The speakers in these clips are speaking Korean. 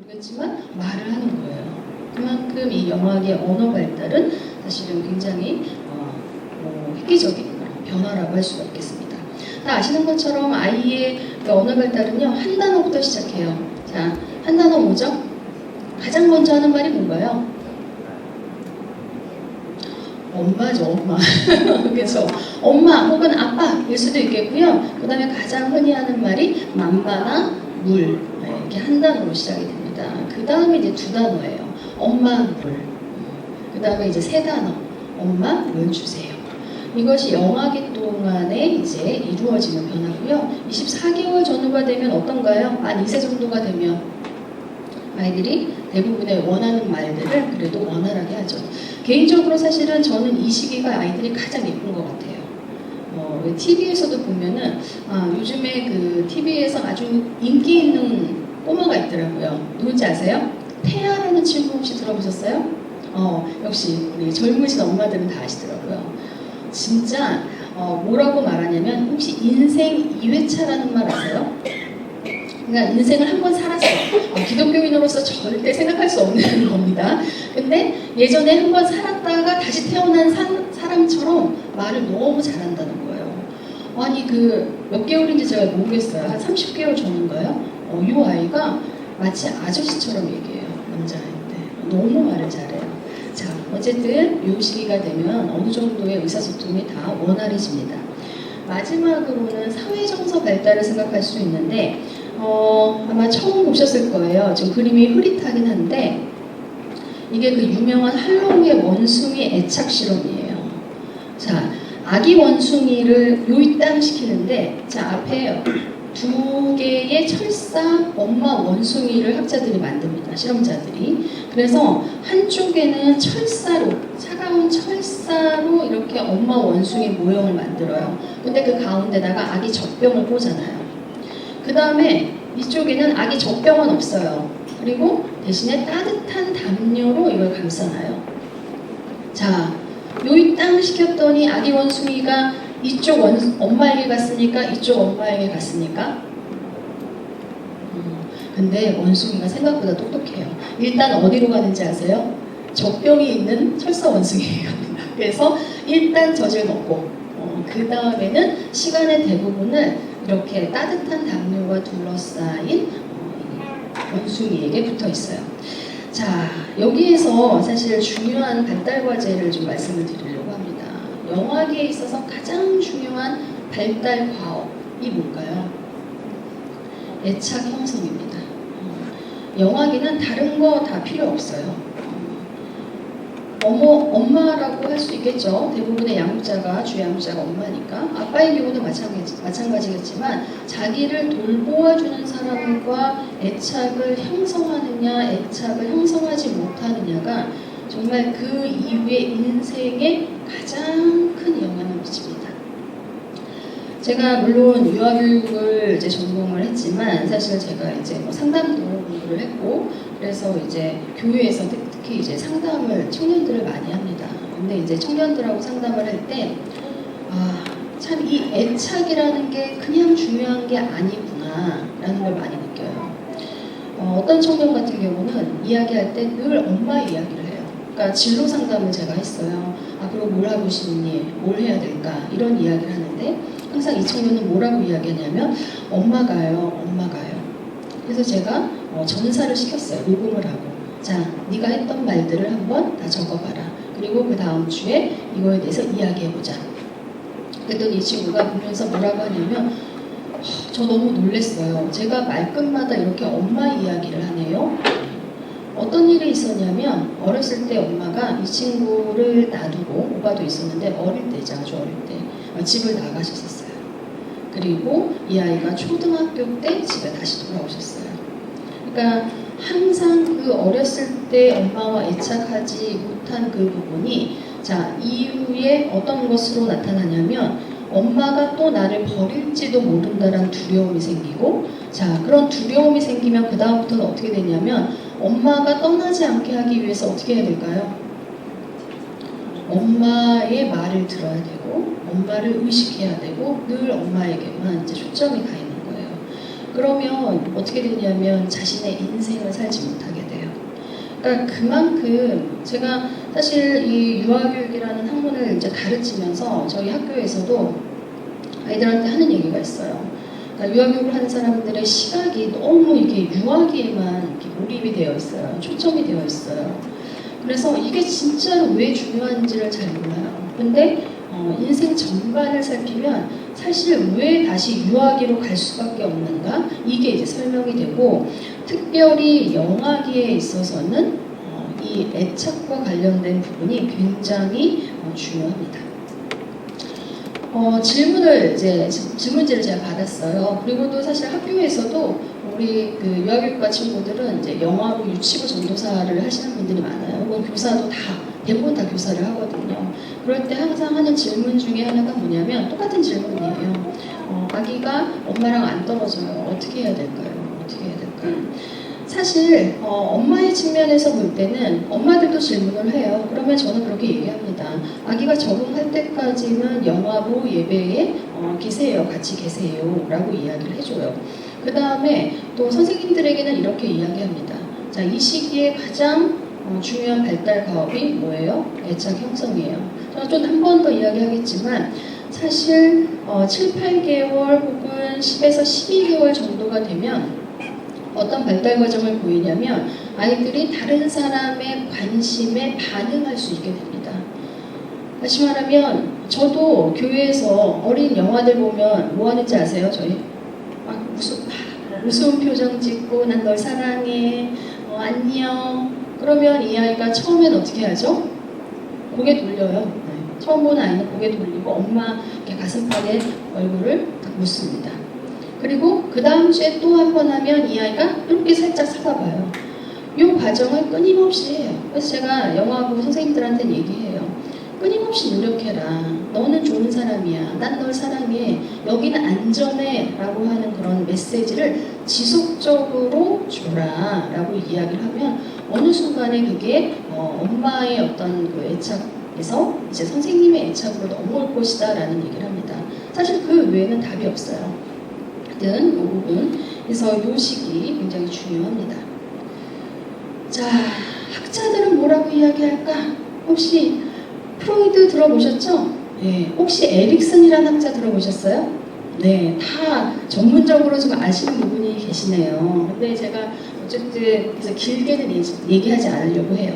모르겠지만 말을 하는 거예요. 그만큼 이 영악의 언어 발달은 사실은 굉장히 획기적인 변화라고 할 수가 있겠습니다. 다 아시는 것처럼 아이의 그 언어 발달은요, 한 단어부터 시작해요. 자, 한 단어 뭐죠? 가장 먼저 하는 말이 뭔가요? 엄마죠, 엄마. 그렇죠. 엄마 혹은 아빠일 수도 있겠고요. 그 다음에 가장 흔히 하는 말이 맘바나 물, 이렇게 한 단어로 시작이 됩니다. 그 다음에 이제 두 단어예요. 엄마 물. 그 다음에 이제 세 단어. 엄마 물 주세요. 이것이 영아기 동안에 이제 이루어지는 변화고요. 24개월 전후가 되면 어떤가요? 만 2세 정도가 되면 아이들이 대부분의 원하는 말들을 그래도 원활하게 하죠. 개인적으로 사실은 저는 이 시기가 아이들이 가장 예쁜 것 같아요. TV에서도 보면은 요즘에 그 TV에서 아주 인기 있는 꼬마가 있더라고요. 누군지 아세요? 태아라는 친구 혹시 들어보셨어요? 역시 우리 젊으신 엄마들은 다 아시더라고요. 진짜 뭐라고 말하냐면 혹시 인생 2회차라는 말 아세요? 그러니까 인생을 한 번 살았어. 기독교인으로서 절대 생각할 수 없는 겁니다. 근데 예전에 한 번 살았다가 다시 태어난 사람처럼 말을 너무 잘한다는 거예요. 아니 몇 개월인지 제가 모르겠어요. 한 30개월 전인가요? 이 아이가 마치 아저씨처럼 얘기해요. 남자아이인데 너무 말을 잘해요. 자, 어쨌든 이 시기가 되면 어느 정도의 의사소통이 다 원활해집니다. 마지막으로는 사회정서 발달을 생각할 수 있는데 아마 처음 보셨을 거예요. 지금 그림이 흐릿하긴 한데 이게 그 유명한 할로우의 원숭이 애착 실험이에요. 자, 아기 원숭이를 요입당시키는데 자, 앞에 두 개의 철사 엄마 원숭이를 학자들이 만듭니다. 실험자들이. 그래서 한쪽에는 철사로, 차가운 철사로 이렇게 엄마 원숭이 모형을 만들어요. 근데 그 가운데다가 아기 젖병을 꽂아놔요. 그 다음에 이쪽에는 아기 젖병은 없어요. 그리고 대신에 따뜻한 담요로 이걸 감싸놔요. 자, 요입당 시켰더니 아기 원숭이가 이쪽 엄마에게 갔으니까 이쪽 엄마에게 갔으니까 근데 원숭이가 생각보다 똑똑해요. 일단 어디로 가는지 아세요? 젖병이 있는 철사 원숭이에 갑니다. 그래서 일단 젖을 먹고 그 다음에는 시간의 대부분을 이렇게 따뜻한 담요가 둘러싸인 원숭이에게 붙어 있어요. 자, 여기에서 사실 중요한 발달 과제를 좀 말씀을 드리려고 합니다. 영아기에 있어서 가장 중요한 발달 과업이 뭘까요? 애착 형성입니다. 영아기는 다른 거 다 필요 없어요. 엄마라고 할 수 있겠죠. 대부분의 양육자가, 주양육자가 엄마니까. 아빠의 경우도 마찬가지겠지만 자기를 돌보아주는 사람과 애착을 형성하느냐, 애착을 형성하지 못하느냐가 정말 그 이후의 인생에 가장 큰 영향을 미칩니다. 제가 물론 유아교육을 이제 전공을 했지만 사실 제가 이제 상담도 공부를 했고 그래서 이제 교회에서 특히 이제 상담을 청년들을 많이 합니다. 근데 이제 청년들하고 상담을 할 때 참 이 애착이라는 게 그냥 중요한 게 아니구나라는 걸 많이 느껴요. 어떤 청년 같은 경우는 이야기할 때 늘 엄마 이야기를 해요. 그러니까 진로 상담을 제가 했어요. 앞으로 뭘 하고 싶니? 뭘 해야 될까? 이런 이야기를 하는데 항상 이 청년은 뭐라고 이야기하냐면 엄마가요. 그래서 제가 전사를 시켰어요. 녹음을 하고. 자, 네가 했던 말들을 한번 다 적어봐라. 그리고 그 다음 주에 이거에 대해서 이야기해보자. 그랬더니 이 친구가 보면서 뭐라고 하냐면 저 너무 놀랐어요. 제가 말끝마다 이렇게 엄마 이야기를 하네요. 어떤 일이 있었냐면 어렸을 때 엄마가 이 친구를 놔두고 오빠도 있었는데 어릴 때죠. 아주 어릴 때 집을 나가셨었어요. 그리고 이 아이가 초등학교 때 집에 다시 돌아오셨어요. 그러니까 항상 그 어렸을 때 엄마와 애착하지 못한 그 부분이 자 이후에 어떤 것으로 나타나냐면 엄마가 또 나를 버릴지도 모른다는 두려움이 생기고 자 그런 두려움이 생기면 그 다음부터는 어떻게 되냐면 엄마가 떠나지 않게 하기 위해서 어떻게 해야 될까요? 엄마의 말을 들어야 되고 엄마를 의식해야 되고 늘 엄마에게만 이제 초점이 가 있는 거예요. 그러면 어떻게 되냐면 자신의 인생을 살지 못하게 돼요. 그러니까 그만큼 제가 사실 이 유아교육이라는 학문을 이제 가르치면서 저희 학교에서도 아이들한테 하는 얘기가 있어요. 그러니까 유아교육을 하는 사람들의 시각이 너무 이렇게 유아기에만 이렇게 몰입이 되어 있어요. 초점이 되어 있어요. 그래서 이게 진짜로 왜 중요한지를 잘 몰라요. 근데 인생 전반을 살피면 사실 왜 다시 유아기로 갈 수밖에 없는가? 이게 이제 설명이 되고, 특별히 영아기에 있어서는 이 애착과 관련된 부분이 굉장히 중요합니다. 질문지를 제가 받았어요. 그리고 또 사실 학교에서도 우리 그 유아교육과 친구들은 이제 영아부, 유치부 전도사를 하시는 분들이 많아요. 뭐 교사도 대부분 다 교사를 하거든요. 그럴 때 항상 하는 질문 중에 하나가 뭐냐면 똑같은 질문이에요. 아기가 엄마랑 안 떨어져요. 어떻게 해야 될까요? 어떻게 해야 될까요? 사실 엄마의 측면에서 볼 때는 엄마들도 질문을 해요. 그러면 저는 그렇게 얘기합니다. 아기가 적응할 때까지는 영아부 예배에 계세요. 같이 계세요. 라고 이야기를 해줘요. 그 다음에 또 선생님들에게는 이렇게 이야기합니다. 자, 이 시기에 가장 중요한 발달 과업이 뭐예요? 애착 형성이에요. 저는 좀 한 번 더 이야기하겠지만 사실 7, 8개월 혹은 10에서 12개월 정도가 되면 어떤 발달 과정을 보이냐면 아이들이 다른 사람의 관심에 반응할 수 있게 됩니다. 다시 말하면 저도 교회에서 어린 영아들 보면 뭐 하는지 아세요? 저희 막 무서운 표정 짓고 난 널 사랑해, 안녕. 그러면 이 아이가 처음엔 어떻게 하죠? 고개 돌려요. 네. 처음 보는 아이는 고개 돌리고 엄마 가슴팍에 얼굴을 딱 묻습니다. 그리고 그 다음 주에 또 한 번 하면 이 아이가 이렇게 살짝 살아봐요. 이 과정을 끊임없이 해요. 그래서 제가 영어하고 선생님들한테 얘기해요. 끊임없이 노력해라. 너는 좋은 사람이야. 난 널 사랑해. 여기는 안전해. 라고 하는 그런 메시지를 지속적으로 줘라. 라고 이야기를 하면 어느 순간에 그게 엄마의 어떤 그 애착에서 이제 선생님의 애착으로 넘어올 것이다. 라는 얘기를 합니다. 사실 그 외에는 답이 없어요. 이 부분. 그래서 이 시기 굉장히 중요합니다. 자, 학자들은 뭐라고 이야기할까? 혹시 프로이드 들어보셨죠? 네. 혹시 에릭슨이라는 학자 들어보셨어요? 네, 다 전문적으로 좀 아시는 부분이 계시네요. 근데 제가 어쨌든 그래서 길게는 얘기하지 않으려고 해요.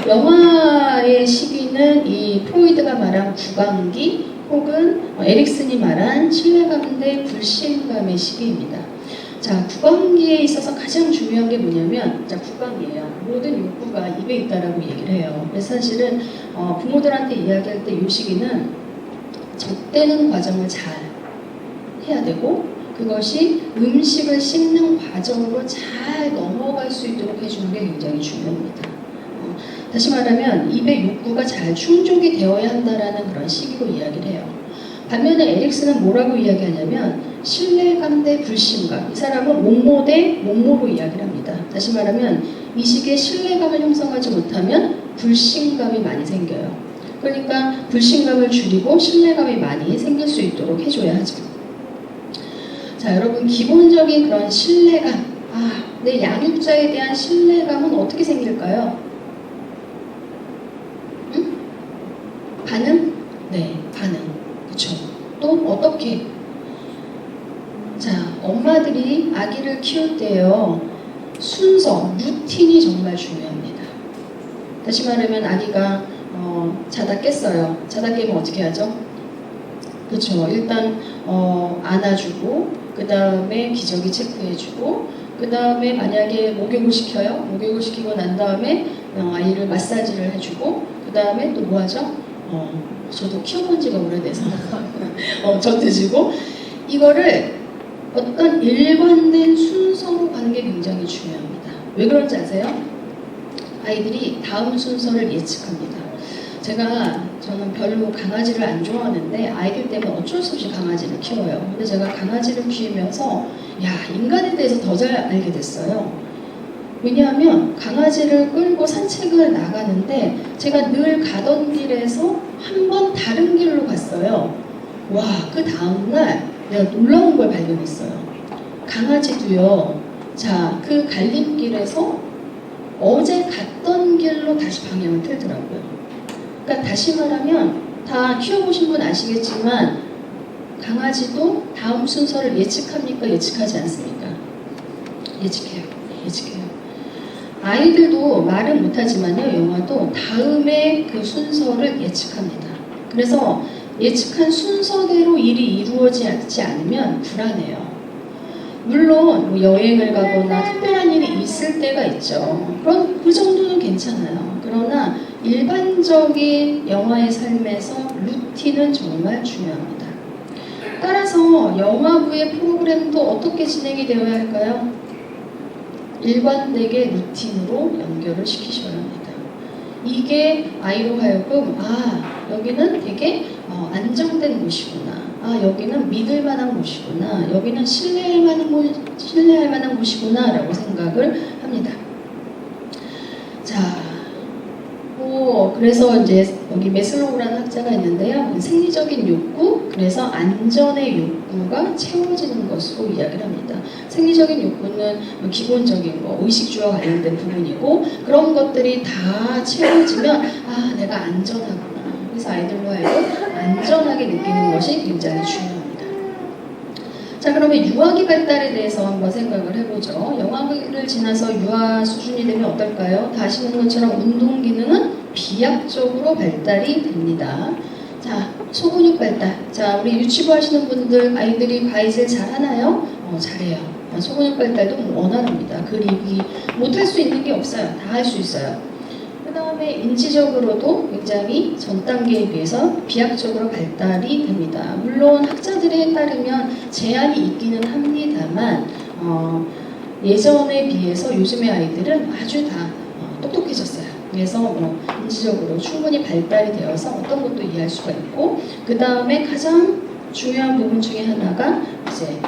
영아의 시기는 이 프로이드가 말한 구강기 혹은 에릭슨이 말한 신뢰감 대 불신감의 시기입니다. 자, 구강기에 있어서 가장 중요한 게 뭐냐면, 자, 구강이에요. 모든 욕구가 입에 있다라고 얘기를 해요. 그래서 사실은 부모들한테 이야기할 때 이 시기는 젖대는 과정을 잘 해야 되고, 그것이 음식을 씹는 과정으로 잘 넘어갈 수 있도록 해주는 게 굉장히 중요합니다. 다시 말하면 입의 욕구가 잘 충족이 되어야 한다라는 그런 시기로 이야기를 해요. 반면에 에릭슨은 뭐라고 이야기하냐면 신뢰감 대 불신감. 이 사람은 목모 대 목모로 이야기를 합니다. 다시 말하면 이 시기에 신뢰감을 형성하지 못하면 불신감이 많이 생겨요. 그러니까 불신감을 줄이고 신뢰감이 많이 생길 수 있도록 해줘야 하죠. 자, 여러분 기본적인 그런 신뢰감. 내 양육자에 대한 신뢰감은 어떻게 생길까요? 반응? 네, 반응. 그쵸. 또 어떻게? 자, 엄마들이 아기를 키울 때요. 순서, 루틴이 정말 중요합니다. 다시 말하면 아기가 자다 깼어요. 자다 깨면 어떻게 하죠? 그쵸. 일단 안아주고 그 다음에 기저귀 체크해주고 그 다음에 만약에 목욕을 시켜요. 목욕을 시키고 난 다음에 아이를 마사지를 해주고 그 다음에 또 뭐 하죠? 저도 키워본 지가 오래돼서 젖해주고 이거를 어떤 일관된 순서로 가는 게 굉장히 중요합니다. 왜 그런지 아세요? 아이들이 다음 순서를 예측합니다. 저는 별로 강아지를 안 좋아하는데 아이들 때문에 어쩔 수 없이 강아지를 키워요. 근데 제가 강아지를 키우면서 인간에 대해서 더 잘 알게 됐어요. 왜냐하면 강아지를 끌고 산책을 나가는데 제가 늘 가던 길에서 한 번 다른 길로 갔어요. 와, 그 다음날 내가 놀라운 걸 발견했어요. 강아지도요. 자, 그 갈림길에서 어제 갔던 길로 다시 방향을 틀더라고요. 그러니까 다시 말하면 다 키워보신 분 아시겠지만 강아지도 다음 순서를 예측합니까? 예측하지 않습니까? 예측해요. 예측해요. 아이들도 말은 못하지만요. 영화도 다음에 그 순서를 예측합니다. 그래서 예측한 순서대로 일이 이루어지지 않으면 불안해요. 물론 뭐 여행을 가거나 특별한 일이 있을 때가 있죠. 그럼 그 정도는 괜찮아요. 그러나 일반적인 영화의 삶에서 루틴은 정말 중요합니다. 따라서 영화부의 프로그램도 어떻게 진행이 되어야 할까요? 일관되게 루틴으로 연결을 시키셔야 합니다. 이게 아이로 하여금 여기는 되게 안정된 곳이구나. 여기는 믿을 만한 곳이구나. 여기는 신뢰할 만한 곳이구나 라고 생각을 합니다. 자, 그래서 이제 여기 메슬로우라는 학자가 있는데요. 생리적인 욕구, 그래서 안전의 욕구가 채워지는 것으로 이야기를 합니다. 생리적인 욕구는 기본적인 거, 의식주와 관련된 부분이고 그런 것들이 다 채워지면 내가 안전하구나. 그래서 아이들로 하여금 안전하게 느끼는 것이 굉장히 중요합니다. 자, 그러면 유아기 발달에 대해서 한번 생각을 해보죠. 영아기를 지나서 유아 수준이 되면 어떨까요? 다 아시는 것처럼 운동 기능은 비약적으로 발달이 됩니다. 자, 소근육 발달. 자, 우리 유치부 하시는 분들 아이들이 과이질 잘 하나요? 잘해요. 소근육 발달도 원활합니다. 그리기 못할 수 있는 게 없어요. 다 할 수 있어요. 그 다음에 인지적으로도 굉장히 전 단계에 비해서 비약적으로 발달이 됩니다. 물론 학자들에 따르면 제한이 있기는 합니다만 예전에 비해서 요즘의 아이들은 아주 다 똑똑해졌어요. 그래서 인지적으로 충분히 발달이 되어서 어떤 것도 이해할 수가 있고 그 다음에 가장 중요한 부분 중에 하나가 이제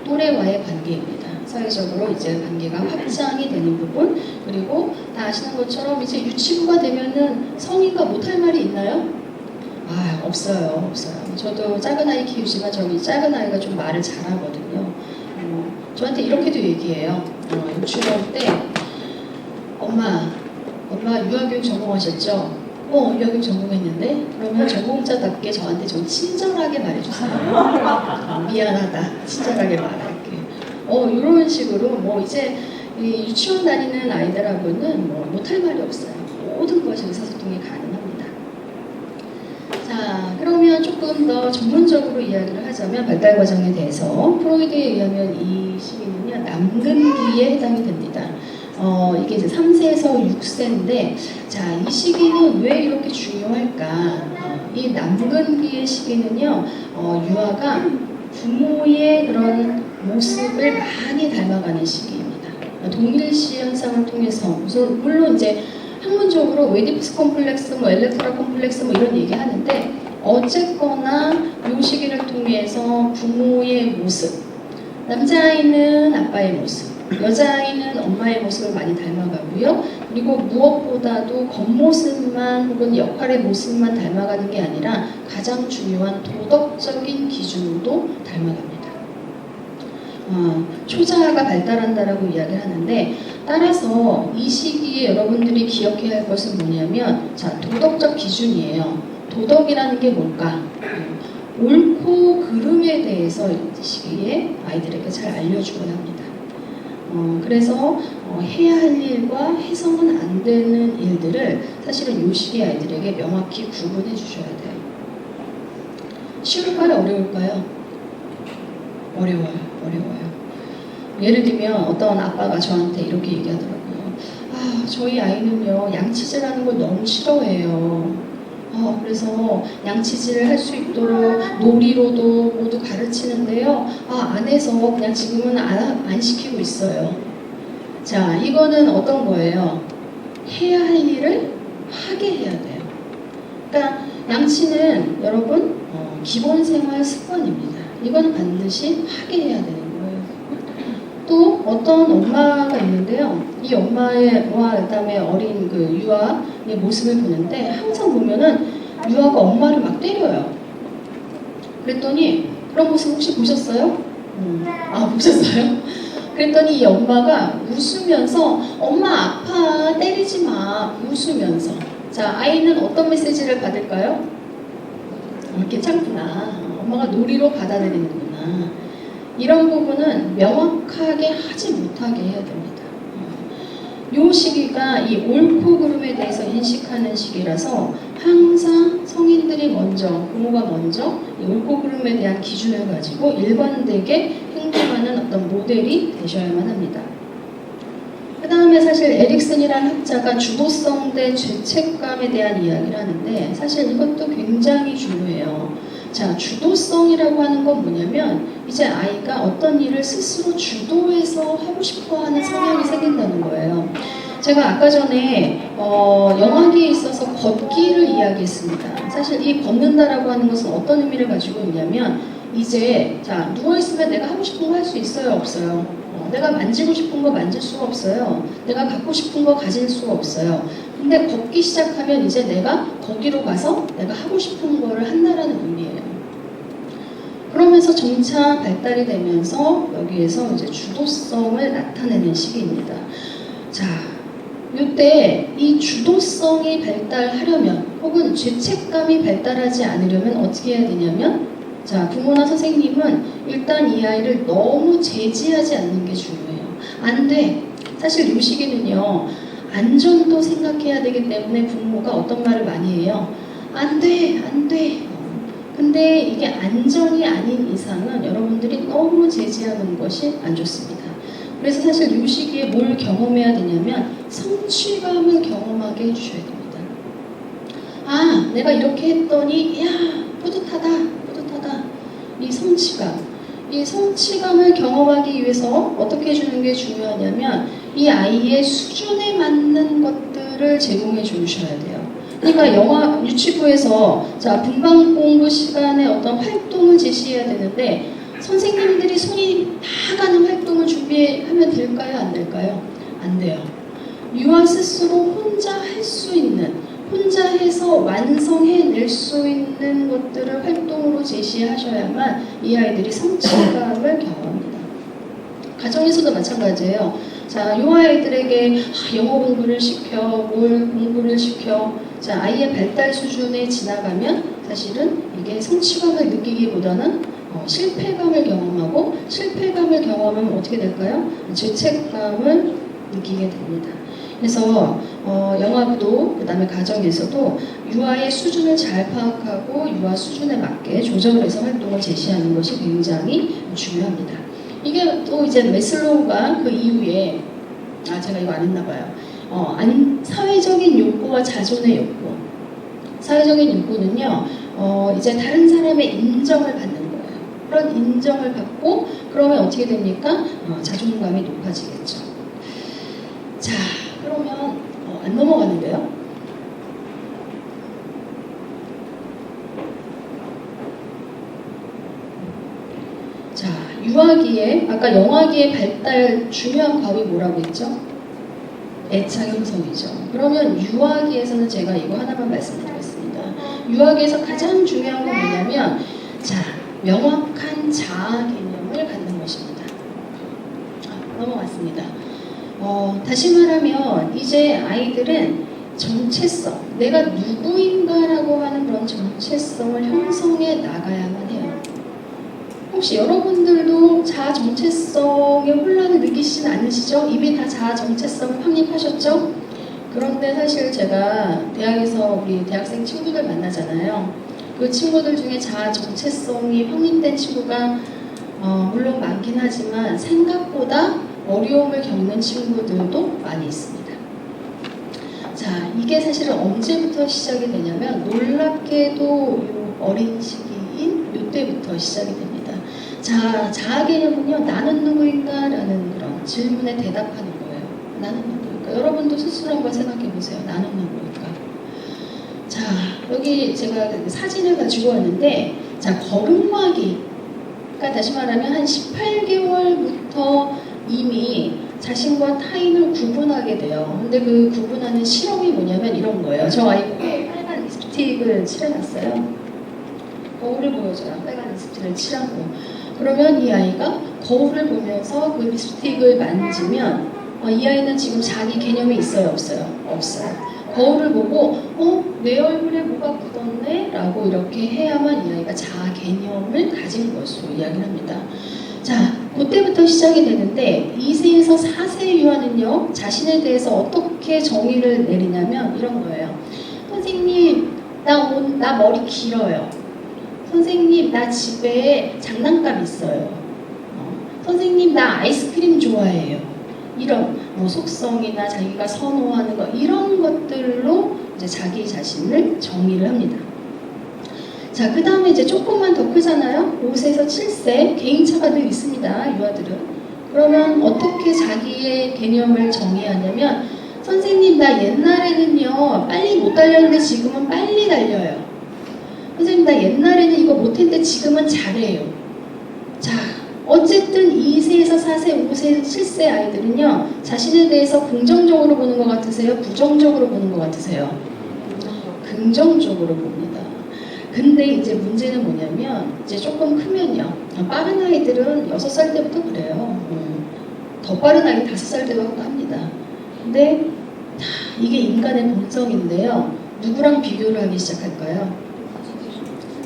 또래와의 관계입니다. 사회적으로 이제 관계가 확장이 되는 부분, 그리고 다 아시는 것처럼 이제 유치부가 되면은 성인과 못할 말이 있나요? 없어요. 저도 작은 아이 키우지만 저희 작은 아이가 좀 말을 잘하거든요. 저한테 이렇게도 얘기해요. 유치원 때 엄마 유아교육 전공하셨죠? 유아교육 전공했는데 그러면 전공자답게 저한테 좀 친절하게 말해주세요. 미안하다. 친절하게 말할게. 이런 식으로 이제 이 유치원 다니는 아이들하고는 못할 말이 없어요. 모든 것이 의사소통이 가능합니다. 자, 그러면 조금 더 전문적으로 이야기를 하자면 발달 과정에 대해서 프로이드에 의하면 이 시기는요 남근기에 해당이 됩니다. 이게 이제 3세에서 6세인데 자, 이 시기는 왜 이렇게 중요할까? 이 남근기의 시기는요 유아가 부모의 그런 모습을 많이 닮아가는 시기입니다. 동일시 현상을 통해서 물론 이제 학문적으로 웨디푸스 컴플렉스, 엘렉트라 컴플렉스 이런 얘기 하는데 어쨌거나 이 시기를 통해서 부모의 모습, 남자아이는 아빠의 모습, 여자아이는 엄마의 모습을 많이 닮아가고요. 그리고 무엇보다도 겉모습만 혹은 역할의 모습만 닮아가는 게 아니라 가장 중요한 도덕적인 기준도 닮아갑니다. 초자아가 발달한다라고 이야기를 하는데 따라서 이 시기에 여러분들이 기억해야 할 것은 뭐냐면 자, 도덕적 기준이에요. 도덕이라는 게 뭘까? 옳고 그름에 대해서 이 시기에 아이들에게 잘 알려주어야 합니다. 그래서 해야 할 일과 해서는 안 되는 일들을 사실은 이 시기 아이들에게 명확히 구분해 주셔야 돼요. 쉬울까요? 어려울까요? 어려워요. 예를 들면 어떤 아빠가 저한테 이렇게 얘기하더라고요. 저희 아이는요 양치질하는 걸 너무 싫어해요. 그래서 양치질을 할 수 있도록 놀이로도 모두 가르치는데요. 안에서 그냥 지금은 안 시키고 있어요. 자, 이거는 어떤 거예요? 해야 할 일을 하게 해야 돼요. 그러니까 양치는 여러분 기본 생활 습관입니다. 이거는 반드시 하게 해야 되는 거예요. 또 어떤 엄마가 있는데요. 이 엄마와 그다음에 어린 그 유아의 모습을 보는데 항상 보면은 유아가 엄마를 막 때려요. 그랬더니 그런 모습 혹시 보셨어요? 아, 보셨어요? 그랬더니 이 엄마가 웃으면서 엄마 아파 때리지 마 웃으면서 자 아이는 어떤 메시지를 받을까요? 괜찮구나 엄마가 놀이로 받아들이는구나 이런 부분은 명확하게 하지 못하게 해야 됩니다. 이 시기가 이 옳고 그름에 대해서 인식하는 시기라서 항상 성인들이 먼저, 부모가 먼저 이 옳고 그름에 대한 기준을 가지고 일관되게 행동하는 어떤 모델이 되셔야만 합니다. 그 다음에 사실 에릭슨이라는 학자가 주도성 대 죄책감에 대한 이야기를 하는데 사실 이것도 굉장히 중요해요. 자, 주도성이라고 하는 건 뭐냐면 이제 아이가 어떤 일을 스스로 주도해서 하고 싶어 하는 성향이 생긴다는 거예요. 제가 아까 전에 영화기에 있어서 걷기를 이야기했습니다. 사실 이 걷는다라고 하는 것은 어떤 의미를 가지고 있냐면 이제 자 누워있으면 내가 하고 싶은 거 할 수 있어요? 없어요? 내가 만지고 싶은 거 만질 수가 없어요. 내가 갖고 싶은 거 가질 수가 없어요. 근데 걷기 시작하면 이제 내가 거기로 가서 내가 하고 싶은 거를 한다라는 의미예요. 그러면서 점차 발달이 되면서 여기에서 이제 주도성을 나타내는 시기입니다. 자, 이때 이 주도성이 발달하려면 혹은 죄책감이 발달하지 않으려면 어떻게 해야 되냐면 자, 부모나 선생님은 일단 이 아이를 너무 제지하지 않는 게 중요해요. 안 돼. 사실 이 시기는요. 안전도 생각해야 되기 때문에 부모가 어떤 말을 많이 해요. 안 돼, 안 돼. 근데 이게 안전이 아닌 이상은 여러분들이 너무 제지하는 것이 안 좋습니다. 그래서 사실 이 시기에 뭘 경험해야 되냐면 성취감을 경험하게 해주셔야 됩니다. 아, 내가 이렇게 했더니 야, 뿌듯하다. 이 성취감. 이 성취감을 경험하기 위해서 어떻게 해주는 게 중요하냐면 이 아이의 수준에 맞는 것들을 제공해 주셔야 돼요. 그러니까 유치부에서 자 분반 공부 시간에 어떤 활동을 제시해야 되는데 선생님들이 손이 다 가는 활동을 준비하면 될까요? 안 될까요? 안 돼요. 유아 스스로 혼자 할 수 있는 혼자 해서 완성해낼 수 있는 것들을 활동으로 제시하셔야만 이 아이들이 성취감을 경험합니다. 가정에서도 마찬가지예요. 자, 이 아이들에게 영어 공부를 시켜, 뭘 공부를 시켜. 자, 아이의 발달 수준에 지나가면 사실은 이게 성취감을 느끼기보다는 실패감을 경험하고 실패감을 경험하면 어떻게 될까요? 죄책감을 느끼게 됩니다. 그래서 영화도 그다음에 가정에서도 유아의 수준을 잘 파악하고 유아 수준에 맞게 조정을 해서 활동을 제시하는 것이 굉장히 중요합니다. 이게 또 이제 메슬로우가 그 이후에 제가 이거 안 했나 봐요. 사회적인 욕구와 자존의 욕구. 사회적인 욕구는요. 이제 다른 사람의 인정을 받는 거예요. 그런 인정을 받고 그러면 어떻게 됩니까? 자존감이 높아지겠죠. 자, 그러면 안 넘어가는데요. 자, 유아기에 아까 영아기의 발달 중요한 과업이 뭐라고 했죠? 애착 형성이죠. 그러면 유아기에서는 제가 이거 하나만 말씀드리겠습니다. 유아기에서 가장 중요한 건 뭐냐면 자, 명확한 자아 개념을 갖는 것입니다. 넘어갔습니다. 다시 말하면 이제 아이들은 정체성, 내가 누구인가라고 하는 그런 정체성을 형성해 나가야만 해요. 혹시 여러분들도 자아 정체성의 혼란을 느끼시진 않으시죠? 이미 다 자아 정체성을 확립하셨죠? 그런데 사실 제가 대학에서 우리 대학생 친구들 만나잖아요. 그 친구들 중에 자아 정체성이 확립된 친구가 물론 많긴 하지만 생각보다 어려움을 겪는 친구들도 많이 있습니다. 자, 이게 사실은 언제부터 시작이 되냐면 놀랍게도 어린 시기인 이때부터 시작이 됩니다. 자, 자아 개념은요, 나는 누구인가? 라는 그런 질문에 대답하는 거예요. 나는 누구일까? 여러분도 스스로 한번 생각해 보세요. 나는 누구일까? 자, 여기 제가 사진을 가지고 왔는데, 자, 걸음마기. 그러니까 다시 말하면 한 18개월부터 이미 자신과 타인을 구분하게 돼요. 근데 그 구분하는 실험이 뭐냐면 이런 거예요. 저 아이 코에 빨간 립스틱을 칠해놨어요. 거울을 보여줘요. 빨간 립스틱을 칠하고. 그러면 이 아이가 거울을 보면서 그 립스틱을 만지면 이 아이는 지금 자기 개념이 있어요, 없어요? 없어요. 거울을 보고 내 얼굴에 뭐가 묻었네? 라고 이렇게 해야만 이 아이가 자아 개념을 가진 것으로 이야기를 합니다. 자, 그때부터 시작이 되는데 2세에서 4세 유아는요, 자신에 대해서 어떻게 정의를 내리냐면 이런 거예요. 선생님, 나 머리 길어요. 선생님, 나 집에 장난감 있어요. 선생님, 나 아이스크림 좋아해요. 이런 속성이나 자기가 선호하는 것, 이런 것들로 이제 자기 자신을 정의를 합니다. 자, 그 다음에 이제 조금만 더 크잖아요. 5세에서 7세 개인차가 늘 있습니다. 유아들은. 그러면 어떻게 자기의 개념을 정의하냐면, 선생님, 나 옛날에는요 빨리 못 달렸는데 지금은 빨리 달려요. 선생님, 나 옛날에는 이거 못했는데 지금은 잘해요. 자, 어쨌든 2세에서 4세, 5세, 7세 아이들은요, 자신에 대해서 긍정적으로 보는 것 같으세요? 부정적으로 보는 것 같으세요? 긍정적으로 봅니다. 근데 이제 문제는 뭐냐면, 이제 조금 크면요, 빠른 아이들은 6살 때부터 그래요. 더 빠른 아이 5살 때부터 합니다. 근데 이게 인간의 본성인데요, 누구랑 비교를 하기 시작할까요?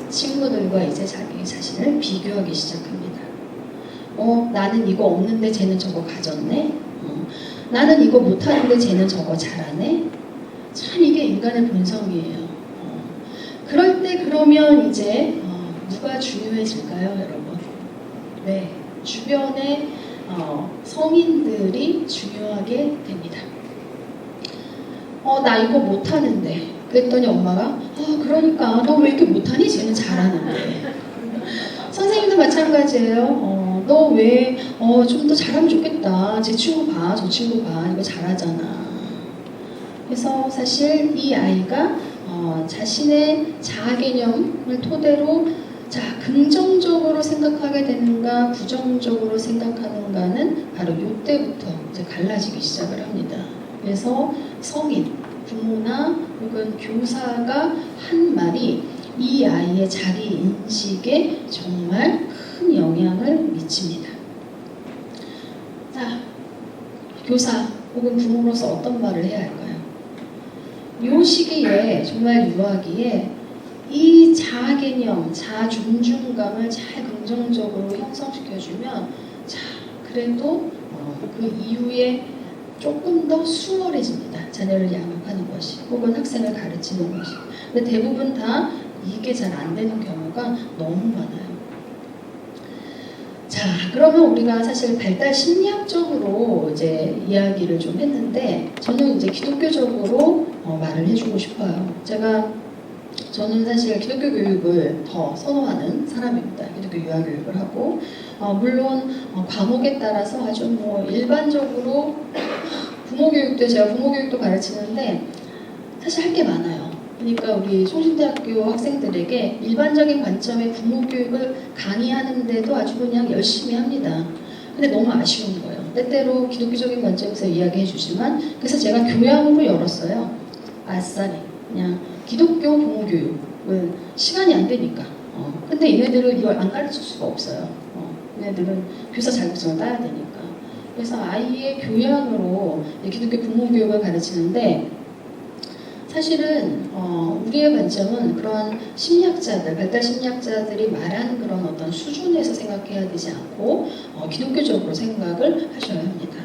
친구들과 이제 자기 자신을 비교하기 시작합니다. 나는 이거 없는데 쟤는 저거 가졌네. 나는 이거 못하는데 쟤는 저거 잘하네. 참 이게 인간의 본성이에요. 그럴 때 그러면 이제 누가 중요해질까요, 여러분? 네, 주변의 성인들이 중요하게 됩니다. 나 이거 못하는데. 그랬더니 엄마가 그러니까 너 왜 이렇게 못하니? 쟤는 잘하는데. 선생님도 마찬가지예요. 너 왜 좀 더 잘하면 좋겠다. 제 친구 봐, 저 친구 봐, 이거 잘하잖아. 그래서 사실 이 아이가 자신의 자아 개념을 토대로 긍정적으로 생각하게 되는가 부정적으로 생각하는가는 바로 이때부터 이제 갈라지기 시작을 합니다. 그래서 성인, 부모나 혹은 교사가 한 말이 이 아이의 자기 인식에 정말 큰 영향을 미칩니다. 자, 교사 혹은 부모로서 어떤 말을 해야 할까요? 이 시기에 정말 유아기에 이 자아 개념, 자아 존중감을 잘 긍정적으로 형성시켜주면 그래도 그 이후에 조금 더 수월해집니다. 자녀를 양육하는 것이 혹은 학생을 가르치는 것이. 근데 대부분 다 이게 잘 안 되는 경우가 너무 많아요. 자, 그러면 우리가 사실 발달 심리학적으로 이제 이야기를 좀 했는데, 저는 이제 기독교적으로 말을 해주고 싶어요. 저는 사실 기독교 교육을 더 선호하는 사람입니다. 기독교 유아 교육을 하고, 물론 과목에 따라서 아주 일반적으로 제가 부모 교육도 가르치는데 사실 할 게 많아요. 그러니까 우리 송신대학교 학생들에게 일반적인 관점의 부모 교육을 강의하는데도 아주 그냥 열심히 합니다. 근데 너무 아쉬운 거예요. 때때로 기독교적인 관점에서 이야기해 주지만, 그래서 제가 교양으로 열었어요. 아싸리 그냥 기독교 부모 교육은 시간이 안 되니까. 근데 얘네들은 이걸 안 가르칠 수가 없어요. 얘네들은 교사 자격증을 따야 되니까. 그래서 아이의 교양으로 기독교 부모 교육을 가르치는데, 사실은 우리의 관점은 그런 심리학자들, 발달 심리학자들이 말하는 그런 어떤 수준에서 생각해야 되지 않고 기독교적으로 생각을 하셔야 합니다.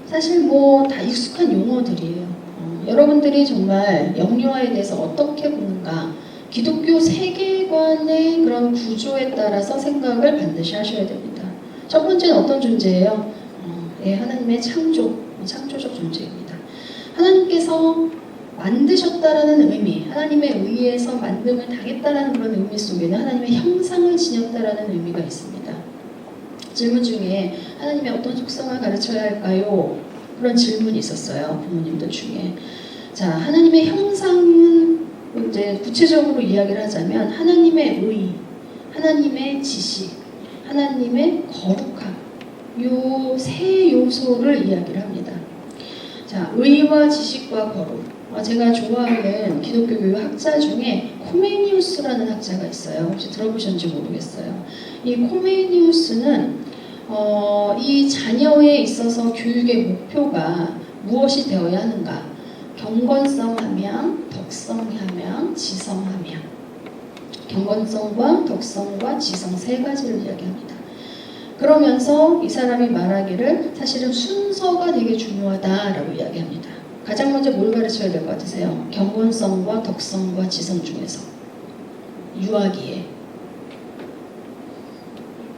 사실 다 익숙한 용어들이에요. 여러분들이 정말 영유아에 대해서 어떻게 보는가, 기독교 세계관의 그런 구조에 따라서 생각을 반드시 하셔야 됩니다. 첫 번째는 어떤 존재예요? 하나님의 창조적 존재입니다. 하나님께서 만드셨다라는 의미, 하나님의 의해서 만듦을 당했다라는 그런 의미 속에는 하나님의 형상을 지녔다라는 의미가 있습니다. 질문 중에 하나님의 어떤 속성을 가르쳐야 할까요? 그런 질문이 있었어요. 부모님들 중에. 자, 하나님의 형상은 이제 구체적으로 이야기를 하자면 하나님의 의, 하나님의 지식, 하나님의 거룩함, 요 세 요소를 이야기를 합니다. 자, 의와 지식과 거룩. 제가 좋아하는 기독교 교육 학자 중에 코메니우스라는 학자가 있어요. 혹시 들어보셨는지 모르겠어요. 이 코메니우스는 이 자녀에 있어서 교육의 목표가 무엇이 되어야 하는가? 경건성 함양, 덕성 함양, 지성 함양. 경건성과 덕성과 지성 세 가지를 이야기합니다. 그러면서 이 사람이 말하기를 사실은 순서가 되게 중요하다라고 이야기합니다. 가장 먼저 뭘 가르쳐야 될 것 같으세요? 경건성과 덕성과 지성 중에서 유아기에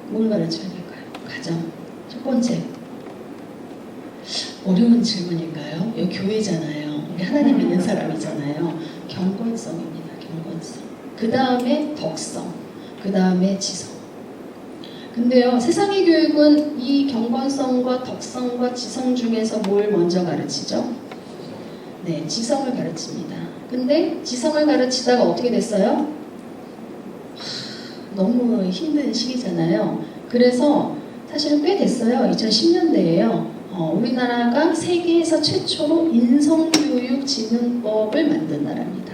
뭘 가르쳐야 될까요? 가장 첫 번째, 어려운 질문일까요? 여기 교회잖아요. 우리 하나님 믿는 사람이잖아요. 경건성입니다. 경건성. 그 다음에 덕성, 그 다음에 지성. 근데요, 세상의 교육은 이 경건성과 덕성과 지성 중에서 뭘 먼저 가르치죠? 네, 지성을 가르칩니다. 근데 지성을 가르치다가 어떻게 됐어요? 너무 힘든 시기잖아요. 그래서 사실은 꽤 됐어요. 2010년대에요. 우리나라가 세계에서 최초로 인성교육진흥법을 만든 나라입니다.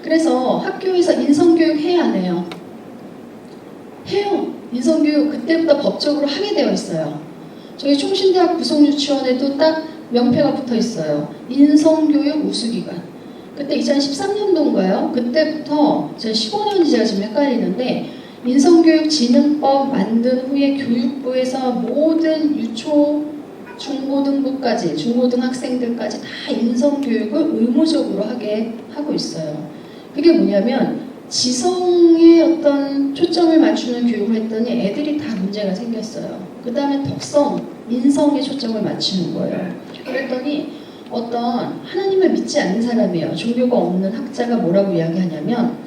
그래서 학교에서 인성교육 해야 안 해요? 해요. 인성교육 그때부터 법적으로 하게 되어 있어요. 저희 총신대학 구성유치원에도 딱 명패가 붙어 있어요. 인성교육 우수기관. 그때 2013년도인가요? 그때부터 2015년인지 제가 지금 헷갈리는데 인성교육진흥법 만든 후에 교육부에서 모든 유초, 중고등부까지, 중고등학생들까지 다 인성교육을 의무적으로 하게 하고 있어요. 그게 뭐냐면 지성에 어떤 초점을 맞추는 교육을 했더니 애들이 다 문제가 생겼어요. 그 다음에 덕성, 인성에 초점을 맞추는 거예요. 그랬더니 어떤 하나님을 믿지 않는 사람이에요. 종교가 없는 학자가 뭐라고 이야기하냐면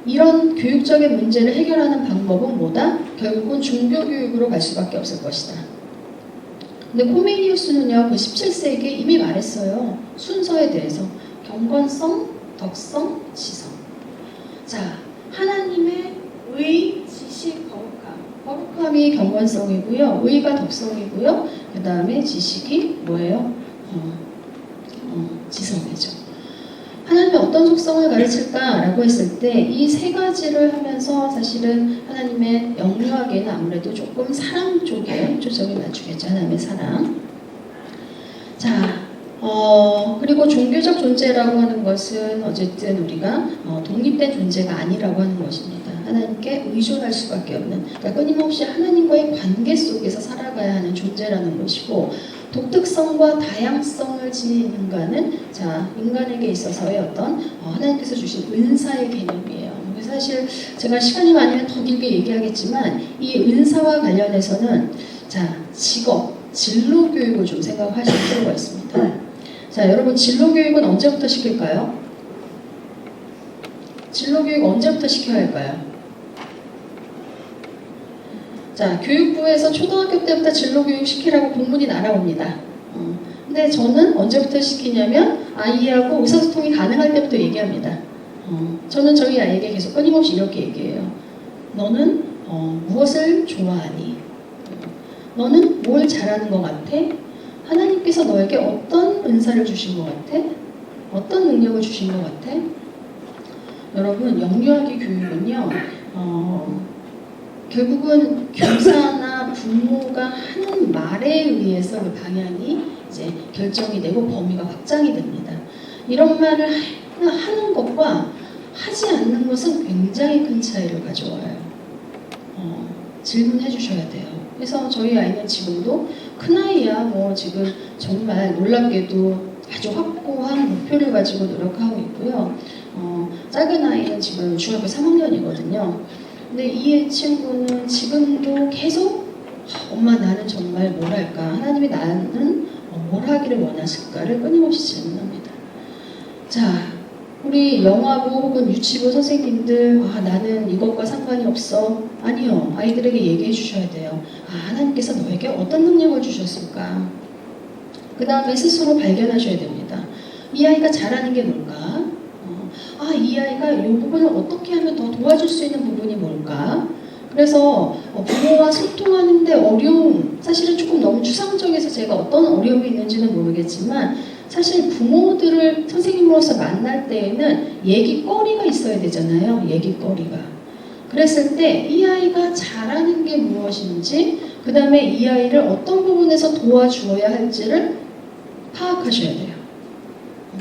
이런 교육적인 문제를 해결하는 방법은 뭐다? 결국은 종교교육으로 갈 수밖에 없을 것이다. 근데 코메니우스는요, 그 17세기에 이미 말했어요. 순서에 대해서. 경건성, 덕성, 지성. 자, 하나님의 의, 지식, 거룩함. 거룩함이 경건성이고요. 의가 덕성이고요. 그 다음에 지식이 뭐예요? 지성이죠. 하나님이 어떤 속성을 가르칠까라고 했을 때 이 세 가지를 하면서 사실은 하나님의 영유아기는 아무래도 조금 사랑 쪽에 초점이 맞추겠죠. 하나님의 사랑. 자, 그리고 종교적 존재라고 하는 것은 어쨌든 우리가 독립된 존재가 아니라고 하는 것입니다. 하나님께 의존할 수밖에 없는, 그러니까 끊임없이 하나님과의 관계 속에서 살아가야 하는 존재라는 것이고, 독특성과 다양성을 지닌 인간은 인간에게 있어서의 어떤 하나님께서 주신 은사의 개념이에요. 사실 제가 시간이 많으면 더 길게 얘기하겠지만 이 은사와 관련해서는 직업, 진로 교육을 좀 생각하실 필요가 있습니다. 자, 여러분 진로 교육은 언제부터 시킬까요? 진로 교육 언제부터 시켜야 할까요? 자, 교육부에서 초등학교 때부터 진로교육 시키라고 공문이 날아옵니다. 근데 저는 언제부터 시키냐면 아이하고 의사소통이 가능할 때부터 얘기합니다. 저는 저희 아이에게 계속 끊임없이 이렇게 얘기해요. 너는 무엇을 좋아하니? 너는 뭘 잘하는 것 같아? 하나님께서 너에게 어떤 은사를 주신 것 같아? 어떤 능력을 주신 것 같아? 여러분, 영유아기 교육은요, 결국은 교사나 부모가 하는 말에 의해서 그 방향이 이제 결정이 되고 범위가 확장이 됩니다. 이런 말을 하는 것과 하지 않는 것은 굉장히 큰 차이를 가져와요. 질문해 주셔야 돼요. 그래서 저희 아이는 지금도 큰아이야 지금 정말 놀랍게도 아주 확고한 목표를 가지고 노력하고 있고요. 작은 아이는 지금 중학교 3학년이거든요. 근데 이 친구는 지금도 계속 엄마 나는 정말 뭘 할까? 하나님이 나는 뭘 하기를 원하실까를 끊임없이 질문합니다. 자, 우리 영화부 혹은 유치부 선생님들 나는 이것과 상관이 없어. 아니요. 아이들에게 얘기해 주셔야 돼요. 하나님께서 너에게 어떤 능력을 주셨을까? 그 다음에 스스로 발견하셔야 됩니다. 이 아이가 잘하는 게 뭘까? 이 아이가 이 부분을 어떻게 하면 더 도와줄 수 있는 부분이 뭘까? 그래서 부모와 소통하는데 어려움, 사실은 조금 너무 추상적에서 제가 어떤 어려움이 있는지는 모르겠지만 사실 부모들을 선생님으로서 만날 때에는 얘기거리가 있어야 되잖아요. 얘기거리가. 그랬을 때 이 아이가 잘하는 게 무엇인지, 그 다음에 이 아이를 어떤 부분에서 도와주어야 할지를 파악하셔야 돼요.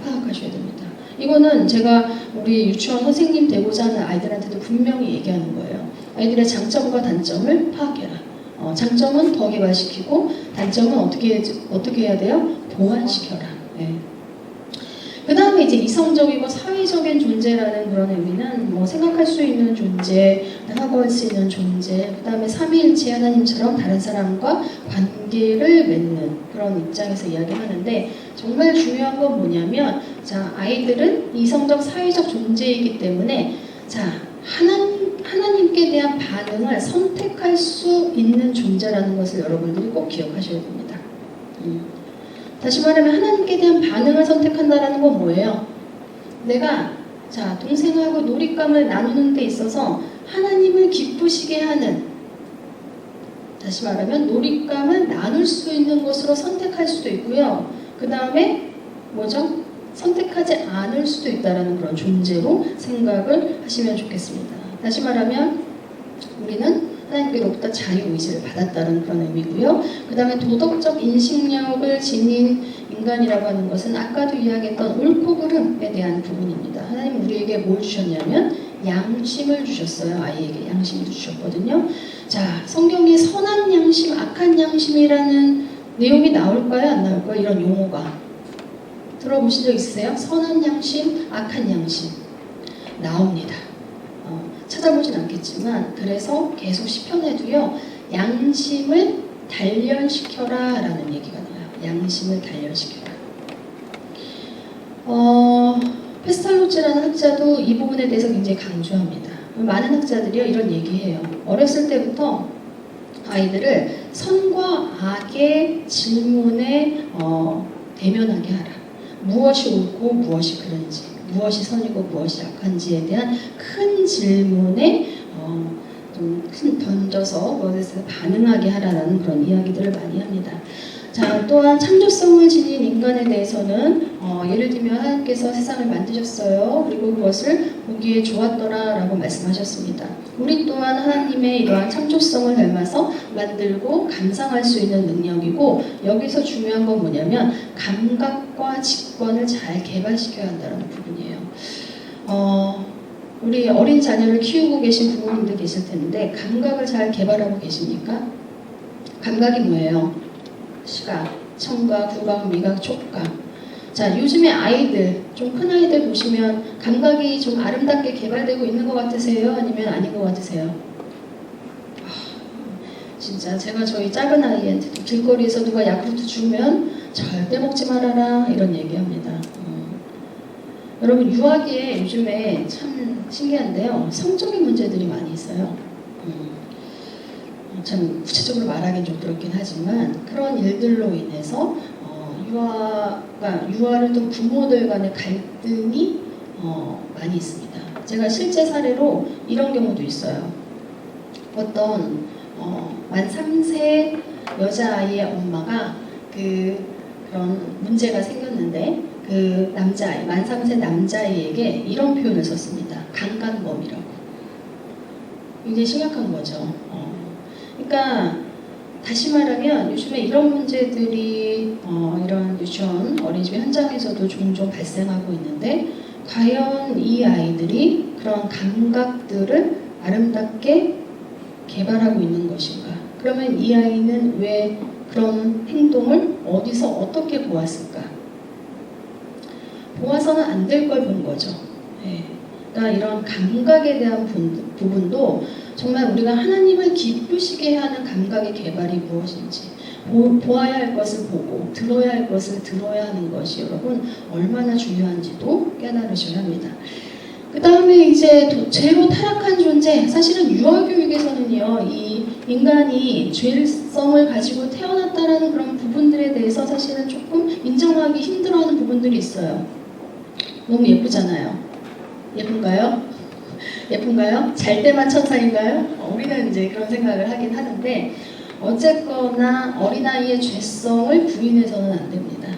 파악하셔야 됩니다. 이거는 제가 우리 유치원 선생님 되고자 하는 아이들한테도 분명히 얘기하는 거예요. 아이들의 장점과 단점을 파악해라. 장점은 더 개발시키고 단점은 어떻게 해야 돼요? 보완시켜라. 네. 그 다음에 이제 이성적이고 사회적인 존재라는 그런 의미는 뭐 생각할 수 있는 존재, 나아갈 수 있는 존재, 그 다음에 삼위일체 하나님처럼 다른 사람과 관계를 맺는 그런 입장에서 이야기하는데, 정말 중요한 건 뭐냐면, 자, 아이들은 이성적 사회적 존재이기 때문에, 자, 하나님께 대한 반응을 선택할 수 있는 존재라는 것을 여러분들이 꼭 기억하셔야 됩니다. 다시 말하면 하나님께 대한 반응을 선택한다는 건 뭐예요? 내가 자, 동생하고 놀잇감을 나누는 데 있어서 하나님을 기쁘시게 하는, 다시 말하면 놀잇감을 나눌 수 있는 것으로 선택할 수도 있고요. 그 다음에 뭐죠? 선택하지 않을 수도 있다는 그런 존재로 생각을 하시면 좋겠습니다. 다시 말하면 우리는 하나님께로부터 자유의지를 받았다는 그런 의미고요. 그 다음에 도덕적 인식력을 지닌 인간이라고 하는 것은 아까도 이야기했던 옳고 그름에 대한 부분입니다. 하나님 우리에게 뭘 주셨냐면 양심을 주셨어요. 아이에게 양심도 주셨거든요. 자, 성경에 선한 양심, 악한 양심이라는 내용이 나올까요? 안 나올까요? 이런 용어가. 들어보신 적 있으세요? 선한 양심, 악한 양심. 나옵니다. 찾아보진 않겠지만, 그래서 계속 시편에도요, 양심을 단련시켜라 라는 얘기가 나와요. 양심을 단련시켜라. 페스탈로치라는 학자도 이 부분에 대해서 굉장히 강조합니다. 많은 학자들이요, 이런 얘기해요. 어렸을 때부터 아이들을 선과 악의 질문에 대면하게 하라. 무엇이 옳고 무엇이 그른지, 무엇이 선이고 무엇이 악한지에 대한 큰 질문에 좀 큰 던져서 그것에 반응하게 하라는 그런 이야기들을 많이 합니다. 자, 또한 창조성을 지닌 인간에 대해서는 예를 들면 하나님께서 세상을 만드셨어요. 그리고 그것을 보기에 좋았더라 라고 말씀하셨습니다. 우리 또한 하나님의 이러한 창조성을 닮아서 만들고 감상할 수 있는 능력이고, 여기서 중요한 건 뭐냐면 감각과 직관을 잘 개발시켜야 한다는 부분이에요. 우리 어린 자녀를 키우고 계신 부모님들 계실 텐데 감각을 잘 개발하고 계십니까? 감각이 뭐예요? 시각, 청각, 후각, 미각, 촉각. 자, 요즘에 아이들, 좀 큰 아이들 보시면 감각이 좀 아름답게 개발되고 있는 것 같으세요? 아니면 아닌 것 같으세요? 진짜 제가 저희 작은 아이한테 길거리에서 누가 야쿠르트 주면 절대 먹지 말아라 이런 얘기합니다. 여러분, 유아기에 요즘에 참 신기한데요, 성적인 문제들이 많이 있어요. 참 구체적으로 말하기는 좀 그렇긴 하지만 그런 일들로 인해서 유아를 둔 부모들 간의 갈등이 많이 있습니다. 제가 실제 사례로 이런 경우도 있어요. 어떤 만 3세 여자아이의 엄마가 그런 문제가 생겼는데, 그 남자아이, 만 3세 남자아이에게 이런 표현을 썼습니다. 강간범이라고. 굉장히 심각한 거죠. 그러니까 다시 말하면 요즘에 이런 문제들이 이런 유치원 어린이집 현장에서도 종종 발생하고 있는데, 과연 이 아이들이 그런 감각들을 아름답게 개발하고 있는 것인가? 그러면 이 아이는 왜 그런 행동을 어디서 어떻게 보았을까? 보아서는 안 될 걸 본 거죠. 네. 그러니까 이런 감각에 대한 부분도 정말 우리가 하나님을 기쁘시게 하는 감각의 개발이 무엇인지, 보아야 할 것을 보고 들어야 할 것을 들어야 하는 것이 여러분 얼마나 중요한지도 깨달으셔야 합니다. 그 다음에 이제 죄로 타락한 존재, 사실은 유아교육에서는요, 이 인간이 죄성을 가지고 태어났다라는 그런 부분들에 대해서 사실은 조금 인정하기 힘들어하는 부분들이 있어요. 너무 예쁘잖아요. 예쁜가요? 예쁜가요? 잘 때만 천사인가요? 우리는 이제 그런 생각을 하긴 하는데, 어쨌거나 어린아이의 죄성을 부인해서는 안 됩니다.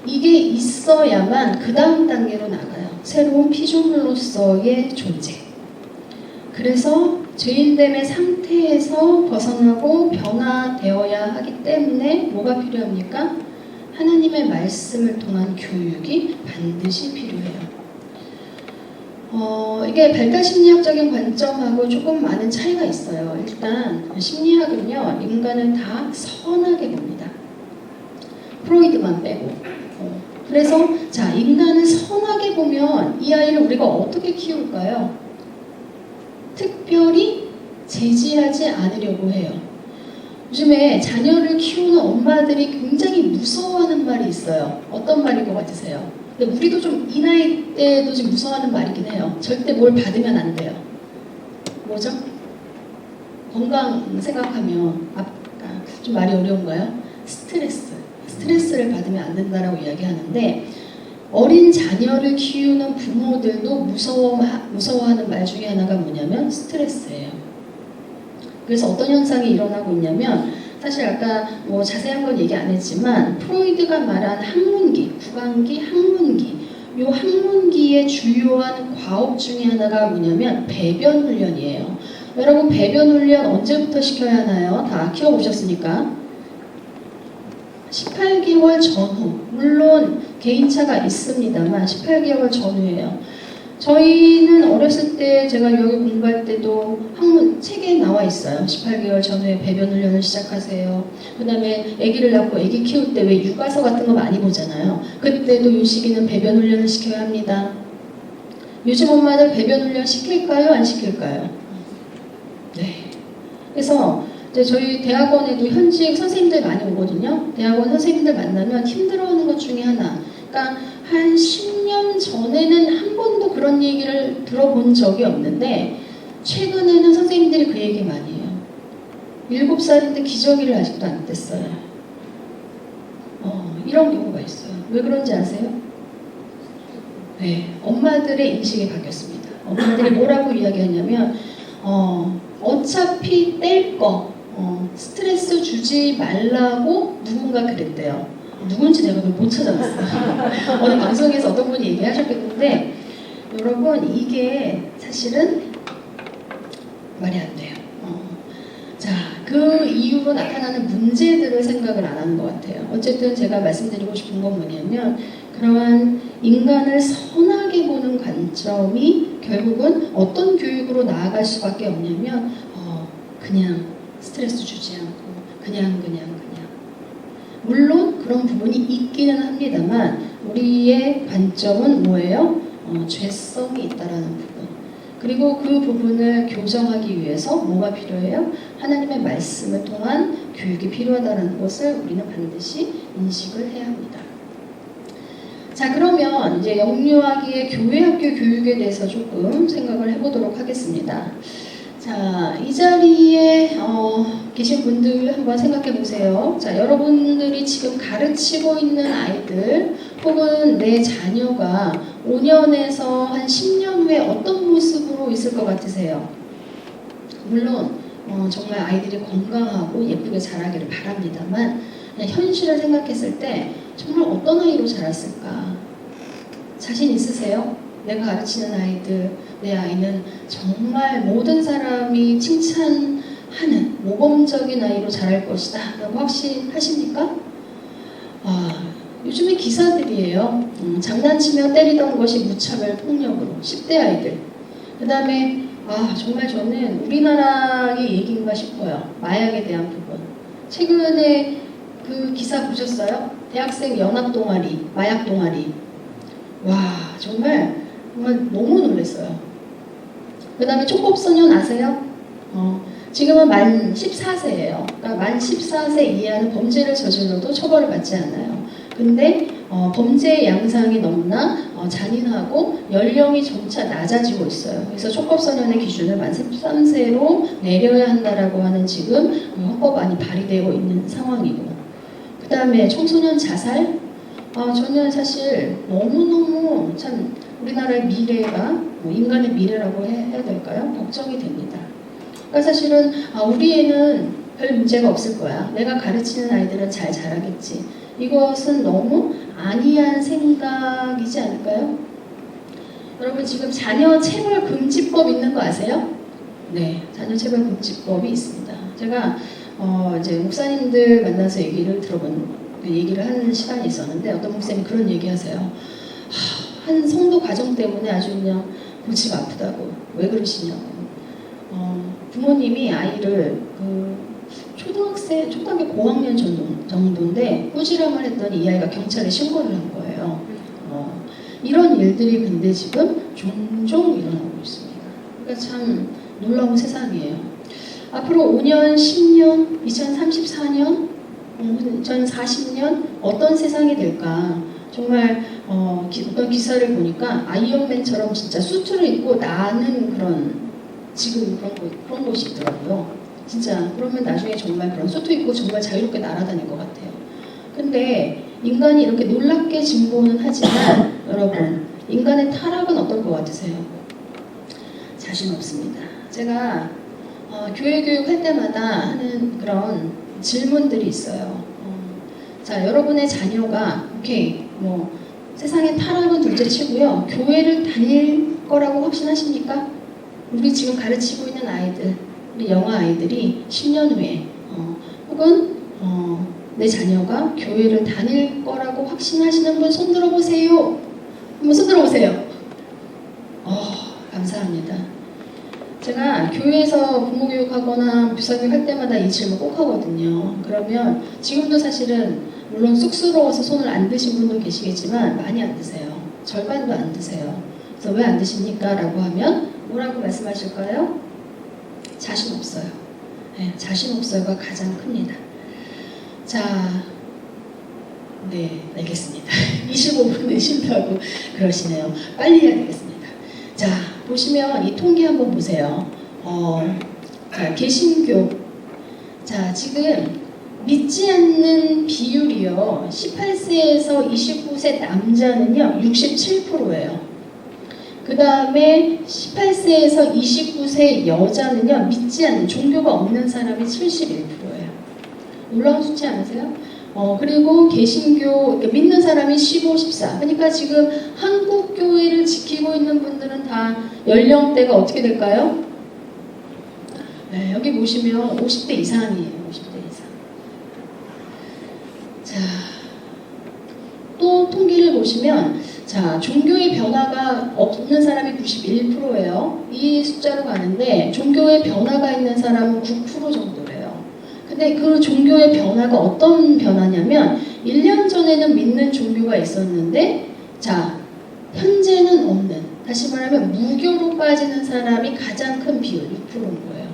이게 있어야만 그 다음 단계로 나가요. 새로운 피조물로서의 존재. 그래서 죄인됨의 상태에서 벗어나고 변화되어야 하기 때문에 뭐가 필요합니까? 하나님의 말씀을 통한 교육이 반드시 필요해요. 이게 발달 심리학적인 관점하고 조금 많은 차이가 있어요. 일단 심리학은요, 인간을 다 선하게 봅니다. 프로이드만 빼고. 그래서 자, 인간을 선하게 보면 이 아이를 우리가 어떻게 키울까요? 특별히 제지하지 않으려고 해요. 요즘에 자녀를 키우는 엄마들이 굉장히 무서워하는 말이 있어요. 어떤 말인 것 같으세요? 근데 우리도 좀 이 나이 때도 좀 무서워하는 말이긴 해요. 절대 뭘 받으면 안 돼요. 뭐죠? 건강 생각하면 좀 말이 어려운가요? 스트레스를 받으면 안 된다라고 이야기하는데, 어린 자녀를 키우는 부모들도 무서워하는 말 중에 하나가 뭐냐면 스트레스예요. 그래서 어떤 현상이 일어나고 있냐면, 사실 아까 뭐 자세한 건 얘기 안 했지만 프로이드가 말한 학문기, 구강기, 학문기, 이 학문기의 주요한 과업 중에 하나가 뭐냐면 배변 훈련이에요. 여러분, 배변 훈련 언제부터 시켜야 하나요? 다 키워보셨으니까. 18개월 전후, 물론 개인차가 있습니다만 18개월 전후예요. 저희는 어렸을 때 제가 여기 공부할 때도 학문 책에 나와 있어요. 18개월 전후에 배변 훈련을 시작하세요. 그 다음에 아기를 낳고 아기 키울 때 왜 육아서 같은 거 많이 보잖아요. 그때도 이 시기는 배변 훈련을 시켜야 합니다. 요즘 엄마들 배변 훈련 시킬까요? 안 시킬까요? 네. 그래서 이제 저희 대학원에도 현직 선생님들 많이 오거든요. 대학원 선생님들 만나면 힘들어하는 것 중에 하나. 그러니까 한 10년 전에는 한 번도 그런 얘기를 들어본 적이 없는데 최근에는 선생님들이 그 얘기 많이 해요. 7살인데 기저귀를 아직도 안 뗐어요. 이런 경우가 있어요. 왜 그런지 아세요? 네, 엄마들의 인식이 바뀌었습니다. 엄마들이 뭐라고 이야기하냐면 어차피 뗄 거 스트레스 주지 말라고 누군가 그랬대요. 누군지 내가 못 찾아봤어요. 어느 방송에서 어떤 분이 얘기하셨겠는데, 여러분, 이게 사실은 말이 안 돼요. 자, 그 이후로 나타나는 문제들을 생각을 안 하는 것 같아요. 어쨌든 제가 말씀드리고 싶은 건 뭐냐면, 그러한 인간을 선하게 보는 관점이 결국은 어떤 교육으로 나아갈 수밖에 없냐면 그냥 스트레스 주지 않고 그냥 물론 그런 부분이 있기는 합니다만 우리의 관점은 뭐예요? 죄성이 있다라는 부분. 그리고 그 부분을 교정하기 위해서 뭐가 필요해요? 하나님의 말씀을 통한 교육이 필요하다는 것을 우리는 반드시 인식을 해야 합니다. 자, 그러면 이제 영유아기의 교회학교 교육에 대해서 조금 생각을 해보도록 하겠습니다. 자, 이 자리에 계신 분들 한번 생각해 보세요. 자, 여러분들이 지금 가르치고 있는 아이들 혹은 내 자녀가 5년에서 한 10년 후에 어떤 모습으로 있을 것 같으세요? 물론 정말 아이들이 건강하고 예쁘게 자라기를 바랍니다만 그냥 현실을 생각했을 때 정말 어떤 아이로 자랐을까? 자신 있으세요? 내가 가르치는 아이들, 내 아이는 정말 모든 사람이 칭찬하는 모범적인 아이로 자랄 것이다 라고 확신하십니까? 요즘에 기사들이에요. 장난치며 때리던 것이 무차별 폭력으로 10대 아이들. 그 다음에 정말 저는 우리나라의 얘기인가 싶어요. 마약에 대한 부분. 최근에 그 기사 보셨어요? 대학생 연합 동아리, 마약 동아리. 와, 정말 너무 놀랐어요. 그 다음에 촉법소년 아세요? 지금은 만 14세예요. 그러니까 만 14세 이하는 범죄를 저질러도 처벌을 받지 않아요. 근데 범죄의 양상이 너무나 잔인하고 연령이 점차 낮아지고 있어요. 그래서 촉법소년의 기준을 만 13세로 내려야 한다라고 하는 지금 헌법안이 발의되고 있는 상황이고, 그 다음에 청소년 자살. 저는 사실 너무너무 참 우리나라의 미래가 인간의 미래라고 해야 될까요? 걱정이 됩니다. 그러니까 사실은 우리 애는 별 문제가 없을 거야. 내가 가르치는 아이들은 잘 자라겠지. 이것은 너무 안이한 생각이지 않을까요? 여러분, 지금 자녀 체벌 금지법 있는 거 아세요? 네, 자녀체벌금지법이 있습니다. 제가 이제 목사님들 만나서 얘기를 하는 시간이 있었는데 어떤 목사님이 그런 얘기하세요. 한 성도 가정 때문에 아주 그냥 골치가 아프다고. 왜 그러시냐고. 부모님이 아이를 초등학교 고학년 정도인데 꾸지람을 했더니 이 아이가 경찰에 신고를 한 거예요. 이런 일들이 근데 지금 종종 일어나고 있습니다. 그러니까 참 놀라운 세상이에요. 앞으로 5년, 10년, 2034년, 2040년 어떤 세상이 될까? 정말 어떤 기사를 보니까 아이언맨처럼 진짜 수트를 입고 나는 지금 그런 곳이 있더라고요. 진짜 그러면 나중에 정말 그런 수트 입고 정말 자유롭게 날아다닐 것 같아요. 근데 인간이 이렇게 놀랍게 진보는 하지만 여러분, 인간의 타락은 어떨 것 같으세요? 자신 없습니다. 제가 교회 교육할 때마다 하는 그런 질문들이 있어요. 자, 여러분의 자녀가 세상의 타락은 둘째치고요. 교회를 다닐 거라고 확신하십니까? 우리 지금 가르치고 있는 아이들, 우리 영아 아이들이 10년 후에 혹은 내 자녀가 교회를 다닐 거라고 확신하시는 분 손 들어보세요. 한번 손 들어보세요. 감사합니다. 제가 교회에서 부모교육하거나 교사교육 할 때마다 이 질문 꼭 하거든요. 그러면 지금도 사실은 물론 쑥스러워서 손을 안 드신 분도 계시겠지만 많이 안 드세요. 절반도 안 드세요. 그래서 왜 안 드십니까? 라고 하면 뭐라고 말씀하실까요? 자신 없어요. 네, 자신 없어요가 가장 큽니다. 자, 네, 알겠습니다. 25분 내쉰다고 그러시네요. 빨리 해야 되겠습니다. 자, 보시면 이 통계 한번 보세요. 자, 개신교. 자, 지금 믿지 않는 비율이요. 18세에서 29세 남자는요, 67%예요. 그 다음에 18세에서 29세 여자는요, 믿지 않는, 종교가 없는 사람이 71%예요. 놀라운 수치 않으세요? 그리고 개신교, 믿는 사람이 15, 14. 그러니까 지금 한국 교회를 지키고 있는 분들은 다 연령대가 어떻게 될까요? 네, 여기 보시면 50대 이상이에요. 50대 이상. 자, 또 통계를 보시면, 자, 종교의 변화가 없는 사람이 91%예요. 이 숫자로 가는데 종교의 변화가 있는 사람은 9% 정도래요. 근데 그 종교의 변화가 어떤 변화냐면 1년 전에는 믿는 종교가 있었는데 자, 현재는 없는, 다시 말하면 무교로 빠지는 사람이 가장 큰 비율 6%인 거예요.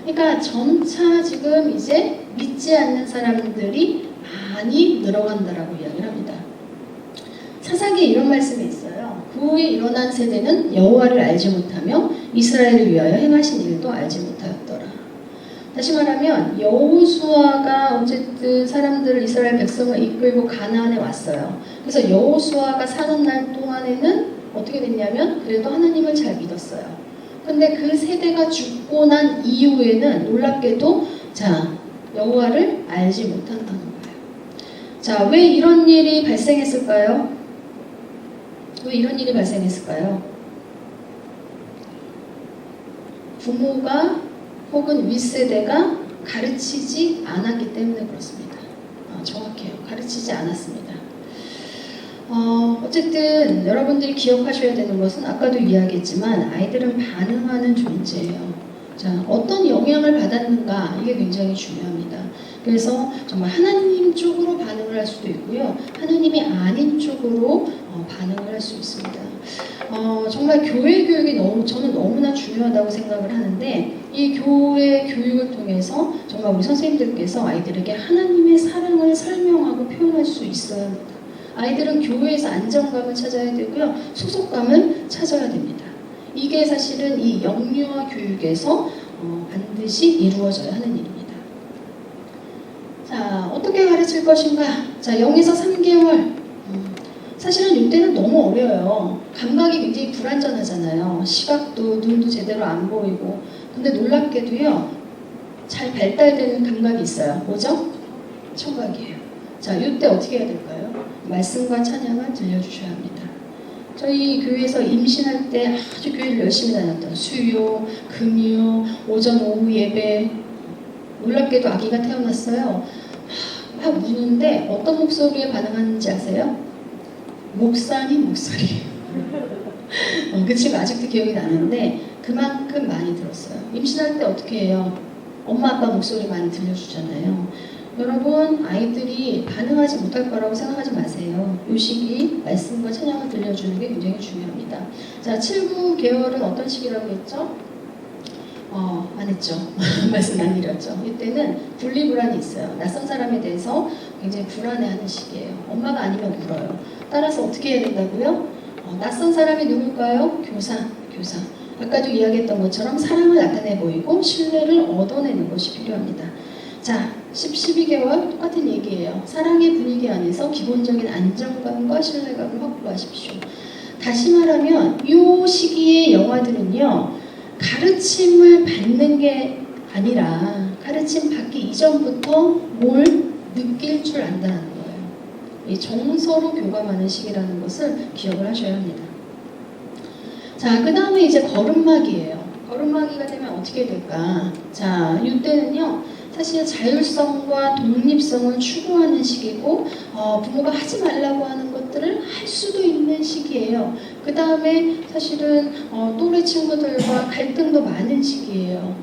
그러니까 점차 지금 이제 믿지 않는 사람들이 많이 늘어간다라고 이야기를 합니다. 사사기에 이런 말씀이 있어요. 그 후에 일어난 세대는 여호와를 알지 못하며 이스라엘을 위하여 행하신 일도 알지 못하였더라. 다시 말하면 여호수아가 어쨌든 사람들을, 이스라엘 백성을 이끌고 가나안에 왔어요. 그래서 여호수아가 사는 날 동안에는 어떻게 됐냐면 그래도 하나님을 잘 믿었어요. 근데 그 세대가 죽고 난 이후에는 놀랍게도 자, 여호와를 알지 못한다는 거예요. 자, 왜 이런 일이 발생했을까요? 왜 이런 일이 발생했을까요? 부모가 혹은 윗세대가 가르치지 않았기 때문에 그렇습니다. 정확해요. 가르치지 않았습니다. 어쨌든 여러분들이 기억하셔야 되는 것은 아까도 이야기했지만 아이들은 반응하는 존재예요. 자, 어떤 영향을 받았는가, 이게 굉장히 중요합니다. 그래서 정말 하나님 쪽으로 반응을 할 수도 있고요. 하나님이 아닌 쪽으로 반응을 할 수 있습니다. 정말 교회 교육이 저는 너무나 중요하다고 생각을 하는데 이 교회 교육을 통해서 정말 우리 선생님들께서 아이들에게 하나님의 사랑을 설명하고 표현할 수 있어야 합니다. 아이들은 교회에서 안정감을 찾아야 되고요. 소속감을 찾아야 됩니다. 이게 사실은 이 영유아 교육에서 반드시 이루어져야 하는 일입니다. 자, 어떻게 가르칠 것인가? 자, 0에서 3개월. 사실은 이때는 너무 어려요. 감각이 굉장히 불완전하잖아요. 시각도, 눈도 제대로 안 보이고. 근데 놀랍게도요, 잘 발달되는 감각이 있어요. 뭐죠? 청각이에요. 자, 이때 어떻게 해야 될까요? 말씀과 찬양을 들려주셔야 합니다. 저희 교회에서 임신할 때 아주 교회를 열심히 다녔던 수요, 금요, 오전, 오후 예배. 놀랍게도 아기가 태어났어요. 막 우는데 어떤 목소리에 반응하는지 아세요? 목사님 목소리. 그 친구 아직도 기억이 나는데 그만큼 많이 들었어요. 임신할 때 어떻게 해요? 엄마 아빠 목소리 많이 들려주잖아요. 여러분, 아이들이 반응하지 못할 거라고 생각하지 마세요. 이 시기 말씀과 찬양을 들려주는 게 굉장히 중요합니다. 자, 7, 9개월은 어떤 시기라고 했죠? 안 했죠. 말씀 안 드렸죠. 이때는 분리불안이 있어요. 낯선 사람에 대해서 굉장히 불안해하는 시기예요. 엄마가 아니면 울어요. 따라서 어떻게 해야 된다고요? 낯선 사람이 누굴까요? 교사. 아까도 이야기했던 것처럼 사랑을 나타내 보이고 신뢰를 얻어내는 것이 필요합니다. 자, 10, 12개월 똑같은 얘기예요. 사랑의 분위기 안에서 기본적인 안정감과 신뢰감을 확보하십시오. 다시 말하면 이 시기의 영화들은요, 가르침을 받는 게 아니라 가르침 받기 이전부터 뭘 느낄 줄 안다는 거예요. 이 정서로 교감하는 시기라는 것을 기억을 하셔야 합니다. 자, 그 다음에 이제 걸음마기예요. 걸음마기가 되면 어떻게 될까? 자, 이때는요, 사실 자율성과 독립성을 추구하는 시기고, 부모가 하지 말라고 하는 것들을 할 수도 있는 시기예요. 그 다음에 사실은 또래 친구들과 갈등도 많은 시기예요.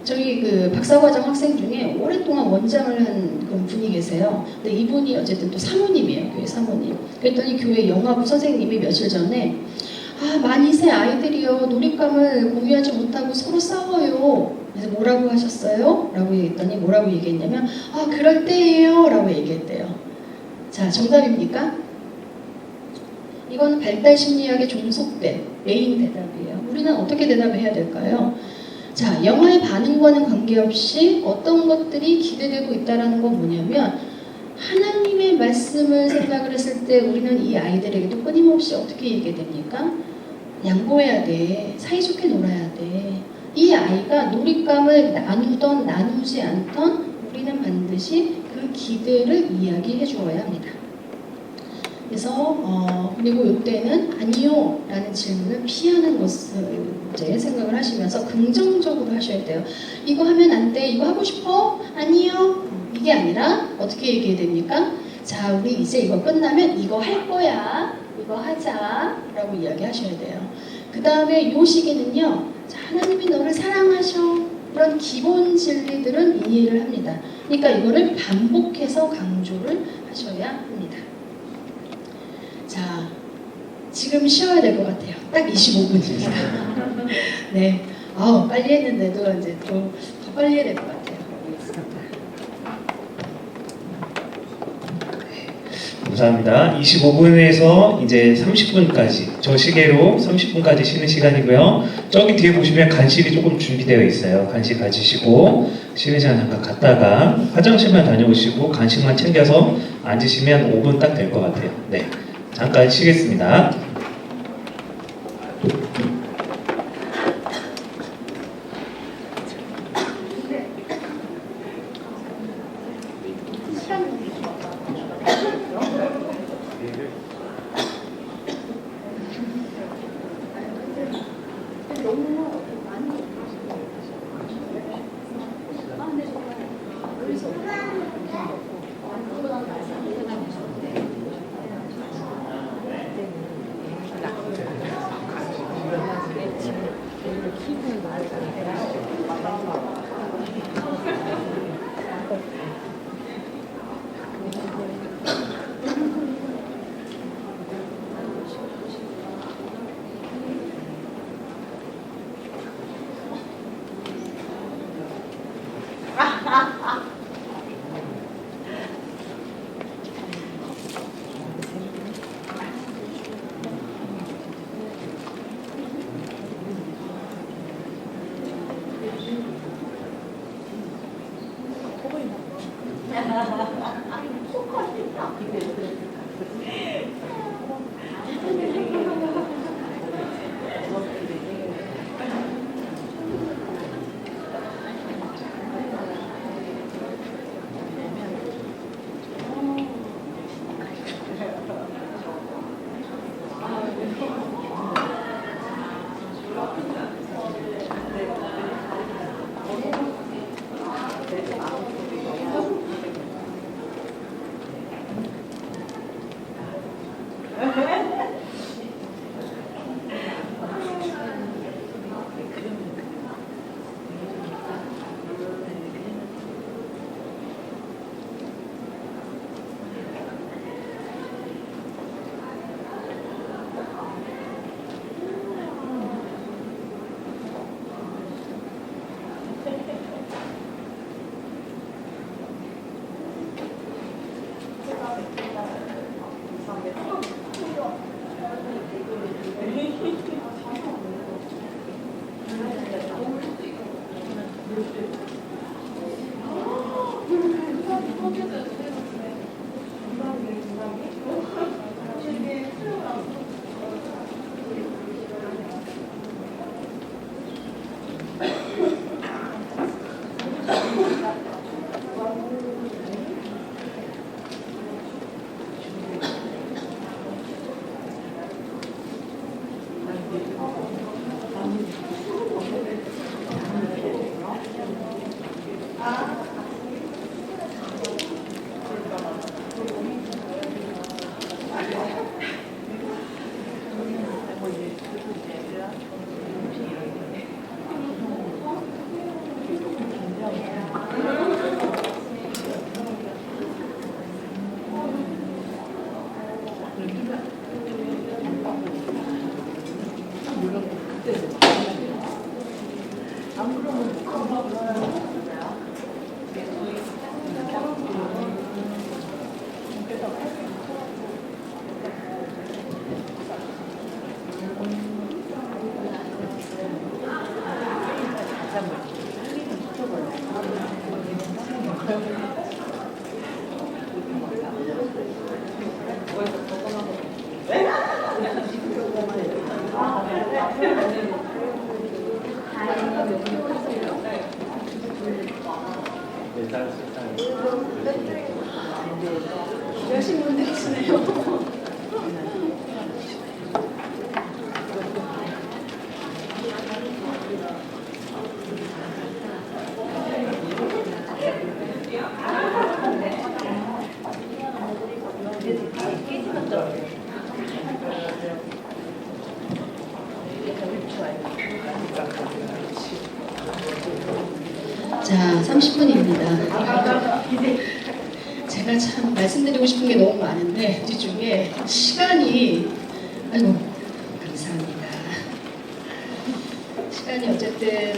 저희 그 박사과정 학생 중에 오랫동안 원장을 한 그런 분이 계세요. 근데 이분이 어쨌든 또 사모님이에요. 교회 사모님. 그랬더니 교회 영화부 선생님이 며칠 전에 만이세 아이들이요, 놀잇감을 공유하지 못하고 서로 싸워요. 그래서 뭐라고 하셨어요? 라고 얘기했더니 뭐라고 얘기했냐면 그럴 때예요 라고 얘기했대요. 자, 정답입니까? 이건 발달심리학의 종속된 메인 대답이에요. 우리는 어떻게 대답해야 될까요? 자, 영화의 반응과는 관계없이 어떤 것들이 기대되고 있다는 건 뭐냐면, 하나님의 말씀을 생각을 했을 때 우리는 이 아이들에게도 끊임없이 어떻게 얘기됩니까? 양보해야 돼. 사이좋게 놀아야 돼. 이 아이가 놀잇감을 나누던 나누지 않던 우리는 반드시 그 기대를 이야기해 주어야 합니다. 그래서 그리고 이때는 아니요 라는 질문을 피하는 것을 이제 생각을 하시면서 긍정적으로 하셔야 돼요. 이거 하면 안 돼. 이거 하고 싶어? 아니요. 이게 아니라 어떻게 얘기해야 됩니까? 자, 우리 이제 이거 끝나면 이거 할 거야. 이거 하자 라고 이야기하셔야 돼요. 그 다음에 요 시기는요, 자, 하나님이 너를 사랑하셔. 이런 기본 진리들은 이해를 합니다. 그러니까 이거를 반복해서 강조를 하셔야 합니다. 자, 지금 쉬어야 될 것 같아요. 딱 25분입니다. 네, 빨리 했는데도 이제 좀 더 빨리 해야 될 것 같아요. 감사합니다. 25분에서 이제 30분까지, 저 시계로 30분까지 쉬는 시간이고요. 저기 뒤에 보시면 간식이 조금 준비되어 있어요. 간식 가지시고 쉬는 시간 잠깐 갔다가 화장실만 다녀오시고 간식만 챙겨서 앉으시면 5분 딱 될 것 같아요. 네, 잠깐 쉬겠습니다. 열심히 운동하시네요. 자, 30분입니다. 제가 참 말씀드리고 싶은 게 너무 많은데 뒤쪽에 시간이 아이고 감사합니다. 시간이 어쨌든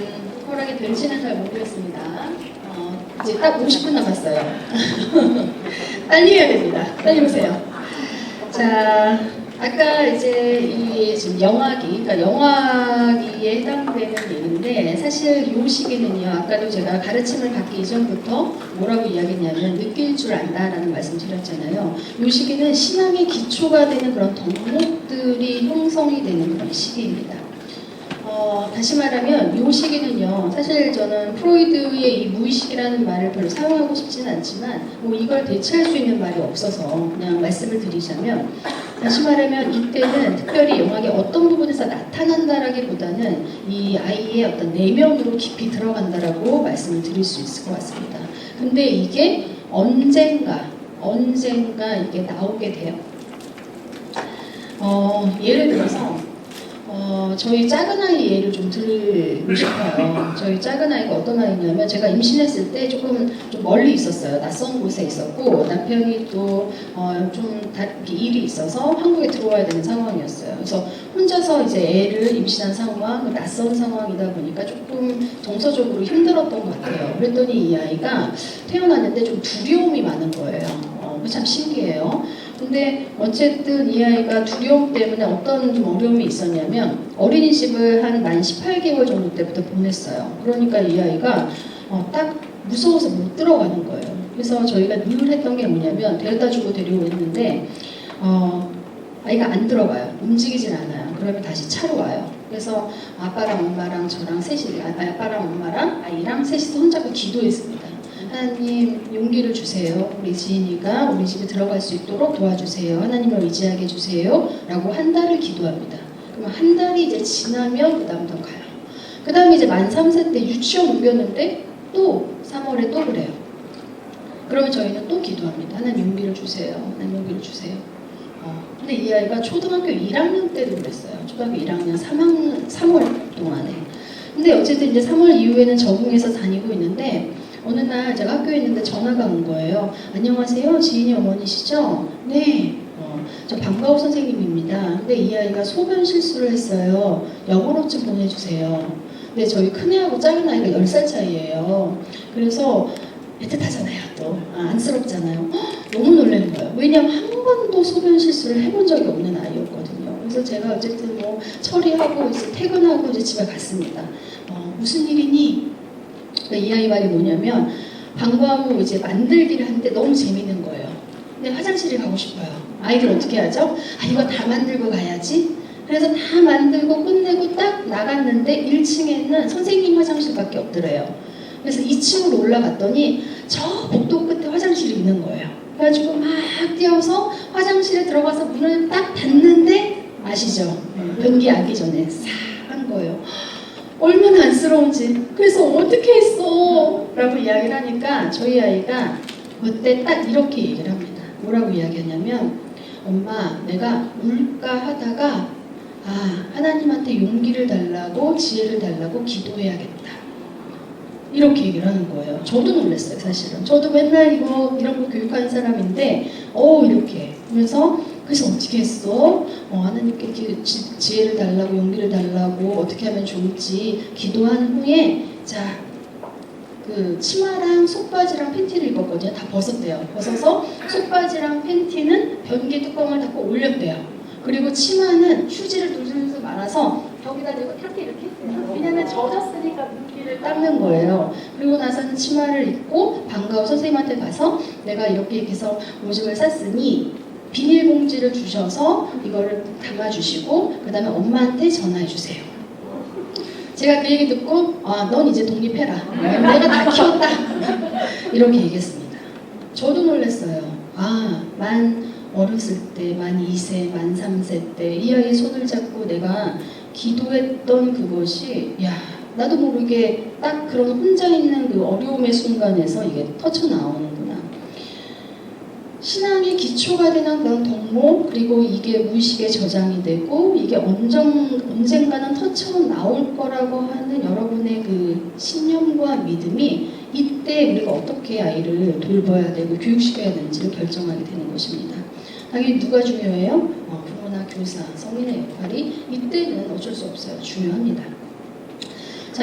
허락이 될지는 잘 모르겠습니다. 이제 딱 50분 남았어요. 빨리 해야 됩니다. 빨리 오세요. 자, 아까 이제 이 지금 영화기, 그러니까 영화기에 해당되는 얘기인데 사실 이 시기는요. 아까도 제가 가르침을 받기 이전부터 뭐라고 이야기했냐면 느낄 줄 안다라는 말씀 드렸잖아요. 이 시기는 신앙의 기초가 되는 그런 덕목들이 형성이 되는 그런 시기입니다. 다시 말하면 이 시기는요. 사실 저는 프로이드의 이 무의식이라는 말을 별로 사용하고 싶지는 않지만 뭐 이걸 대체할 수 있는 말이 없어서 그냥 말씀을 드리자면 다시 말하면 이때는 특별히 영화의 어떤 부분에서 나타난다라기보다는 이 아이의 어떤 내면으로 깊이 들어간다라고 말씀을 드릴 수 있을 것 같습니다. 근데 이게 언젠가 이게 나오게 돼요. 예를 들어서 저희 작은 아이 예를 좀 들고 싶어요. 저희 작은 아이가 어떤 아이냐면 제가 임신했을 때 조금 좀 멀리 있었어요. 낯선 곳에 있었고 남편이 또 좀 일이 있어서 한국에 들어와야 되는 상황이었어요. 그래서 혼자서 이제 애를 임신한 상황, 낯선 상황이다 보니까 조금 정서적으로 힘들었던 것 같아요. 그랬더니 이 아이가 태어났는데 좀 두려움이 많은 거예요. 참 신기해요. 근데 어쨌든 이 아이가 두려움 때문에 어떤 좀 어려움이 있었냐면 어린이집을 한 만 18개월 정도 때부터 보냈어요. 그러니까 이 아이가 딱 무서워서 못 들어가는 거예요. 그래서 저희가 늘 했던 게 뭐냐면 데려다 주고 데리고 했는데 아이가 안 들어가요. 움직이질 않아요. 그러면 다시 차로 와요. 그래서 아빠랑 엄마랑 저랑 셋이 아빠랑 엄마랑 아이랑 셋이서 혼자서 기도했습니다. 하나님 용기를 주세요. 우리 지인이가 우리 집에 들어갈 수 있도록 도와주세요. 하나님을 의지하게 해주세요. 라고 한 달을 기도합니다. 그러면 한 달이 이제 지나면 그 다음부터 가요. 그 다음에 이제 만 3세 때 유치원 옮겼는데 또 3월에 또 그래요. 그러면 저희는 또 기도합니다. 하나님 용기를 주세요. 하나님 용기를 주세요. 근데 이 아이가 초등학교 1학년 때도 그랬어요. 초등학교 1학년 3월 동안에. 근데 어쨌든 이제 3월 이후에는 적응해서 다니고 있는데 어느 날 제가 학교에 있는데 전화가 온 거예요. 안녕하세요. 지인이 어머니시죠? 네. 저 방과후 선생님입니다. 근데 이 아이가 소변 실수를 했어요. 여보로 좀 보내주세요. 근데 저희 큰애하고 작은 아이가 10살 차이예요. 그래서 애틋하잖아요. 또 안쓰럽잖아요. 너무 놀라는 거예요. 왜냐면 한 한 번도 소변 실수를 해본 적이 없는 아이였거든요. 그래서 제가 어쨌든 뭐 처리하고 이제 퇴근하고 이제 집에 갔습니다. 무슨 일이니? 이 아이 말이 뭐냐면 방과후 이제 만들기를 하는데 너무 재밌는 거예요. 근데 화장실에 가고 싶어요. 아이들 어떻게 하죠? 이거 다 만들고 가야지. 그래서 다 만들고 끝내고 딱 나갔는데 1층에는 선생님 화장실밖에 없더래요. 그래서 2층으로 올라갔더니 저 복도 끝에 화장실이 있는 거예요. 그래가지고 막 뛰어서 화장실에 들어가서 문을 딱 닫는데 아시죠? 변기 하기 전에 싹 한 거예요. 얼마나 안쓰러운지. 그래서 어떻게 했어? 라고 이야기를 하니까 저희 아이가 그때 딱 이렇게 얘기를 합니다. 뭐라고 이야기하냐면 엄마 내가 울까 하다가 하나님한테 용기를 달라고 지혜를 달라고 기도해야겠다. 이렇게 얘기를 하는 거예요. 저도 놀랐어요, 사실은. 저도 맨날 이런 거 교육하는 사람인데, 이렇게. 그래서 어떻게 했어? 하나님께 지혜를 달라고, 용기를 달라고, 어떻게 하면 좋을지 기도한 후에, 그 치마랑 속바지랑 팬티를 입었거든요. 다 벗었대요. 벗어서 속바지랑 팬티는 변기 뚜껑을 닫고 올렸대요. 그리고 치마는 휴지를 둘둘둘 말아서 벽에다 대고 이렇게 했어요. 왜냐면 젖었으니까 물기를 닦는 거예요. 그리고 나서는 치마를 입고 방과후 선생님한테 가서 내가 이렇게 해서 오줌을 쌌으니 비닐봉지를 주셔서 이거를 담아주시고 그 다음에 엄마한테 전화해주세요. 제가 그 얘기 듣고 넌 이제 독립해라. 내가 다 키웠다. 이렇게 얘기했습니다. 저도 놀랐어요. 만 어렸을 때, 만 2세, 만 3세 때 이 아이의 손을 잡고 내가 기도했던 그것이 나도 모르게 딱 그런 혼자 있는 그 어려움의 순간에서 이게 터쳐 나오는구나. 신앙의 기초가 되는 그런 덕목, 그리고 이게 무의식에 저장이 되고 이게 언젠가는 터쳐 나올 거라고 하는 여러분의 그 신념과 믿음이 이때 우리가 어떻게 아이를 돌봐야 되고 교육시켜야 되는지를 결정하게 되는 것입니다. 당연히 누가 중요해요? 부모나 교사, 성인의 역할이 이때는 어쩔 수 없어요. 중요합니다.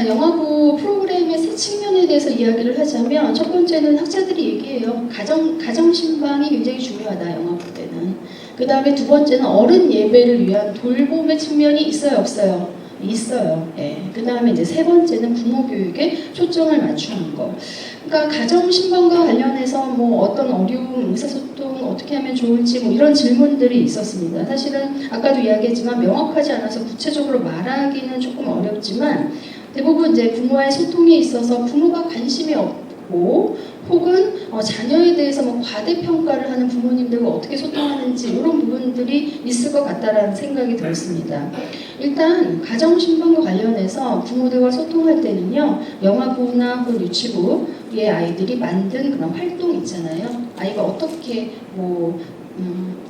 영화부 프로그램의 세 측면에 대해서 이야기를 하자면 첫 번째는 학자들이 얘기해요. 가정신방이 굉장히 중요하다, 영화부 때는. 그 다음에 두 번째는 어른 예배를 위한 돌봄의 측면이 있어요, 없어요? 있어요. 그 다음에 이제 세 번째는 부모 교육에 초점을 맞추는 거. 그러니까 가정신방과 관련해서 어떤 어려움, 의사소통 어떻게 하면 좋을지 이런 질문들이 있었습니다. 사실은 아까도 이야기했지만 명확하지 않아서 구체적으로 말하기는 조금 어렵지만 대부분 이제 부모와의 소통에 있어서 부모가 관심이 없고 혹은 자녀에 대해서 과대평가를 하는 부모님들과 어떻게 소통하는지 이런 부분들이 있을 것 같다라는 생각이 들었습니다. 일단 가정신방과 관련해서 부모들과 소통할 때는요, 영아부나 혹은 유치부의 아이들이 만든 그런 활동 있잖아요. 아이가 어떻게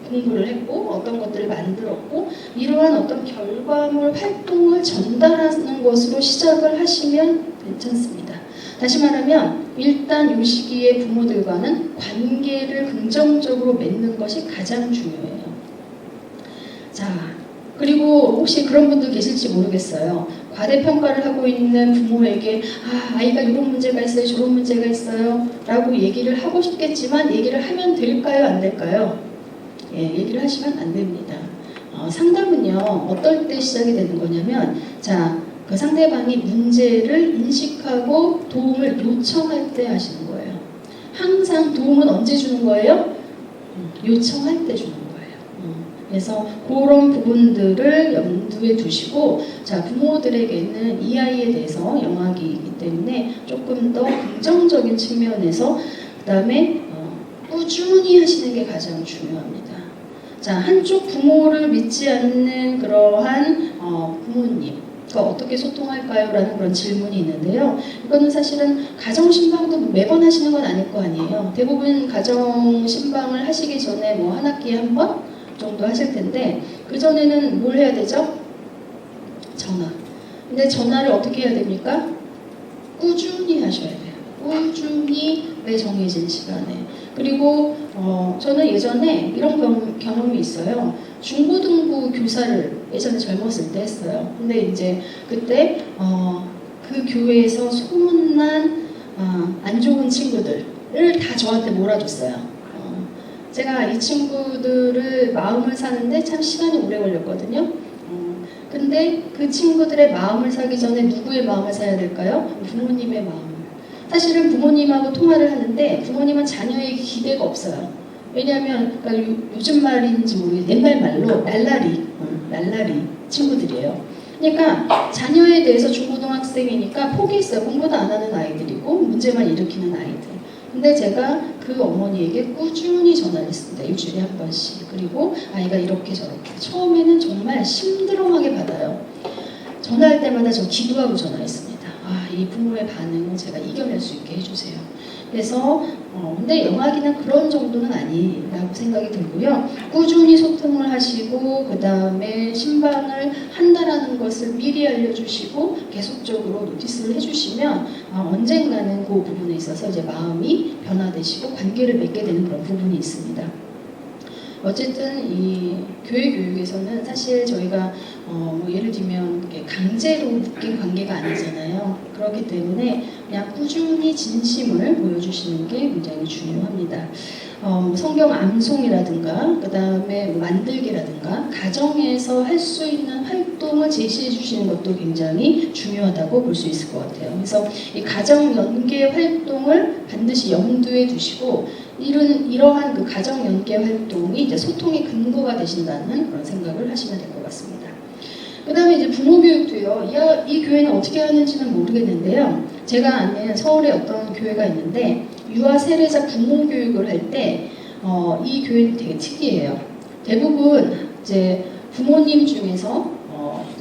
공부를 했고 어떤 것들을 만들었고 이러한 어떤 결과물 활동을 전달하는 것으로 시작을 하시면 괜찮습니다. 다시 말하면 일단 이 시기에 부모들과는 관계를 긍정적으로 맺는 것이 가장 중요해요. 그리고 혹시 그런 분들 계실지 모르겠어요. 과대평가를 하고 있는 부모에게 아이가 이런 문제가 있어요, 저런 문제가 있어요 라고 얘기를 하고 싶겠지만 얘기를 하면 될까요, 안 될까요? 얘기를 하시면 안 됩니다. 상담은요, 어떨 때 시작이 되는 거냐면 그 상대방이 문제를 인식하고 도움을 요청할 때 하시는 거예요. 항상 도움은 언제 주는 거예요? 요청할 때 주는 거예요. 그래서 그런 부분들을 염두에 두시고 부모들에게는 이 아이에 대해서 영아기이기 때문에 조금 더 긍정적인 측면에서 그 다음에 꾸준히 하시는 게 가장 중요합니다. 한쪽 부모를 믿지 않는 그러한 부모님과 어떻게 소통할까요? 라는 그런 질문이 있는데요. 이거는 사실은 가정신방도 매번 하시는 건 아닐 거 아니에요. 대부분 가정신방을 하시기 전에 한 학기에 한 번 정도 하실 텐데 그 전에는 뭘 해야 되죠? 전화. 근데 전화를 어떻게 해야 됩니까? 꾸준히 하셔야 돼요. 꾸준히 매 정해진 시간에. 그리고 저는 예전에 이런 경험이 있어요. 중고등부 교사를 예전에 젊었을 때 했어요. 근데 이제 그때 그 교회에서 소문난 안 좋은 친구들을 다 저한테 몰아줬어요. 제가 이 친구들을 마음을 사는데 참 시간이 오래 걸렸거든요. 근데 그 친구들의 마음을 사기 전에 누구의 마음을 사야 될까요? 부모님의 마음을. 사실은 부모님하고 통화를 하는데 부모님은 자녀에게 기대가 없어요. 왜냐하면 그러니까 요즘 말인지 모르겠는데 옛날 말로 날라리 친구들이에요. 그러니까 자녀에 대해서 중고등학생이니까 포기했어요. 공부도 안 하는 아이들이고 문제만 일으키는 아이들. 근데 제가 그 어머니에게 꾸준히 전화를 했습니다. 일주일에 한 번씩. 그리고 아이가 이렇게 저렇게. 처음에는 정말 심드렁하게 받아요. 전화할 때마다 저 기도하고 전화했습니다. 이 부모의 반응을 제가 이겨낼 수 있게 해주세요. 그래서 근데 영학이는 그런 정도는 아니라고 생각이 들고요. 꾸준히 소통을 하시고 그 다음에 신방을 한다라는 것을 미리 알려주시고 계속적으로 노티스를 해주시면 언젠가는 그 부분에 있어서 이제 마음이 변화되시고 관계를 맺게 되는 그런 부분이 있습니다. 어쨌든 이 교회 교육에서는 사실 저희가 뭐 예를 들면 강제로 묶인 관계가 아니잖아요. 그렇기 때문에 그냥 꾸준히 진심을 보여주시는 게 굉장히 중요합니다. 성경 암송이라든가 그 다음에 만들기라든가 가정에서 할 수 있는 활동을 제시해 주시는 것도 굉장히 중요하다고 볼 수 있을 것 같아요. 그래서 이 가정 연계 활동을 반드시 염두에 두시고 이러한 그 가정 연계 활동이 이제 소통의 근거가 되신다는 그런 생각을 하시면 될 것 같습니다. 그 다음에 이제 부모 교육도요. 이 교회는 어떻게 하는지는 모르겠는데요. 제가 아는 서울에 어떤 교회가 있는데 유아 세례자 부모 교육을 할 때 이 교회는 되게 특이해요. 대부분 이제 부모님 중에서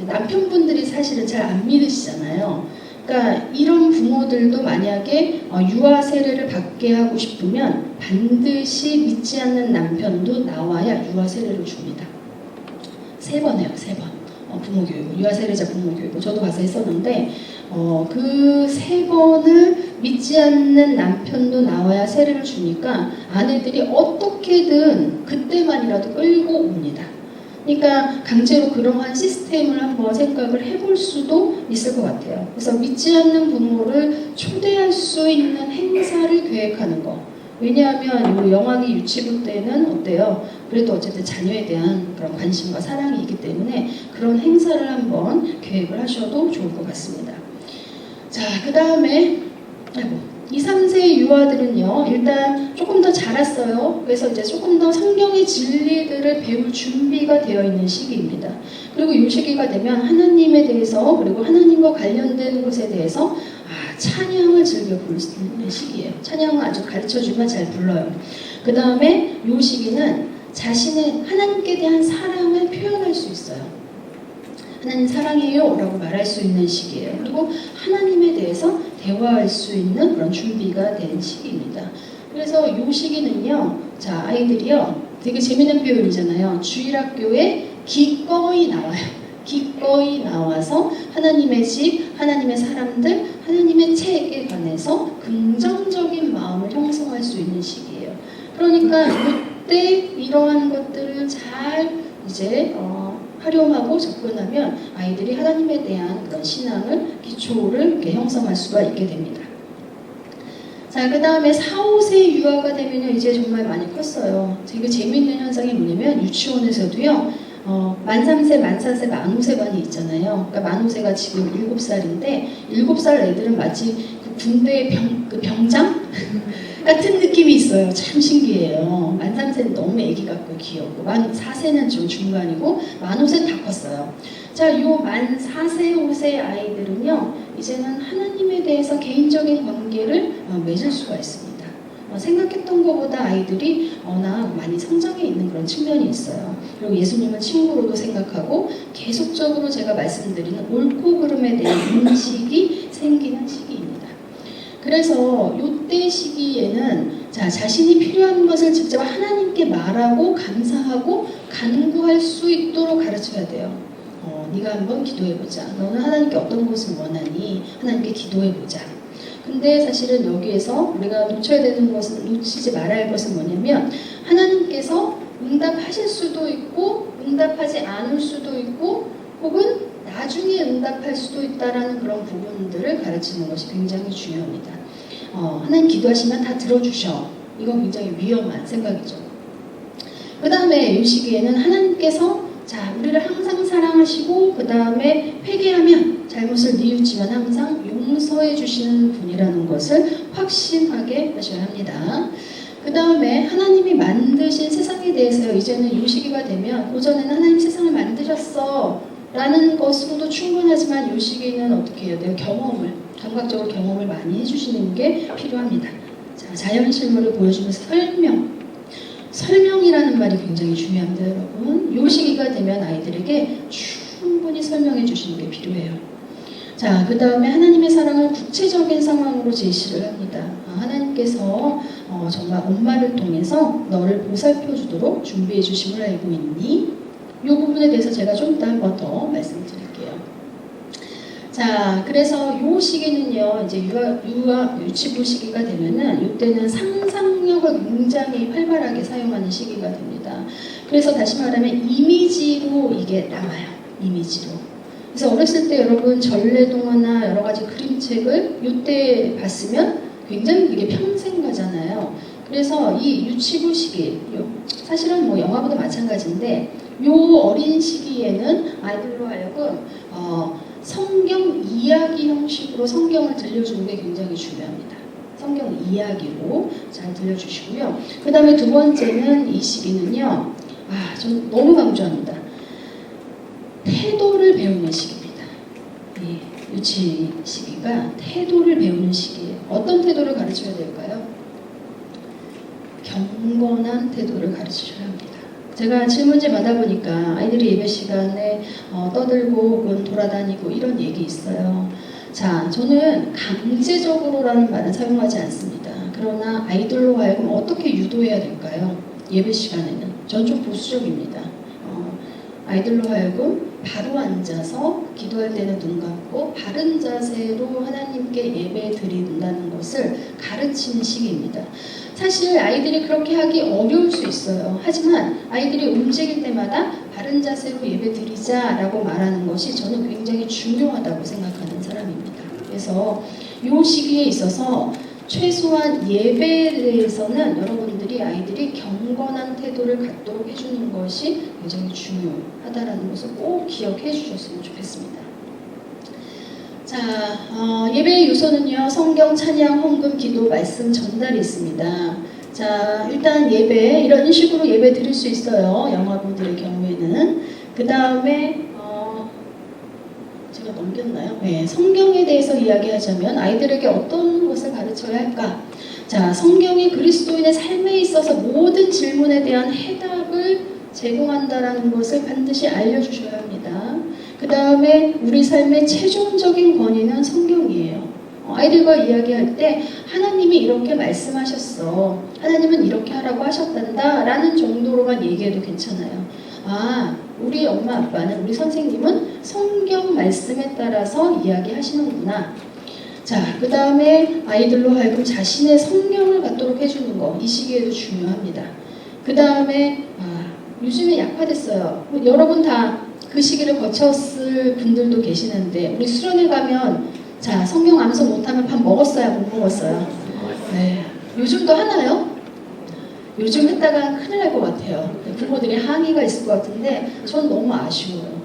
남편분들이 사실은 잘 안 믿으시잖아요. 그러니까 이런 부모들도 만약에 유아 세례를 받게 하고 싶으면 반드시 믿지 않는 남편도 나와야 유아 세례를 줍니다. 3번 해요, 3번. 부모교육, 유아 세례자 부모교육. 저도 가서 했었는데 그 3번을 믿지 않는 남편도 나와야 세례를 주니까 아내들이 어떻게든 그때만이라도 끌고 옵니다. 그러니까 강제로 그러한 시스템을 한번 생각을 해볼 수도 있을 것 같아요. 그래서 믿지 않는 부모를 초대할 수 있는 행사를 계획하는 거. 왜냐하면 이 영학이 유치부 때는 어때요? 그래도 어쨌든 자녀에 대한 그런 관심과 사랑이 있기 때문에 그런 행사를 한번 계획을 하셔도 좋을 것 같습니다. 자, 그 다음에 2, 3세 유아들은요, 일단 조금 더 자랐어요. 그래서 이제 조금 더 성경의 진리들을 배울 준비가 되어 있는 시기입니다. 그리고 이 시기가 되면 하나님에 대해서 그리고 하나님과 관련된 것에 대해서 찬양을 즐겨 부를 수 있는 시기예요. 찬양을 아주 가르쳐주면 잘 불러요. 그 다음에 이 시기는 자신의 하나님께 대한 사랑을 표현할 수 있어요. 하나님 사랑해요 라고 말할 수 있는 시기예요. 그리고 하나님에 대해서 대화할 수 있는 그런 준비가 된 시기입니다. 그래서 이 시기는요, 자, 아이들이요, 되게 재밌는 표현이잖아요. 주일학교에 기꺼이 나와요. 기꺼이 나와서 하나님의 집, 하나님의 사람들, 하나님의 책에 관해서 긍정적인 마음을 형성할 수 있는 시기예요. 그러니까 이때 이러한 것들을 잘 이제 활용하고 접근하면 아이들이 하나님에 대한 그런 신앙을, 기초를 이렇게 형성할 수가 있게 됩니다. 자, 그 다음에 4, 5세 유아가 되면 이제 정말 많이 컸어요. 되게 재미있는 현상이 뭐냐면 유치원에서도요, 만 3세, 만 4세, 만 5세반이 있잖아요. 그러니까 만 5세가 지금 7살인데 7살 애들은 마치 그 군대 병장? 같은 느낌이 있어요. 참 신기해요. 만 3세는 너무 애기 같고 귀엽고 만 4세는 좀 중간이고 만 5세는 다 컸어요. 자, 요 만 4세, 5세 아이들은요, 이제는 하나님에 대해서 개인적인 관계를 맺을 수가 있습니다. 생각했던 것보다 아이들이 워낙 많이 성장해 있는 그런 측면이 있어요. 그리고 예수님을 친구로도 생각하고 계속적으로 제가 말씀드리는 옳고 그름에 대한 인식이 생기는 시기입니다. 그래서 이때 시기에는 자신이 필요한 것을 직접 하나님께 말하고 감사하고 간구할 수 있도록 가르쳐야 돼요. 네가 한번 기도해보자. 너는 하나님께 어떤 것을 원하니? 하나님께 기도해보자. 근데 사실은 여기에서 우리가 놓쳐야 되는 것은, 놓치지 말아야 할 것은 뭐냐면 하나님께서 응답하실 수도 있고 응답하지 않을 수도 있고 혹은 나중에 응답할 수도 있다라는 그런 부분들을 가르치는 것이 굉장히 중요합니다. 하나님 기도하시면 다 들어주셔. 이건 굉장히 위험한 생각이죠. 그 다음에 이 시기에는 하나님께서 자, 우리를 항상 사랑하시고 그 다음에 회개하면 잘못을 뉘우치면 항상 용서해 주시는 분이라는 것을 확신하게 하셔야 합니다. 그 다음에 하나님이 만드신 세상에 대해서 이제는 이 시기가 되면 고전에는 하나님 세상을 만드셨어 라는 것으로도 충분하지만 이 시기는 어떻게 해야 돼요? 감각적으로 경험을 많이 해주시는 게 필요합니다. 자, 자연 실물을 보여주면서 설명이라는 말이 굉장히 중요합니다, 여러분. 이 시기가 되면 아이들에게 충분히 설명해 주시는 게 필요해요. 자, 그 다음에 하나님의 사랑을 구체적인 상황으로 제시를 합니다. 하나님께서 정말 엄마를 통해서 너를 보살펴 주도록 준비해 주심을 알고 있니? 이 부분에 대해서 제가 좀 이따 한 번 더 말씀드릴게요. 자, 그래서 이 시기는요, 이제 유치부 시기가 되면은 이때는 상상력을 굉장히 활발하게 사용하는 시기가 됩니다. 그래서 다시 말하면 이미지로 이게 나와요. 이미지로. 그래서 어렸을 때 여러분 전래동화나 여러 가지 그림책을 이때 봤으면 굉장히 그게 평생 가잖아요. 그래서 이 유치부 시기, 사실은 뭐 영화보다 마찬가지인데 요 어린 시기에는 아이들로 하여금 성경 이야기 형식으로 성경을 들려주는 게 굉장히 중요합니다. 성경 이야기로 잘 들려주시고요. 그 다음에 두 번째는 이 시기는요. 전 너무 강조합니다. 태도를 배우는 시기입니다. 이 유치 시기가 태도를 배우는 시기예요. 어떤 태도를 가르쳐야 될까요? 경건한 태도를 가르치셔야 합니다. 제가 질문지 받아보니까 아이들이 예배 시간에 떠들고 혹은 돌아다니고 이런 얘기 있어요. 자, 저는 강제적으로라는 말은 사용하지 않습니다. 그러나 아이들로 하여금 어떻게 유도해야 될까요? 예배 시간에는. 전 좀 보수적입니다. 아이들로 하여금 바로 앉아서 기도할 때는 눈 감고 바른 자세로 하나님께 예배 드린다는 것을 가르치는 시기입니다. 사실 아이들이 그렇게 하기 어려울 수 있어요. 하지만 아이들이 움직일 때마다 바른 자세로 예배 드리자라고 말하는 것이 저는 굉장히 중요하다고 생각하는 사람입니다. 그래서 이 시기에 있어서 최소한 예배에 대해서는 여러분들이 아이들이 경건한 태도를 갖도록 해주는 것이 굉장히 중요하다는 것을 꼭 기억해 주셨으면 좋겠습니다. 자, 예배의 요소는요, 성경, 찬양, 헌금, 기도, 말씀, 전달이 있습니다. 자, 일단 예배, 이런 식으로 예배 드릴 수 있어요. 영화부들의 경우에는. 그 다음에 제가 넘겼나요? 네, 성경에 대해서 이야기하자면 아이들에게 어떤 것을 가르쳐야 할까? 자, 성경이 그리스도인의 삶에 있어서 모든 질문에 대한 해답을 제공한다는 것을 반드시 알려주셔야 합니다. 그 다음에 우리 삶의 최종적인 권위는 성경이에요. 아이들과 이야기할 때 하나님이 이렇게 말씀하셨어. 하나님은 이렇게 하라고 하셨단다 라는 정도로만 얘기해도 괜찮아요. 우리 엄마 아빠는, 우리 선생님은 성경 말씀에 따라서 이야기하시는구나. 자, 그 다음에 아이들로 하여금 자신의 성경을 갖도록 해주는 거, 이 시기에도 중요합니다. 그 다음에 요즘에 약화됐어요. 여러분 다 그 시기를 거쳤을 분들도 계시는데 우리 수련회 가면 자, 성경 암송 못하면 밥 먹었어요? 못 먹었어요? 네. 요즘도 하나요? 요즘 했다가 큰일 날 것 같아요. 부모들이 항의가 있을 것 같은데 전 너무 아쉬워요.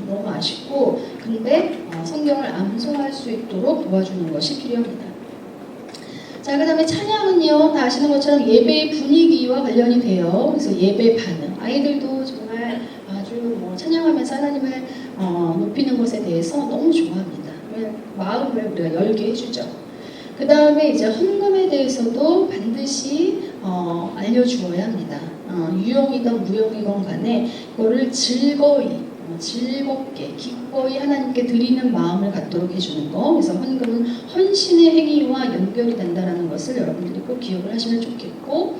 너무 아쉽고 근데 성경을 암송할 수 있도록 도와주는 것이 필요합니다. 자, 그 다음에 찬양은요, 다 아시는 것처럼 예배의 분위기와 관련이 돼요. 그래서 예배 반응. 아이들도 정말 아주 찬양하면서 하나님을 높이는 것에 대해서 너무 좋아합니다. 마음을 우리가 열게 해주죠. 그 다음에 이제 헌금에 대해서도 반드시 알려주어야 합니다. 유용이건 무용이건 간에 그거를 즐겁게 기꺼이 하나님께 드리는 마음을 갖도록 해주는 거. 그래서 헌금은 헌신의 행위와 연결이 된다는 것을 여러분들이 꼭 기억을 하시면 좋겠고,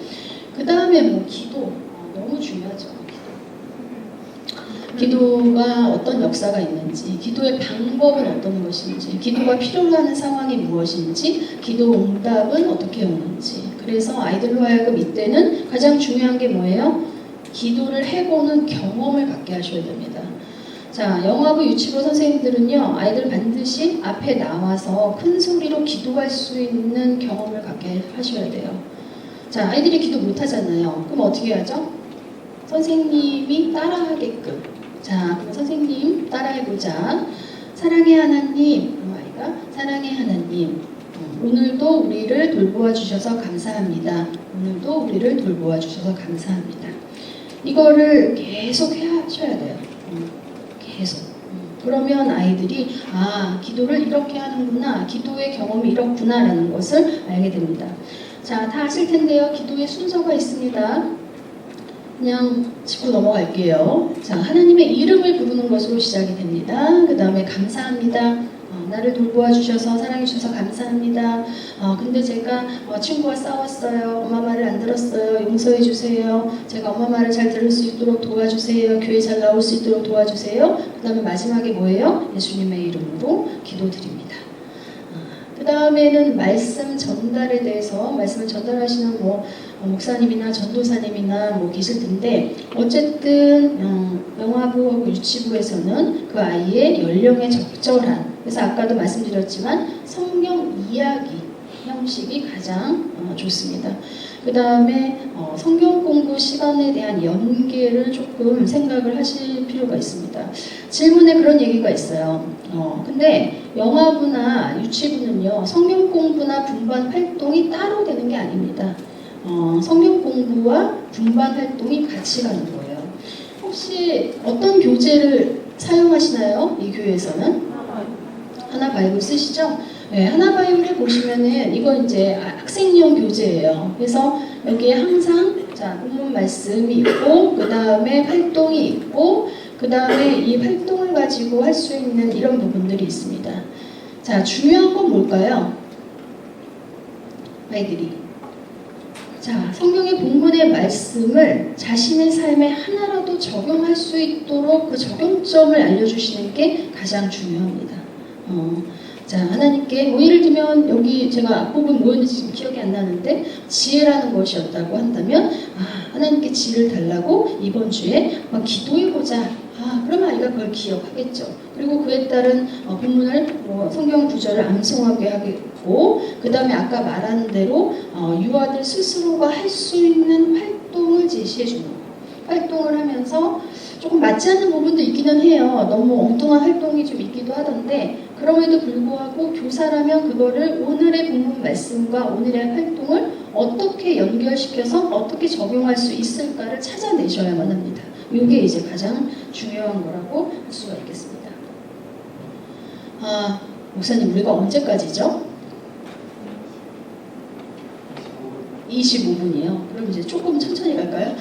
그 다음에 기도 너무 중요하죠. 기도가 어떤 역사가 있는지, 기도의 방법은 어떤 것인지, 기도가 필요로 하는 상황이 무엇인지, 기도 응답은 어떻게 오는지. 그래서 아이들로 하여금 이때는 가장 중요한 게 뭐예요? 기도를 해보는 경험을 갖게 하셔야 됩니다. 자, 영화부 유치부 선생님들은요, 아이들 반드시 앞에 나와서 큰 소리로 기도할 수 있는 경험을 갖게 하셔야 돼요. 자, 아이들이 기도 못 하잖아요. 그럼 어떻게 하죠? 선생님이 따라하게끔. 자, 그럼 선생님 따라해보자. 사랑의 하나님, 아이가 사랑의 하나님, 오늘도 우리를 돌보아 주셔서 감사합니다. 오늘도 우리를 돌보아 주셔서 감사합니다. 이거를 계속 하셔야 돼요. 계속. 그러면 아이들이 기도를 이렇게 하는구나, 기도의 경험이 이렇구나라는 것을 알게 됩니다. 자, 다 아실 텐데요. 기도의 순서가 있습니다. 그냥 짚고 넘어갈게요. 자, 하나님의 이름을 부르는 것으로 시작이 됩니다. 그 다음에 감사합니다. 나를 돌보아 주셔서 사랑해 주셔서 감사합니다. 근데 제가 친구와 싸웠어요. 엄마 말을 안 들었어요. 용서해 주세요. 제가 엄마 말을 잘 들을 수 있도록 도와주세요. 교회 잘 나올 수 있도록 도와주세요. 그 다음에 마지막에 뭐예요? 예수님의 이름으로 기도드립니다. 그 다음에는 말씀 전달에 대해서 말씀을 전달하시는 목사님이나 전도사님이나 계실 텐데, 어쨌든 영화부하고 유치부에서는 그 아이의 연령에 적절한, 그래서 아까도 말씀드렸지만 성경 이야기 형식이 가장 좋습니다. 그 다음에 성경 공부 시간에 대한 연계를 조금 생각을 하실 필요가 있습니다. 질문에 그런 얘기가 있어요. 근데 영화부나 유치부는요, 성경 공부나 분반 활동이 따로 되는 게 아닙니다. 성경 공부와 분반 활동이 같이 가는 거예요. 혹시 어떤 교재를 사용하시나요? 이 교회에서는? 하나 바이블 쓰시죠? 네, 하나 바이블에 보시면은 이거 이제 학생용 교재예요. 그래서 여기에 항상 본문 말씀이 있고, 그 다음에 활동이 있고, 그 다음에 이 활동을 가지고 할 수 있는 이런 부분들이 있습니다. 자, 중요한 건 뭘까요? 아이들이. 자, 성경의 본문의 말씀을 자신의 삶에 하나라도 적용할 수 있도록 그 적용점을 알려주시는 게 가장 중요합니다. 자, 하나님께 예를 들면 여기 제가 앞부분 뭐였는지 지금 기억이 안 나는데 지혜라는 것이었다고 한다면 하나님께 지혜를 달라고 이번 주에 기도해보자. 그러면 아이가 그걸 기억하겠죠. 그리고 그에 따른 본문을 성경 구절을 암송하게 하겠고, 그 다음에 아까 말한 대로 유아들 스스로가 할 수 있는 활동을 제시해 주는 거예요. 활동을 하면서 조금 맞지 않는 부분도 있기는 해요. 너무 엉뚱한 활동이 좀 있기도 하던데, 그럼에도 불구하고 교사라면 그거를 오늘의 본문 말씀과 오늘의 활동을 어떻게 연결시켜서 어떻게 적용할 수 있을까를 찾아내셔야만 합니다. 이게 이제 가장 중요한 거라고 할 수가 있겠습니다. 목사님, 우리가 언제까지죠? 25분이요. 그럼 이제 조금 천천히 갈까요?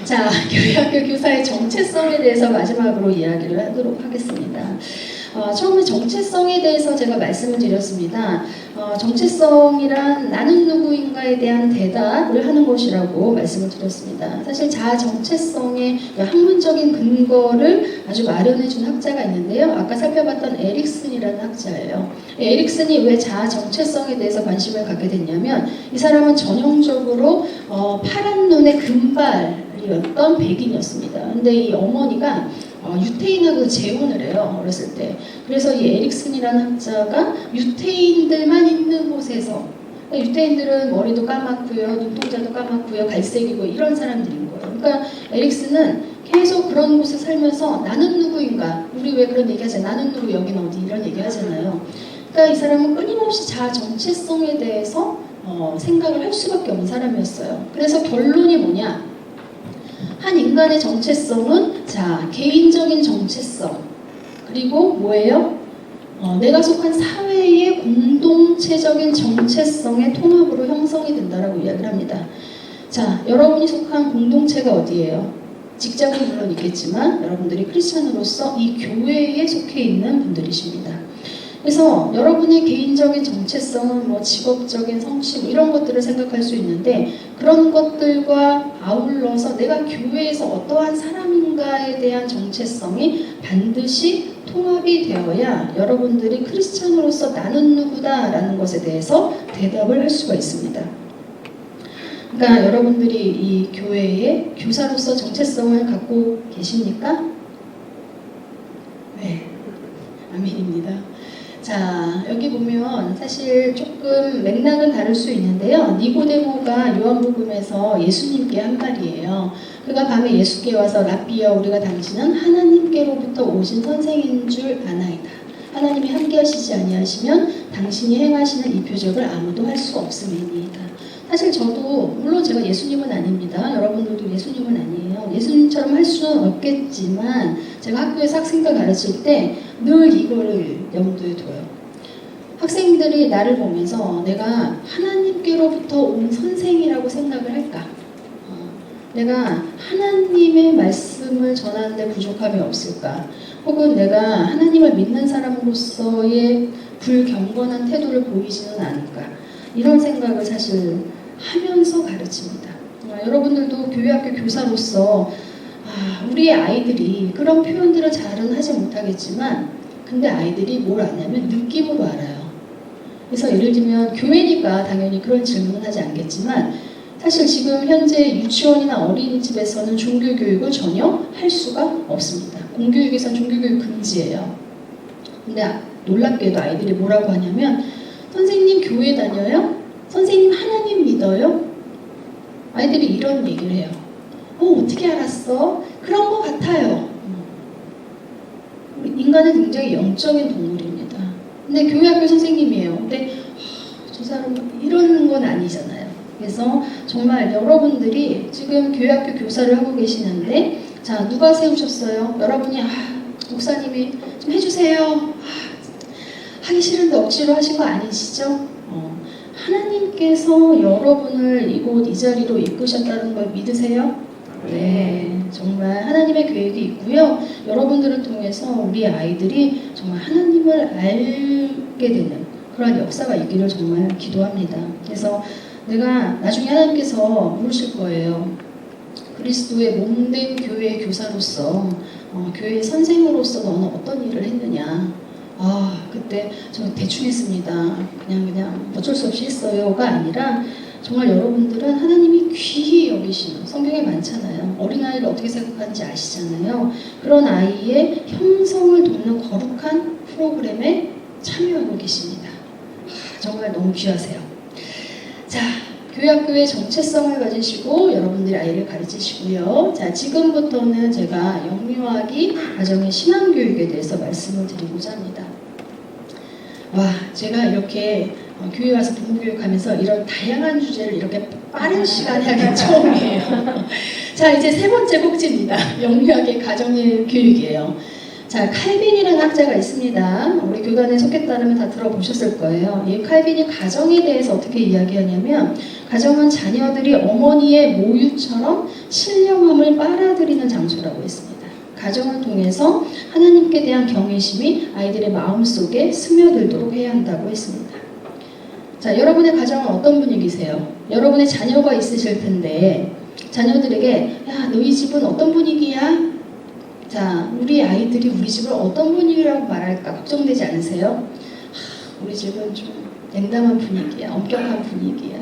자, 교회학교 교사의 정체성에 대해서 마지막으로 이야기를 하도록 하겠습니다. 처음에 정체성에 대해서 제가 말씀을 드렸습니다. 정체성이란 나는 누구인가에 대한 대답을 하는 것이라고 말씀을 드렸습니다. 사실 자아 정체성의 학문적인 근거를 아주 마련해 준 학자가 있는데요. 아까 살펴봤던 에릭슨이라는 학자예요. 에릭슨이 왜 자아 정체성에 대해서 관심을 갖게 됐냐면, 이 사람은 전형적으로 파란 눈의 금발이었던 백인이었습니다. 근데 이 어머니가 유태인하고 재혼을 해요, 어렸을 때. 그래서 이 에릭슨이라는 학자가 유태인들만 있는 곳에서, 유태인들은 머리도 까맣고요, 눈동자도 까맣고요, 갈색이고 이런 사람들인 거예요. 그러니까 에릭슨은 계속 그런 곳에 살면서 나는 누구인가, 우리 왜 그런 얘기 하잖아요. 나는 누구, 여긴 어디, 이런 얘기 하잖아요. 그러니까 이 사람은 끊임없이 자아 정체성에 대해서 생각을 할 수밖에 없는 사람이었어요. 그래서 결론이 뭐냐? 한 인간의 정체성은 개인적인 정체성, 그리고 뭐예요? 내가 속한 사회의 공동체적인 정체성의 통합으로 형성이 된다라고 이야기를 합니다. 자, 여러분이 속한 공동체가 어디예요? 직장은 물론 있겠지만 여러분들이 크리스천으로서 이 교회에 속해 있는 분들이십니다. 그래서 여러분의 개인적인 정체성은 직업적인 성취 이런 것들을 생각할 수 있는데, 그런 것들과 아울러서 내가 교회에서 어떠한 사람인가에 대한 정체성이 반드시 통합이 되어야 여러분들이 크리스찬으로서 나는 누구다라는 것에 대해서 대답을 할 수가 있습니다. 그러니까 여러분들이 이 교회의 교사로서 정체성을 갖고 계십니까? 네, 아멘입니다. 자, 자, 여기 보면 사실 조금 맥락은 다를 수 있는데요. 니고데모가 요한복음에서 예수님께 한 말이에요. 그가 밤에 예수께 와서 랍비여 우리가 당신은 하나님께로부터 오신 선생인 줄 아나이다. 하나님이 함께 하시지 아니하시면 당신이 행하시는 이 표적을 아무도 할 수가 없음이니이다. 사실 저도 물론 제가 예수님은 아닙니다. 여러분들도 예수님은 아니에요. 예수님처럼 할 수는 없겠지만 제가 학교에서 학생들 가르칠 때 늘 이거를 염두에 둬요. 학생들이 나를 보면서 내가 하나님께로부터 온 선생이라고 생각을 할까? 내가 하나님의 말씀을 전하는데 부족함이 없을까? 혹은 내가 하나님을 믿는 사람으로서의 불경건한 태도를 보이지는 않을까? 이런 생각을 사실 하면서 가르칩니다. 여러분들도 교회학교 교사로서 우리 아이들이 그런 표현들을 잘은 하지 못하겠지만 근데 아이들이 뭘 아냐면 느낌으로 알아요. 그래서 예를 들면 교회니까 당연히 그런 질문은 하지 않겠지만 사실 지금 현재 유치원이나 어린이집에서는 종교교육을 전혀 할 수가 없습니다. 공교육에서는 종교교육 금지예요. 근데 놀랍게도 아이들이 뭐라고 하냐면 선생님 교회 다녀요? 선생님 하나님 믿어요? 아이들이 이런 얘기를 해요. 어떻게 알았어? 그런 것 같아요. 인간은 굉장히 영적인 동물입니다. 근데 교회학교 선생님이에요. 근데 저 사람 이러는 건 아니잖아요. 그래서 정말 여러분들이 지금 교회학교 교사를 하고 계시는데 자 누가 세우셨어요? 여러분이 목사님이 좀 해주세요. 하기 싫은데 억지로 하신 거 아니시죠? 하나님께서 여러분을 이곳 이 자리로 이끄셨다는 걸 믿으세요? 네, 정말 하나님의 계획이 있고요. 여러분들을 통해서 우리 아이들이 정말 하나님을 알게 되는 그러한 역사가 있기를 정말 기도합니다. 그래서 내가 나중에 하나님께서 물으실 거예요. 그리스도의 몸된 교회의 교사로서 교회의 선생으로서 너는 어떤 일을 했느냐. 그때 저 대충 했습니다. 그냥 어쩔 수 없이 했어요가 아니라 정말 여러분들은 하나님이 귀히 여기시는 성경에 많잖아요. 어린아이를 어떻게 생각하는지 아시잖아요. 그런 아이의 형성을 돕는 거룩한 프로그램에 참여하고 계십니다. 정말 너무 귀하세요. 자, 교회학교의 정체성을 가지시고 여러분들이 아이를 가르치시고요. 자, 지금부터는 제가 영유아기 가정의 신앙교육에 대해서 말씀을 드리고자 합니다. 제가 이렇게 교회 와서 부모교육하면서 이런 다양한 주제를 이렇게 빠른 시간에 하긴 처음이에요. 자, 이제 세 번째 꼭지입니다. 영유아기 가정의 교육이에요. 자, 칼빈이라는 학자가 있습니다. 우리 교단에 속했다면 다 들어보셨을 거예요. 이 칼빈이 가정에 대해서 어떻게 이야기하냐면 가정은 자녀들이 어머니의 모유처럼 신령함을 빨아들이는 장소라고 했습니다. 가정을 통해서 하나님께 대한 경외심이 아이들의 마음속에 스며들도록 해야 한다고 했습니다. 자, 여러분의 가정은 어떤 분위기세요? 여러분의 자녀가 있으실 텐데 자녀들에게 야, 너희 집은 어떤 분위기야? 자, 우리 아이들이 우리 집을 어떤 분위기라고 말할까 걱정되지 않으세요? 우리 집은 좀 냉담한 분위기야, 엄격한 분위기야.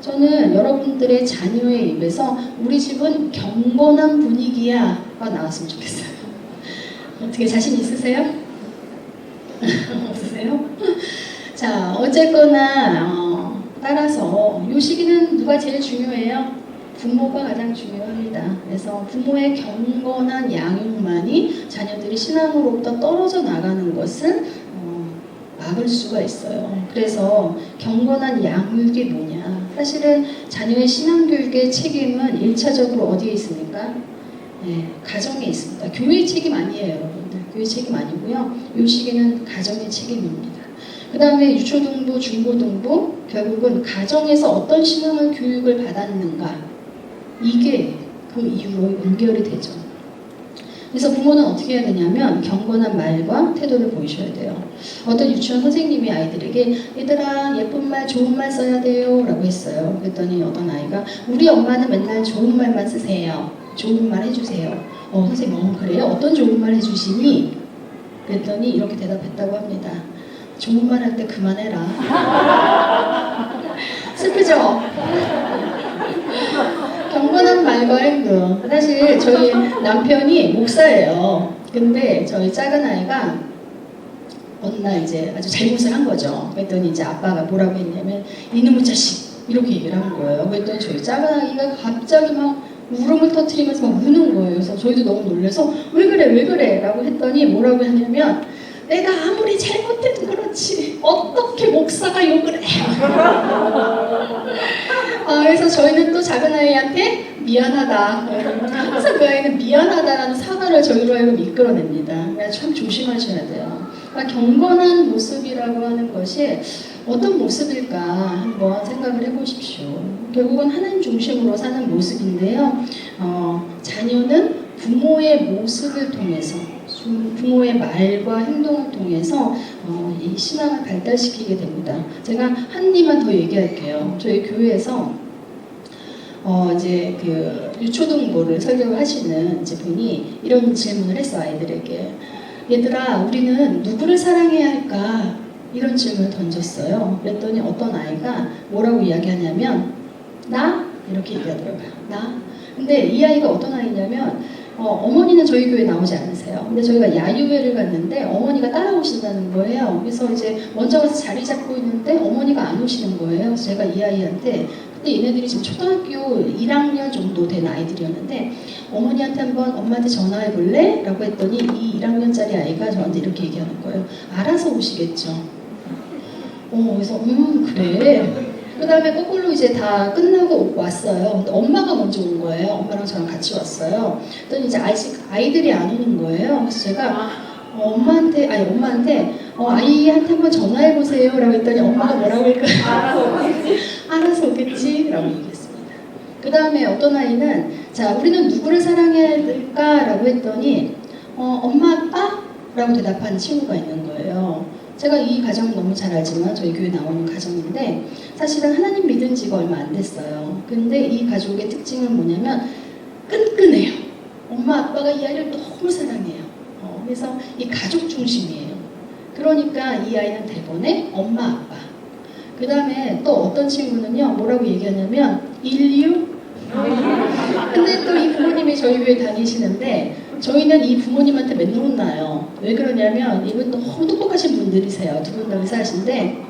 저는 여러분들의 자녀의 입에서 우리 집은 경건한 분위기야가 나왔으면 좋겠어요. 어떻게 자신 있으세요? 없으세요? 자, 어쨌거나 따라서 이 시기는 누가 제일 중요해요? 부모가 가장 중요합니다. 그래서 부모의 경건한 양육만이 자녀들이 신앙으로부터 떨어져 나가는 것을 막을 수가 있어요. 그래서 경건한 양육이 뭐냐? 사실은 자녀의 신앙교육의 책임은 1차적으로 어디에 있습니까? 네, 가정에 있습니다. 교회의 책임 아니에요, 여러분들. 교회 책임 아니고요. 이 시기는 가정의 책임입니다. 그 다음에 유초등부, 중고등부, 결국은 가정에서 어떤 신앙을 교육을 받았는가? 이게 그 이후로 연결이 되죠. 그래서 부모는 어떻게 해야 되냐면 경건한 말과 태도를 보이셔야 돼요. 어떤 유치원 선생님이 아이들에게 얘들아 예쁜 말 좋은 말 써야 돼요 라고 했어요. 그랬더니 어떤 아이가 우리 엄마는 맨날 좋은 말만 쓰세요. 좋은 말 해주세요. 선생님 그래요? 어떤 좋은 말 해주시니? 그랬더니 이렇게 대답했다고 합니다. 좋은 말 할 때 그만해라. 슬프죠? 경건한 말과 행동. 사실 저희 남편이 목사예요. 근데 저희 작은 아이가 어느 날 이제 아주 잘못을 한 거죠. 그랬더니 이제 아빠가 뭐라고 했냐면 이놈의 자식 이렇게 얘기를 한 거예요. 그랬더니 저희 작은 아기가 갑자기 막 울음을 터뜨리면서 막 우는 거예요. 그래서 저희도 너무 놀라서 왜 그래 왜 그래 라고 했더니 뭐라고 하냐면 내가 아무리 잘못해도 그렇지 어떻게 목사가 욕을 해. 그래서 저희는 또 작은 아이한테 미안하다. 그래서 그 아이는 미안하다라는 사과를 저희로 하여금 이끌어냅니다. 그러니까 참 조심하셔야 돼요. 그러니까 경건한 모습이라고 하는 것이 어떤 모습일까 한번 생각을 해보십시오. 결국은 하나님 중심으로 사는 모습인데요. 자녀는 부모의 모습을 통해서 부모의 말과 행동을 통해서 이 신앙을 발달시키게 됩니다. 제가 한 입만 더 얘기할게요. 저희 교회에서 이제 그 유초등부를 설교를 하시는 이제 분이 이런 질문을 했어 아이들에게. 얘들아, 우리는 누구를 사랑해야 할까? 이런 질문을 던졌어요. 그랬더니 어떤 아이가 뭐라고 이야기하냐면 나? 이렇게 얘기하더라고요. 나? 근데 이 아이가 어떤 아이냐면 어머니는 저희 교회에 나오지 않으세요. 근데 저희가 야유회를 갔는데 어머니가 따라오신다는 거예요. 그래서 이제 먼저 가서 자리 잡고 있는데 어머니가 안 오시는 거예요. 그래서 제가 이 아이한테 근데 얘네들이 지금 초등학교 1학년 정도 된 아이들이었는데 어머니한테 한번 엄마한테 전화해 볼래? 라고 했더니 이 1학년짜리 아이가 저한테 이렇게 얘기하는 거예요. 알아서 오시겠죠. 그래서 그래. 그 다음에 거꾸로 이제 다 끝나고 왔어요. 근데 엄마가 먼저 온 거예요. 엄마랑 저랑 같이 왔어요. 그랬더니 이제 아이들이 안 오는 거예요. 그래서 제가 엄마한테 아이한테 한번 전화해 보세요. 라고 했더니 엄마가 뭐라고 할까요? 알아서 오겠지. 라고 얘기했습니다. 그 다음에 어떤 아이는 자, 우리는 누구를 사랑해야 될까? 라고 했더니 엄마, 아빠? 라고 대답한 친구가 있는 거예요. 제가 이 가정을 너무 잘 알지만 저희 교회 나오는 가정인데 사실은 하나님 믿은 지가 얼마 안 됐어요. 근데 이 가족의 특징은 뭐냐면 끈끈해요. 엄마 아빠가 이 아이를 너무 사랑해요. 그래서 이 가족 중심이에요. 그러니까 이 아이는 대본에 엄마 아빠. 그 다음에 또 어떤 친구는요 뭐라고 얘기하냐면 인류. 근데 또 이 부모님이 저희 교회 다니시는데 저희는 이 부모님한테 맨날 혼나요. 왜 그러냐면 이분 너무 똑똑하신 분들이세요. 두 분 다 의사하신데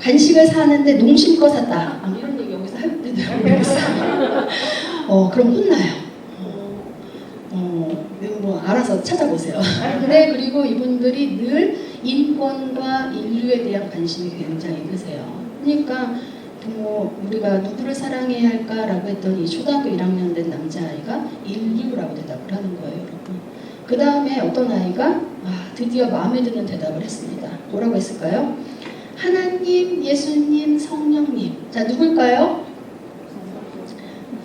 간식을 사는데 농심껏 샀다. 이런 얘기 여기서 할 때도 그럼 혼나요. 뭐 알아서 찾아보세요. 근데 그리고 이분들이 늘 인권과 인류에 대한 관심이 굉장히 크세요. 그러니까 우리가 누구를 사랑해야 할까라고 했더니 초등학교 1학년 된 남자아이가 인류라고 대답을 하는 거예요, 여러분. 그 다음에 어떤 아이가 드디어 마음에 드는 대답을 했습니다. 뭐라고 했을까요? 하나님, 예수님, 성령님. 자, 누굴까요?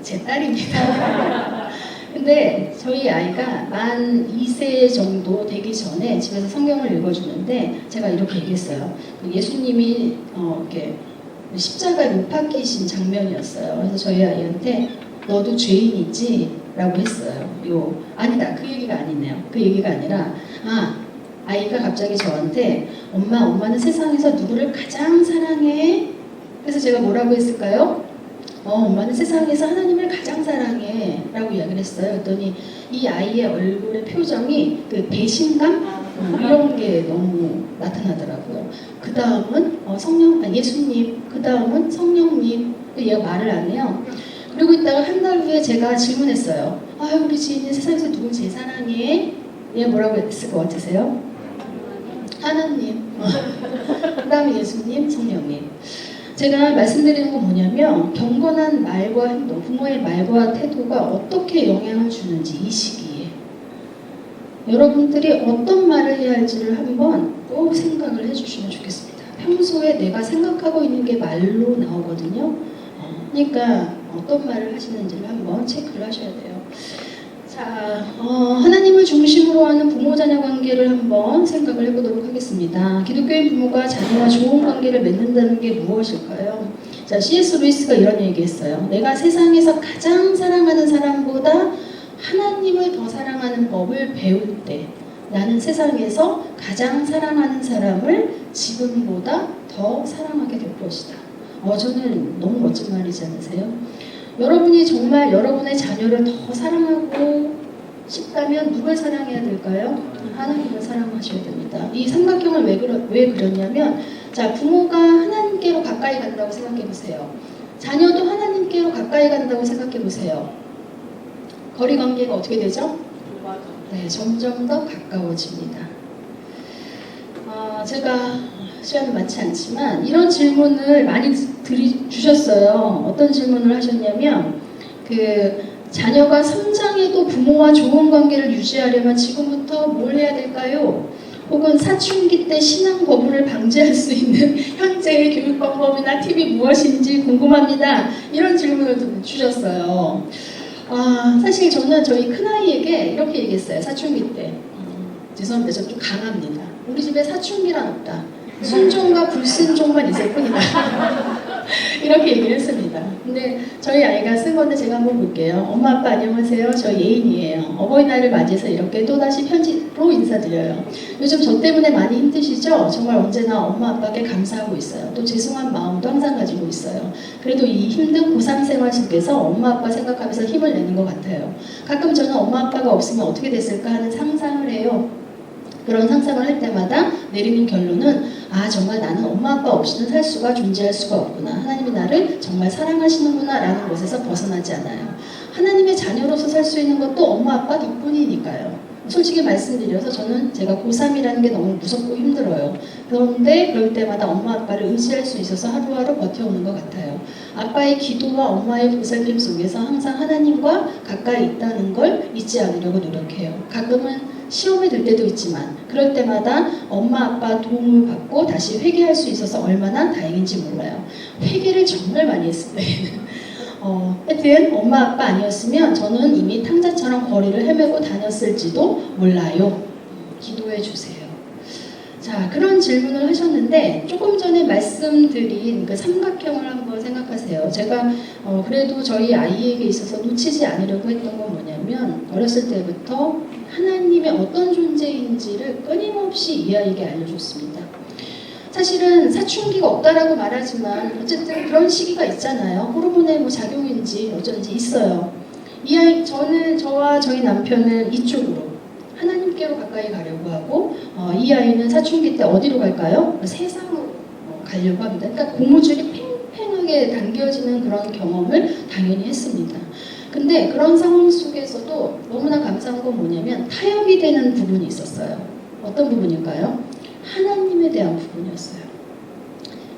제 딸입니다. 근데 저희 아이가 만 2세 정도 되기 전에 집에서 성경을 읽어주는데 제가 이렇게 얘기했어요. 예수님이 이렇게 십자가에 못 박히신 장면이었어요. 그래서 저희 아이한테 너도 죄인이지? 라고 했어요. 아니다. 그 얘기가 아니네요. 그 얘기가 아니라 아이가 갑자기 저한테 엄마는 세상에서 누구를 가장 사랑해? 그래서 제가 뭐라고 했을까요? 엄마는 세상에서 하나님을 가장 사랑해 라고 이야기를 했어요. 그랬더니 이 아이의 얼굴의 표정이 그 배신감? 이런 게 너무 나타나더라고요. 그 다음은 예수님, 그 다음은 성령님. 얘가 말을 안 해요. 그리고 있다가 한 달 후에 제가 질문했어요. 우리 지인이 세상에서 누굴 제일 사랑해? 얘 뭐라고 했을 것 같으세요? 하나님. 그 다음에 예수님, 성령님. 제가 말씀드리는 건 뭐냐면 경건한 말과 행동, 부모의 말과 태도가 어떻게 영향을 주는지 이 시기에 여러분들이 어떤 말을 해야 할지를 한번 꼭 생각을 해주시면 좋겠습니다. 평소에 내가 생각하고 있는 게 말로 나오거든요. 그러니까 어떤 말을 하시는지를 한번 체크를 하셔야 돼요. 자, 하나님을 중심으로 하는 부모-자녀 관계를 한번 생각을 해보도록 하겠습니다. 기독교인 부모가 자녀와 좋은 관계를 맺는다는 게 무엇일까요? 자, C.S. 루이스가 이런 얘기했어요. 내가 세상에서 가장 사랑하는 사람보다 하나님을 더 사랑하는 법을 배울 때 나는 세상에서 가장 사랑하는 사람을 지금보다 더 사랑하게 될 것이다. 저는 너무 멋진 말이지 않으세요? 여러분이 정말 여러분의 자녀를 더 사랑하고 싶다면 누굴 사랑해야 될까요? 하나님을 사랑하셔야 됩니다. 이 삼각형을 왜 그렸냐면, 자, 부모가 하나님께로 가까이 간다고 생각해 보세요. 자녀도 하나님께로 가까이 간다고 생각해 보세요. 거리 관계가 어떻게 되죠? 네, 점점 더 가까워집니다. 제가 시간이 많지 않지만 이런 질문을 많이 주셨어요. 어떤 질문을 하셨냐면, 자녀가 성장해도 부모와 좋은 관계를 유지하려면 지금부터 뭘 해야 될까요? 혹은 사춘기 때 신앙 거부를 방지할 수 있는 현재의 교육 방법이나 팁이 무엇인지 궁금합니다. 이런 질문을 주셨어요. 사실 저는 저희 큰아이에게 이렇게 얘기했어요. 사춘기 때. 죄송합니다. 저 좀 강합니다. 우리 집에 사춘기란 없다. 순종과 불순종만 있을 뿐이다. 이렇게 얘기를 했습니다. 근데 저희 아이가 쓴 건데 제가 한번 볼게요. 엄마 아빠 안녕하세요. 저 예인이에요. 어버이날을 맞이해서 이렇게 또다시 편지로 인사드려요. 요즘 저 때문에 많이 힘드시죠? 정말 언제나 엄마 아빠께 감사하고 있어요. 또 죄송한 마음도 항상 가지고 있어요. 그래도 이 힘든 고3 생활 속에서 엄마 아빠 생각하면서 힘을 내는 것 같아요. 가끔 저는 엄마 아빠가 없으면 어떻게 됐을까 하는 상상을 해요. 그런 상상을 할 때마다 내리는 결론은, 정말 나는 엄마 아빠 없이는 살 수가 존재할 수가 없구나. 하나님이 나를 정말 사랑하시는구나 라는 것에서 벗어나지 않아요. 하나님의 자녀로서 살 수 있는 것도 엄마 아빠 덕분이니까요. 솔직히 말씀드려서 저는 제가 고3이라는 게 너무 무섭고 힘들어요. 그런데 그럴 때마다 엄마 아빠를 의지할 수 있어서 하루하루 버텨오는 것 같아요. 아빠의 기도와 엄마의 보살핌 속에서 항상 하나님과 가까이 있다는 걸 잊지 않으려고 노력해요. 가끔은 시험에 들 때도 있지만 그럴 때마다 엄마 아빠 도움을 받고 다시 회개할 수 있어서 얼마나 다행인지 몰라요. 회개를 정말 많이 했을 때는 하여튼 엄마 아빠 아니었으면 저는 이미 탕자처럼 거리를 헤매고 다녔을지도 몰라요. 기도해 주세요. 자, 그런 질문을 하셨는데 조금 전에 말씀드린 그 삼각형을 한번 생각하세요. 제가 그래도 저희 아이에게 있어서 놓치지 않으려고 했던 건 뭐냐면, 어렸을 때부터 하나님의 어떤 존재인지를 끊임없이 이 아이에게 알려줬습니다. 사실은 사춘기가 없다라고 말하지만 어쨌든 그런 시기가 있잖아요. 호르몬의 뭐 작용인지 어쩐지 있어요. 저와 저희 남편은 이쪽으로 하나님께로 가까이 가려고 하고, 이 아이는 사춘기 때 어디로 갈까요? 세상으로 가려고 합니다. 그러니까 고무줄이 팽팽하게 당겨지는 그런 경험을 당연히 했습니다. 근데 그런 상황 속에서도 너무나 감사한 건 뭐냐면 타협이 되는 부분이 있었어요. 어떤 부분일까요? 하나님에 대한 부분이었어요.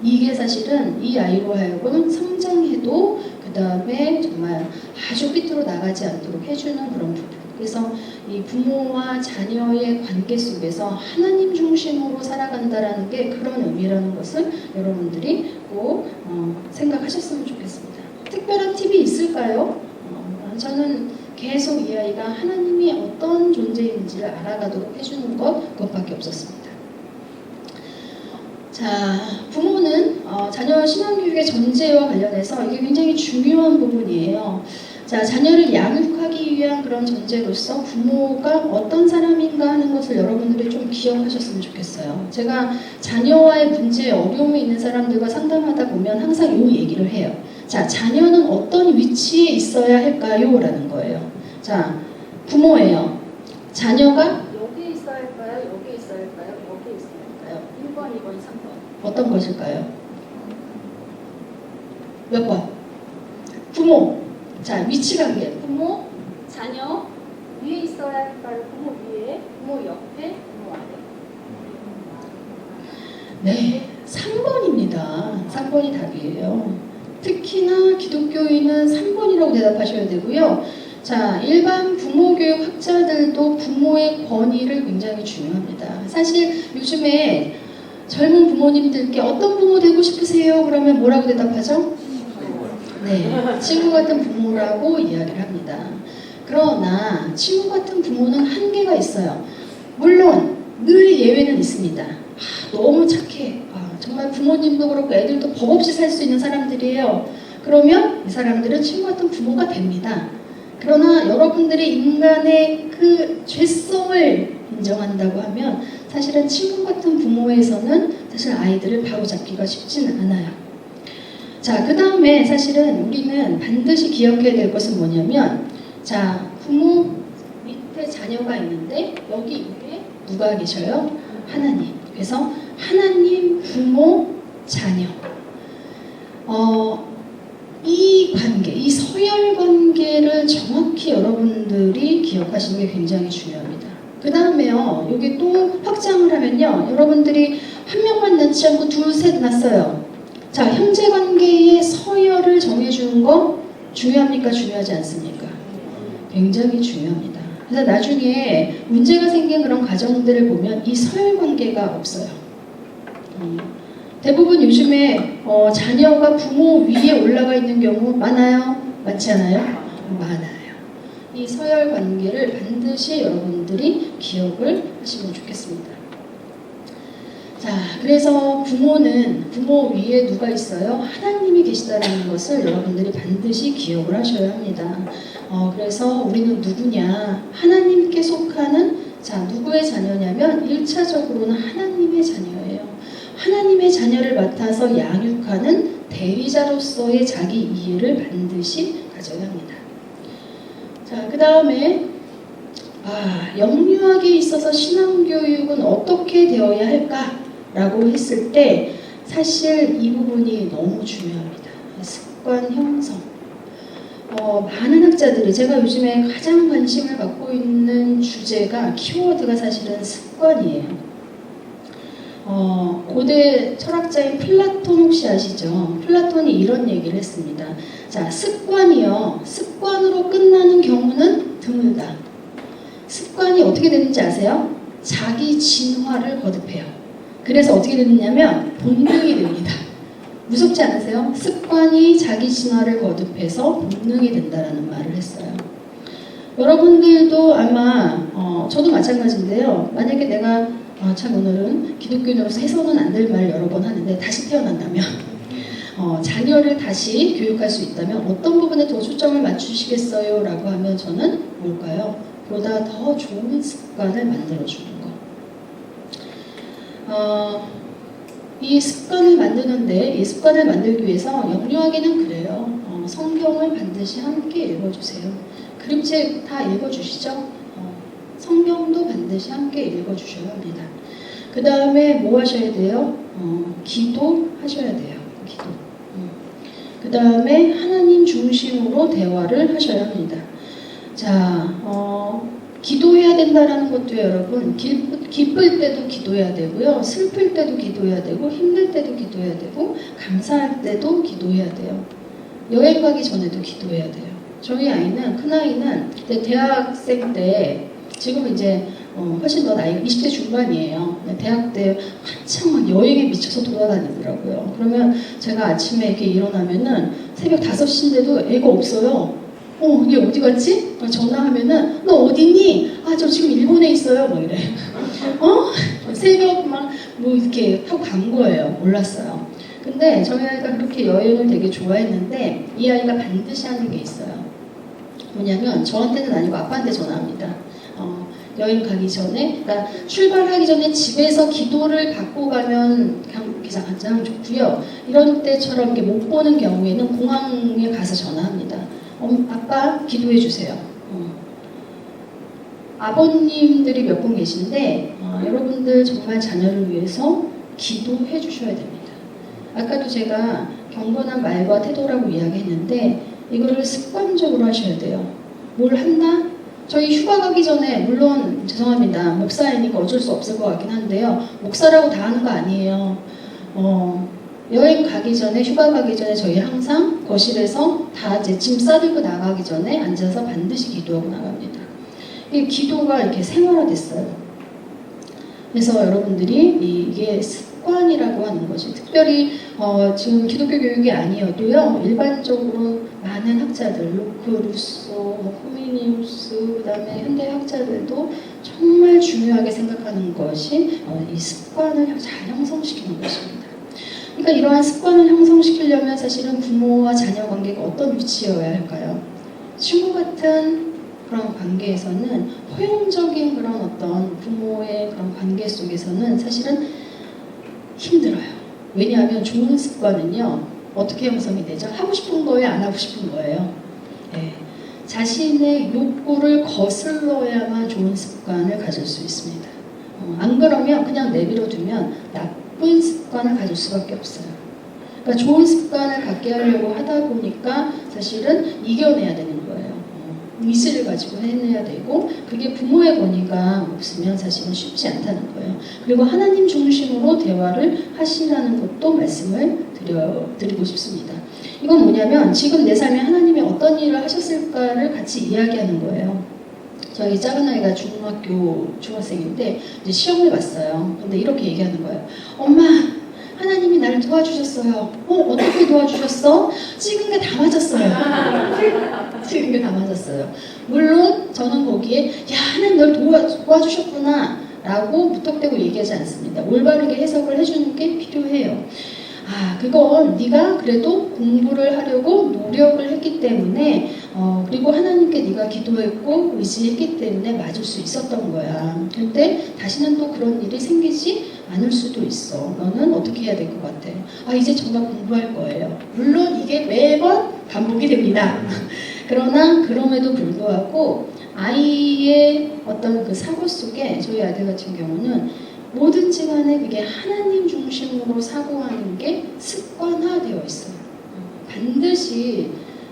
이게 사실은 이 아이로 하여금 성장해도 그 다음에 정말 아주 삐뚤어 나가지 않도록 해주는 그런 부분. 그래서 이 부모와 자녀의 관계 속에서 하나님 중심으로 살아간다라는 게 그런 의미라는 것을 여러분들이 꼭 생각하셨으면 좋겠습니다. 특별한 팁이 있을까요? 저는 계속 이 아이가 하나님이 어떤 존재인지를 알아가도록 해주는 그것밖에 없었습니다. 자, 부모는 자녀 신앙교육의 전제와 관련해서 이게 굉장히 중요한 부분이에요. 자, 자녀를 양육하기 위한 그런 전제로서 부모가 어떤 사람인가 하는 것을 여러분들이 좀 기억하셨으면 좋겠어요. 제가 자녀와의 문제에 어려움이 있는 사람들과 상담하다 보면 항상 이 얘기를 해요. 자, 자녀는 어떤 위치에 있어야 할까요? 라는 거예요. 자, 부모예요. 자녀가 여기에 있어야 할까요? 여기에 있어야 할까요? 여기에 있어야 할까요? 1번, 2번, 3번. 어떤 것일까요? 몇 번? 부모. 자, 위치 관계. 부모, 자녀, 위에 있어야 할까요? 부모 위에, 부모 옆에, 부모 아래. 네, 3번입니다. 3번이 답이에요. 특히나 기독교인은 3번이라고 대답하셔야 되고요. 자, 일반 부모교육 학자들도 부모의 권위를 굉장히 중요합니다. 사실 요즘에 젊은 부모님들께 어떤 부모 되고 싶으세요? 그러면 뭐라고 대답하죠? 네, 친구 같은 부모라고 이야기를 합니다. 그러나 친구 같은 부모는 한계가 있어요. 물론 늘 예외는 있습니다. 너무 착해. 정말 부모님도 그렇고 애들도 법 없이 살 수 있는 사람들이에요. 그러면 이 사람들은 친구 같은 부모가 됩니다. 그러나 여러분들이 인간의 그 죄성을 인정한다고 하면 사실은 친구 같은 부모에서는 사실 아이들을 바로잡기가 쉽지는 않아요. 자, 그 다음에 사실은 우리는 반드시 기억해야 될 것은 뭐냐면, 자, 부모 밑에 자녀가 있는데 여기 위에 누가 계셔요? 하나님. 그래서 하나님, 부모, 자녀. 이 관계, 이 서열 관계를 정확히 여러분들이 기억하시는 게 굉장히 중요합니다. 그 다음에요, 여기 또 확장을 하면요, 여러분들이 한 명만 낳지 않고 둘, 셋 낳았어요. 자, 형제 관계의 서열을 정해주는 거 중요합니까? 중요하지 않습니까? 굉장히 중요합니다. 그래서 나중에 문제가 생긴 그런 가정들을 보면 이 서열 관계가 없어요. 대부분 요즘에 자녀가 부모 위에 올라가 있는 경우 많아요? 많지 않아요? 많아요. 이 서열 관계를 반드시 여러분들이 기억을 하시면 좋겠습니다. 자, 그래서 부모는 부모 위에 누가 있어요? 하나님이 계시다는 것을 여러분들이 반드시 기억을 하셔야 합니다. 그래서 우리는 누구냐? 하나님께 속하는, 자, 누구의 자녀냐면 1차적으로는 하나님의 자녀예요. 하나님의 자녀를 맡아서 양육하는 대리자로서의 자기 이해를 반드시 가져야 합니다. 자, 그 다음에 영유아기에 있어서 신앙교육은 어떻게 되어야 할까라고 했을 때 사실 이 부분이 너무 중요합니다. 습관 형성. 많은 학자들이, 제가 요즘에 가장 관심을 갖고 있는 주제가, 키워드가 사실은 습관이에요. 고대 철학자인 플라톤 혹시 아시죠? 플라톤이 이런 얘기를 했습니다. 자, 습관이요, 습관으로 끝나는 경우는 드물다. 습관이 어떻게 되는지 아세요? 자기 진화를 거듭해요. 그래서 어떻게 되느냐면 본능이 됩니다. 무섭지 않으세요? 습관이 자기 진화를 거듭해서 본능이 된다라는 말을 했어요. 여러분들도 아마 저도 마찬가지인데요. 만약에 내가 참 오늘은 기독교인으로서 해서는 안 될 말 여러 번 하는데, 다시 태어난다면 자녀를 다시 교육할 수 있다면 어떤 부분에 더 초점을 맞추시겠어요? 라고 하면 저는 뭘까요? 보다 더 좋은 습관을 만들어주는 거. 이 습관을 만드는데, 이 습관을 만들기 위해서 영유아기는 그래요. 성경을 반드시 함께 읽어주세요. 그림책 다 읽어주시죠? 성경도 반드시 함께 읽어주셔야 합니다. 그 다음에 뭐 하셔야 돼요? 기도하셔야 돼요. 기도. 그 다음에 하나님 중심으로 대화를 하셔야 합니다. 자, 기도해야 된다라는 것도 여러분, 기쁠 때도 기도해야 되고요, 슬플 때도 기도해야 되고, 힘들 때도 기도해야 되고, 감사할 때도 기도해야 돼요. 여행 가기 전에도 기도해야 돼요. 저희 아이는, 큰아이는 대학생 때, 지금 이제 훨씬 더 나이가 20대 중반이에요. 대학 때 한창 막 여행에 미쳐서 돌아다니더라고요. 그러면 제가 아침에 이렇게 일어나면은 새벽 5시인데도 애가 없어요. 얘 어디 갔지? 전화하면은 너 어디니? 저 지금 일본에 있어요. 막 이래. 새벽 막 뭐 이렇게 하고 간 거예요. 몰랐어요. 근데 저희 아이가 그렇게 여행을 되게 좋아했는데 이 아이가 반드시 하는 게 있어요. 뭐냐면 저한테는 아니고 아빠한테 전화합니다. 여행 가기 전에, 그러니까 출발하기 전에 집에서 기도를 갖고 가면 가장 좋고요. 이런 때처럼 이렇게 못 보는 경우에는 공항에 가서 전화합니다. 아빠 기도해 주세요. 아버님들이 몇 분 계신데 여러분들 정말 자녀를 위해서 기도해 주셔야 됩니다. 아까도 제가 경건한 말과 태도라고 이야기했는데 이거를 습관적으로 하셔야 돼요. 뭘 한다? 저희 휴가 가기 전에, 물론 죄송합니다, 목사이니까 어쩔 수 없을 것 같긴 한데요, 목사라고 다 하는 거 아니에요. 여행 가기 전에, 휴가 가기 전에 저희 항상 거실에서 다 이제 짐 싸들고 나가기 전에 앉아서 반드시 기도하고 나갑니다. 이 기도가 이렇게 생활화됐어요. 그래서 여러분들이 이게 습관이라고 하는 것이, 특별히 지금 기독교 교육이 아니어도요, 일반적으로 많은 학자들, 로크, 루소, 호미니우스, 그 다음에 현대 학자들도 정말 중요하게 생각하는 것이 이 습관을 잘 형성시키는 것입니다. 그러니까 이러한 습관을 형성시키려면 사실은 부모와 자녀 관계가 어떤 위치여야 할까요? 친구 같은 그런 관계에서는, 허용적인 그런 어떤 부모의 그런 관계 속에서는 사실은 힘들어요. 왜냐하면 좋은 습관은요, 어떻게 형성이 되죠? 하고 싶은 거예요? 안 하고 싶은 거예요? 네. 자신의 욕구를 거슬러야만 좋은 습관을 가질 수 있습니다. 안 그러면 그냥 내버려 두면 나쁜 습관을 가질 수밖에 없어요. 그러니까 좋은 습관을 갖게 하려고 하다 보니까 사실은 이겨내야 되는 거예요. 의지를 가지고 해내야 되고 그게 부모의 권위가 없으면 사실은 쉽지 않다는 거예요. 그리고 하나님 중심으로 대화를 하시라는 것도 말씀을 드리고 싶습니다. 이건 뭐냐면 지금 내 삶에 하나님이 어떤 일을 하셨을까를 같이 이야기하는 거예요. 저희 작은 아이가 중학생인데 이제 시험을 봤어요. 근데 이렇게 얘기하는 거예요. 엄마, 하나님이 나를 도와주셨어요. 어떻게 도와주셨어? 찍은 게 다 맞았어요. 찍은 게 다 맞았어요. 물론 저는 거기에 야, 하나님 널 도와주셨구나 라고 무턱대고 얘기하지 않습니다. 올바르게 해석을 해주는 게 필요해요. 그건 네가 그래도 공부를 하려고 노력을 했기 때문에 그리고 하나님께 네가 기도했고 의지했기 때문에 맞을 수 있었던 거야. 근데 다시는 또 그런 일이 생기지 않을 수도 있어. 너는 어떻게 해야 될 것 같아? 이제 정말 공부할 거예요. 물론 이게 매번 반복이 됩니다. 그러나 그럼에도 불구하고 아이의 어떤 그 사고 속에 저희 아들 같은 경우는 뭐든지 간에 그게 하나님 중심으로 사고하는 게 습관화되어 있어요. 반드시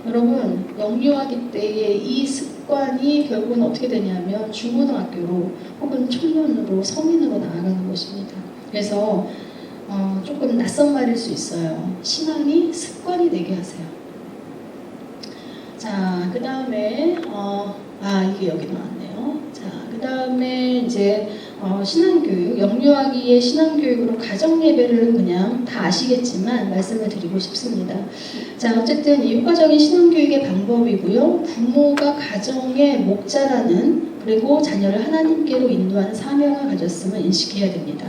여러분 영유아기 때의 이 습관이 결국은 어떻게 되냐면 중고등학교로 혹은 청년으로 성인으로 나아가는 것입니다. 그래서 조금 낯선 말일 수 있어요. 신앙이 습관이 되게 하세요. 자, 그 다음에 이게 여기 나왔네요. 자, 그 다음에 이제 신앙교육, 영유아기의 신앙교육으로 가정예배를 그냥 다 아시겠지만 말씀을 드리고 싶습니다. 자, 어쨌든 이 효과적인 신앙교육의 방법이고요. 부모가 가정의 목자라는 그리고 자녀를 하나님께로 인도하는 사명을 가졌음을 인식해야 됩니다.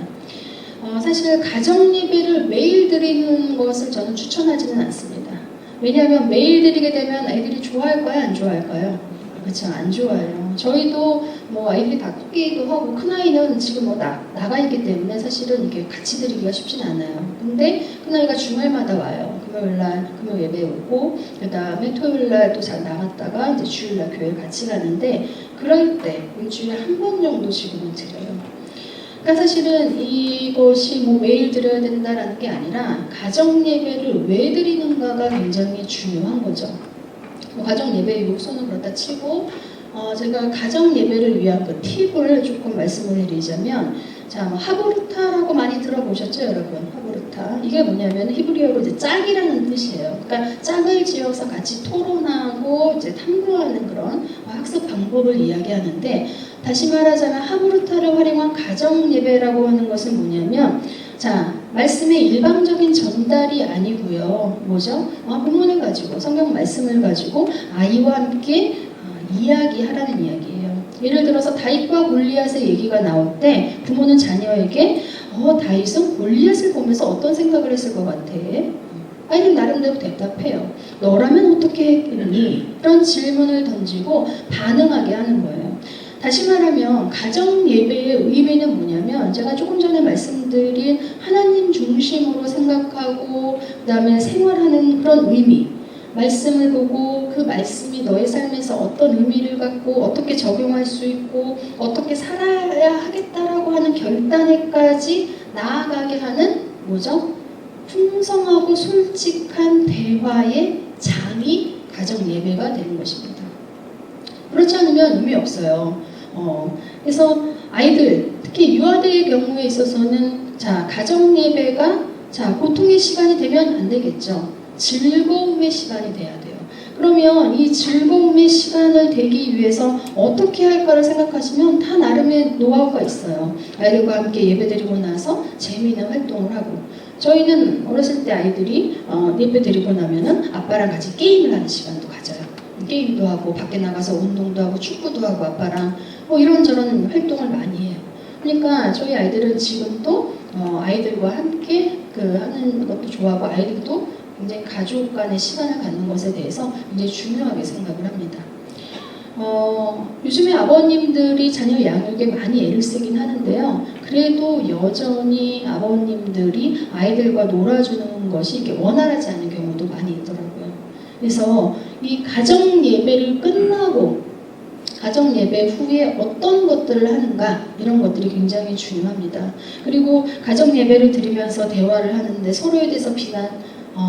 사실 가정예배를 매일 드리는 것을 저는 추천하지는 않습니다. 왜냐하면 매일 드리게 되면 아이들이 좋아할까요? 안 좋아할까요? 그렇죠. 안 좋아요. 저희도 뭐 아이들이 다 컸기도 하고 큰아이는 지금 나가 있기 때문에 사실은 이게 같이 드리기가 쉽진 않아요. 근데 큰아이가 주말마다 와요. 금요일날 금요 예배 오고 그 다음에 토요일날 또 잘 나갔다가 이제 주일날 교회를 같이 가는데 그럴 때 일주일에 한 번 정도 지금은 드려요. 그러니까 사실은 이것이 뭐 매일 드려야 된다라는 게 아니라 가정 예배를 왜 드리는가가 굉장히 중요한 거죠. 가정 예배의 요소는 그렇다 치고 제가 가정 예배를 위한 그 팁을 조금 말씀을 드리자면 자, 하브루타라고 많이 들어보셨죠, 여러분? 하브루타. 이게 뭐냐면 히브리어로 이제 짝이라는 뜻이에요. 그러니까 짝을 지어서 같이 토론하고 이제 탐구하는 그런 학습 방법을 이야기하는데 다시 말하자면 하브루타를 활용한 가정 예배라고 하는 것은 뭐냐면 자, 말씀의 일방적인 전달이 아니고요. 뭐죠? 본문을 가지고 성경 말씀을 가지고 아이와 함께 이야기하라는 이야기예요. 예를 들어서 다윗과 골리앗의 얘기가 나올 때 부모는 자녀에게 다윗은 골리앗을 보면서 어떤 생각을 했을 것 같아? 아이는 나름대로 대답해요. 너라면 어떻게 했겠니? 이런 질문을 던지고 반응하게 하는 거예요. 다시 말하면 가정 예배의 의미는 뭐냐면 제가 조금 전에 말씀드린 하나님 중심으로 생각하고 그 다음에 생활하는 그런 의미, 말씀을 보고 그 말씀이 너의 삶에서 어떤 의미를 갖고 어떻게 적용할 수 있고 어떻게 살아야 하겠다라고 하는 결단에까지 나아가게 하는 뭐죠? 풍성하고 솔직한 대화의 장이 가정 예배가 되는 것입니다. 그렇지 않으면 의미 없어요. 그래서 아이들, 특히 유아들의 경우에 있어서는 자, 가정 예배가 자, 고통의 시간이 되면 안 되겠죠. 즐거움의 시간이 돼야 돼요. 그러면 이 즐거움의 시간을 되기 위해서 어떻게 할까를 생각하시면 다 나름의 노하우가 있어요. 아이들과 함께 예배드리고 나서 재미있는 활동을 하고 저희는 어렸을 때 아이들이 예배드리고 나면은 아빠랑 같이 게임을 하는 시간도 가져요. 게임도 하고 밖에 나가서 운동도 하고 축구도 하고 아빠랑 이런저런 활동을 많이 해요. 그러니까 저희 아이들은 지금도 아이들과 함께 하는 것도 좋아하고 아이들도 굉장히 가족 간의 시간을 갖는 것에 대해서 굉장히 중요하게 생각을 합니다. 요즘에 아버님들이 자녀 양육에 많이 애를 쓰긴 하는데요. 그래도 여전히 아버님들이 아이들과 놀아주는 것이 이렇게 원활하지 않은 경우도 많이 있더라고요. 그래서 이 가정 예배를 끝나고 가정 예배 후에 어떤 것들을 하는가 이런 것들이 굉장히 중요합니다. 그리고 가정 예배를 드리면서 대화를 하는데 서로에 대해서 비난,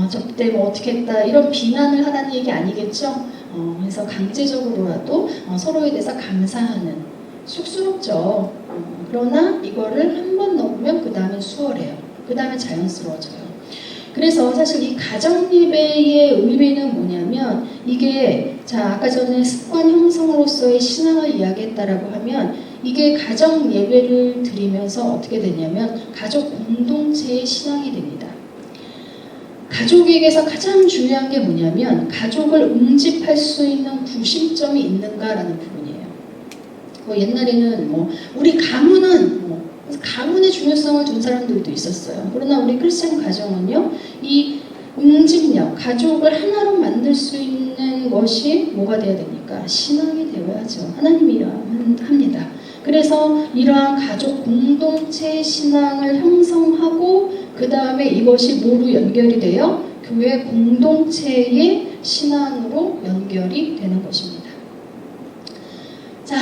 저때 뭐 어떻게 했다 이런 비난을 하라는 얘기 아니겠죠? 그래서 강제적으로라도 서로에 대해서 감사하는 쑥스럽죠. 그러나 이거를 한 번 넘으면 그 다음에 수월해요. 그 다음에 자연스러워져요. 그래서 사실 이 가정 예배의 의미는 뭐냐면 이게 자 아까 전에 습관 형성으로서의 신앙을 이야기했다라고 하면 이게 가정 예배를 드리면서 어떻게 되냐면 가족 공동체의 신앙이 됩니다. 가족에게서 가장 중요한 게 뭐냐면 가족을 응집할 수 있는 구심점이 있는가라는 부분이에요. 옛날에는 뭐 우리 가문은 가문의 중요성을 둔 사람들도 있었어요. 그러나 우리 크리스천 가정은요, 이 응집력, 가족을 하나로 만들 수 있는 것이 뭐가 되어야 됩니까? 신앙이 되어야죠. 하나님이라 합니다. 그래서 이러한 가족 공동체 신앙을 형성하고 그 다음에 이것이 뭐로 연결이 돼요? 교회 공동체의 신앙으로 연결이 되는 것입니다. 자,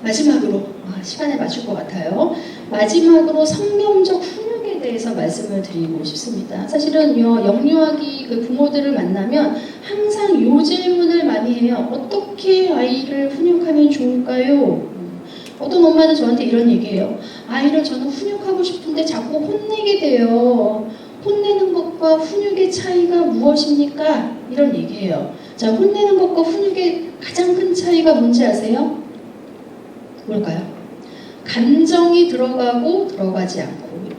마지막으로 시간에 맞출 것 같아요. 마지막으로 성경적 훈육에 대해서 말씀을 드리고 싶습니다. 사실은 영유아기 그 부모들을 만나면 항상 요 질문을 많이 해요. 어떻게 아이를 훈육하면 좋을까요? 어떤 엄마는 저한테 이런 얘기해요. 아이를 저는 훈육하고 싶은데 자꾸 혼내게 돼요. 혼내는 것과 훈육의 차이가 무엇입니까? 이런 얘기해요. 자, 혼내는 것과 훈육의 가장 큰 차이가 뭔지 아세요? 뭘까요? 감정이 들어가고 들어가지 않고입니다.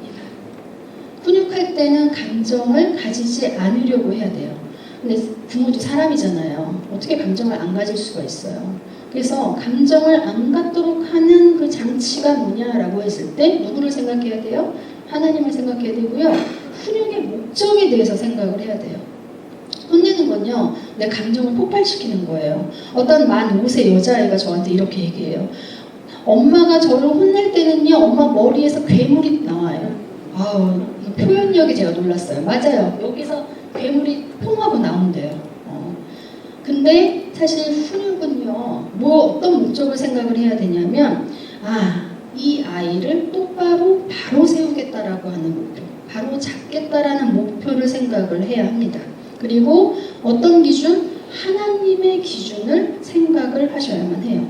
훈육할 때는 감정을 가지지 않으려고 해야 돼요. 근데 부모도 사람이잖아요. 어떻게 감정을 안 가질 수가 있어요. 그래서 감정을 안 갖도록 하는 그 장치가 뭐냐라고 했을 때 누구를 생각해야 돼요? 하나님을 생각해야 되고요. 훈육의 목적에 대해서 생각을 해야 돼요. 혼내는 건요, 내 감정을 폭발시키는 거예요. 어떤 만 5세 여자아이가 저한테 이렇게 얘기해요. 엄마가 저를 혼낼 때는요, 엄마 머리에서 괴물이 나와요. 아우, 표현력이 제가 놀랐어요. 맞아요. 여기서 괴물이 퐁하고 나온대요. 근데 사실 훈육은요, 어떤 목적을 생각을 해야 되냐면, 이 아이를 똑바로 바로 세우겠다라고 하는 목표, 바로 잡겠다라는 목표를 생각을 해야 합니다. 그리고 어떤 기준? 하나님의 기준을 생각을 하셔야만 해요.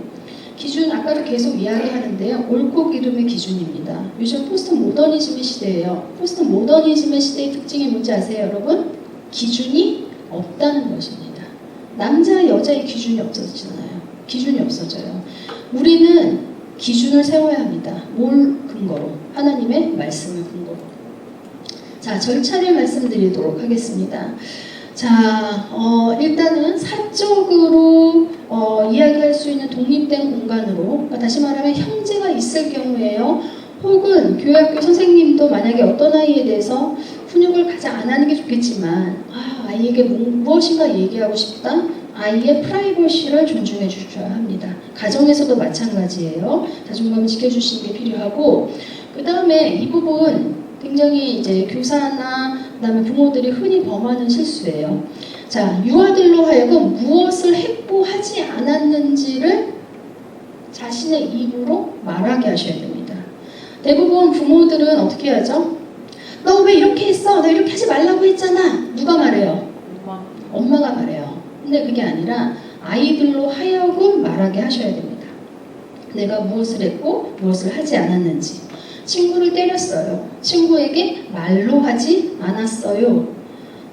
기준 아까도 계속 이야기하는데요. 옳고 기름의 기준입니다. 요즘 포스트 모더니즘의 시대예요. 포스트 모더니즘의 시대의 특징이 뭔지 아세요, 여러분? 기준이 없다는 것입니다. 남자 여자의 기준이 없어지잖아요. 기준이 없어져요. 우리는 기준을 세워야 합니다. 뭘 근거로? 하나님의 말씀을 근거로. 자, 절차를 말씀드리도록 하겠습니다. 자, 일단은 사적으로 이야기할 수 있는 독립된 공간으로, 그러니까 다시 말하면 형제가 있을 경우에요. 혹은 교회학교 선생님도 만약에 어떤 아이에 대해서 훈육을 가장 안 하는 게 좋겠지만 아이에게 무엇인가 얘기하고 싶다. 아이의 프라이버시를 존중해 주셔야 합니다. 가정에서도 마찬가지예요. 자존감을 지켜주시는 게 필요하고, 그 다음에 이 부분 굉장히 이제 교사나 그다음에 부모들이 흔히 범하는 실수예요. 자, 유아들로 하여금 무엇을 했고 하지 않았는지를 자신의 입으로 말하게 하셔야 됩니다. 대부분 부모들은 어떻게 하죠? 너 왜 이렇게 했어? 너 이렇게 하지 말라고 했잖아. 누가 말해요? 엄마가 말해요. 근데 그게 아니라 아이들로 하여금 말하게 하셔야 됩니다. 내가 무엇을 했고 무엇을 하지 않았는지. 친구를 때렸어요. 친구에게 말로 하지 않았어요.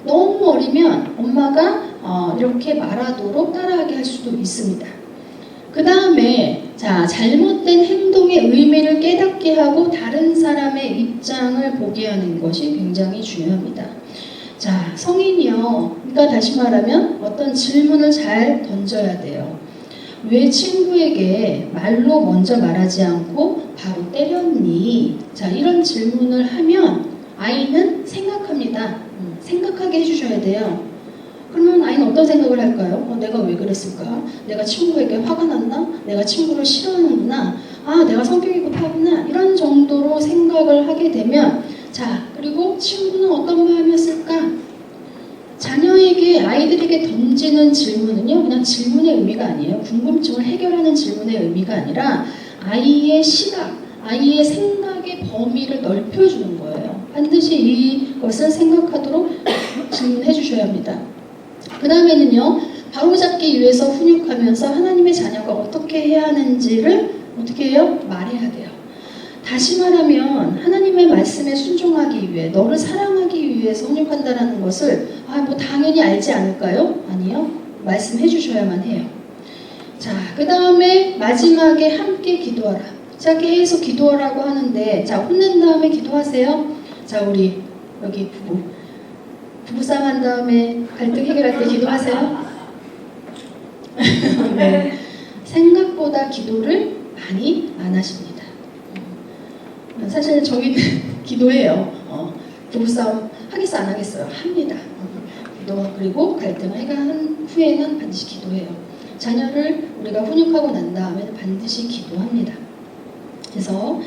너무 어리면 엄마가 이렇게 말하도록 따라하게 할 수도 있습니다. 그 다음에 잘못된 행동의 의미를 깨닫게 하고 다른 사람의 입장을 보게 하는 것이 굉장히 중요합니다. 자, 성인이요. 그러니까 다시 말하면 어떤 질문을 잘 던져야 돼요. 왜 친구에게 말로 먼저 말하지 않고 바로 때렸니? 자, 이런 질문을 하면 아이는 생각합니다. 생각하게 해주셔야 돼요. 그러면 아이는 어떤 생각을 할까요? 내가 왜 그랬을까? 내가 친구에게 화가 났나? 내가 친구를 싫어하는구나? 내가 성격이 급하구나? 이런 정도로 생각을 하게 되면, 자, 그리고 친구는 어떤 마음이었을까? 자녀에게 우리에게 아이들에게 던지는 질문은요, 그냥 질문의 의미가 아니에요. 궁금증을 해결하는 질문의 의미가 아니라 아이의 시각, 아이의 생각의 범위를 넓혀주는 거예요. 반드시 이것을 생각하도록 질문해 주셔야 합니다. 그 다음에는요, 바로잡기 위해서 훈육하면서 하나님의 자녀가 어떻게 해야 하는지를 어떻게 해요? 말해야 돼요. 다시 말하면 하나님의 말씀에 순종하기 위해, 너를 사랑하기 위해서 훈육한다는 것을 뭐 당연히 알지 않을까요? 아니요. 말씀해 주셔야만 해요. 자, 그 다음에 마지막에 함께 기도하라. 자, 계속 기도하라고 하는데, 자, 혼낸 다음에 기도하세요. 자, 우리 여기 부부싸움 한 다음에 갈등 해결할 때 기도하세요. 네. 생각보다 기도를 많이 안 하십니다. 사실 저희는 기도해요. 부부싸움 하겠어 안 하겠어요? 합니다. 그리고 갈등을 해결한 후에는 반드시 기도해요. 자녀를 우리가 훈육하고 난 다음에는 반드시 기도합니다. 그래서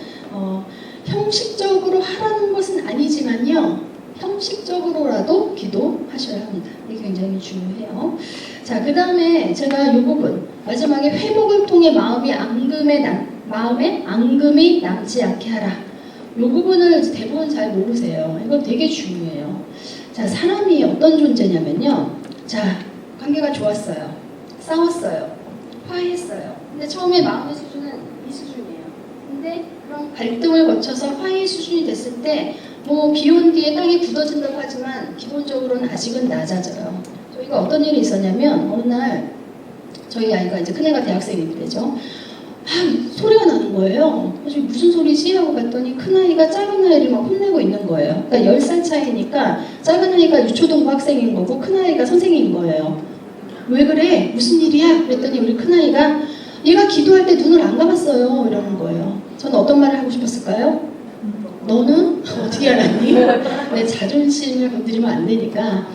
형식적으로 하라는 것은 아니지만요, 형식적으로라도 기도하셔야 합니다. 이게 굉장히 중요해요. 자, 그 다음에 제가 이 부분 마지막에 회복을 통해 마음에 앙금이 남지 않게 하라. 이 부분을 대부분 잘 모르세요. 이거 되게 중요해요. 자, 사람이 어떤 존재냐면요, 자, 관계가 좋았어요, 싸웠어요, 화해했어요. 근데 처음에 마음의 수준은 이 수준이에요. 근데 그런 갈등을 거쳐서 화해 수준이 됐을 때 비 온 뒤에 땅이 굳어진다고 하지만 기본적으로는 아직은 낮아져요. 저희가 어떤 일이 있었냐면, 어느 날 저희 아이가 이제 큰애가 대학생이 되죠. 소리가 나는 거예요. 그래서 무슨 소리지? 하고 봤더니 큰아이가 작은 아이를 막 혼내고 있는 거예요. 그러니까 10살 차이니까 작은 아이가 유초등부 학생인 거고 큰아이가 선생님인 거예요. 왜 그래? 무슨 일이야? 그랬더니 우리 큰아이가 얘가 기도할 때 눈을 안 감았어요. 이러는 거예요. 저는 어떤 말을 하고 싶었을까요? 너는 어떻게 알았니? 내 자존심을 건드리면 안 되니까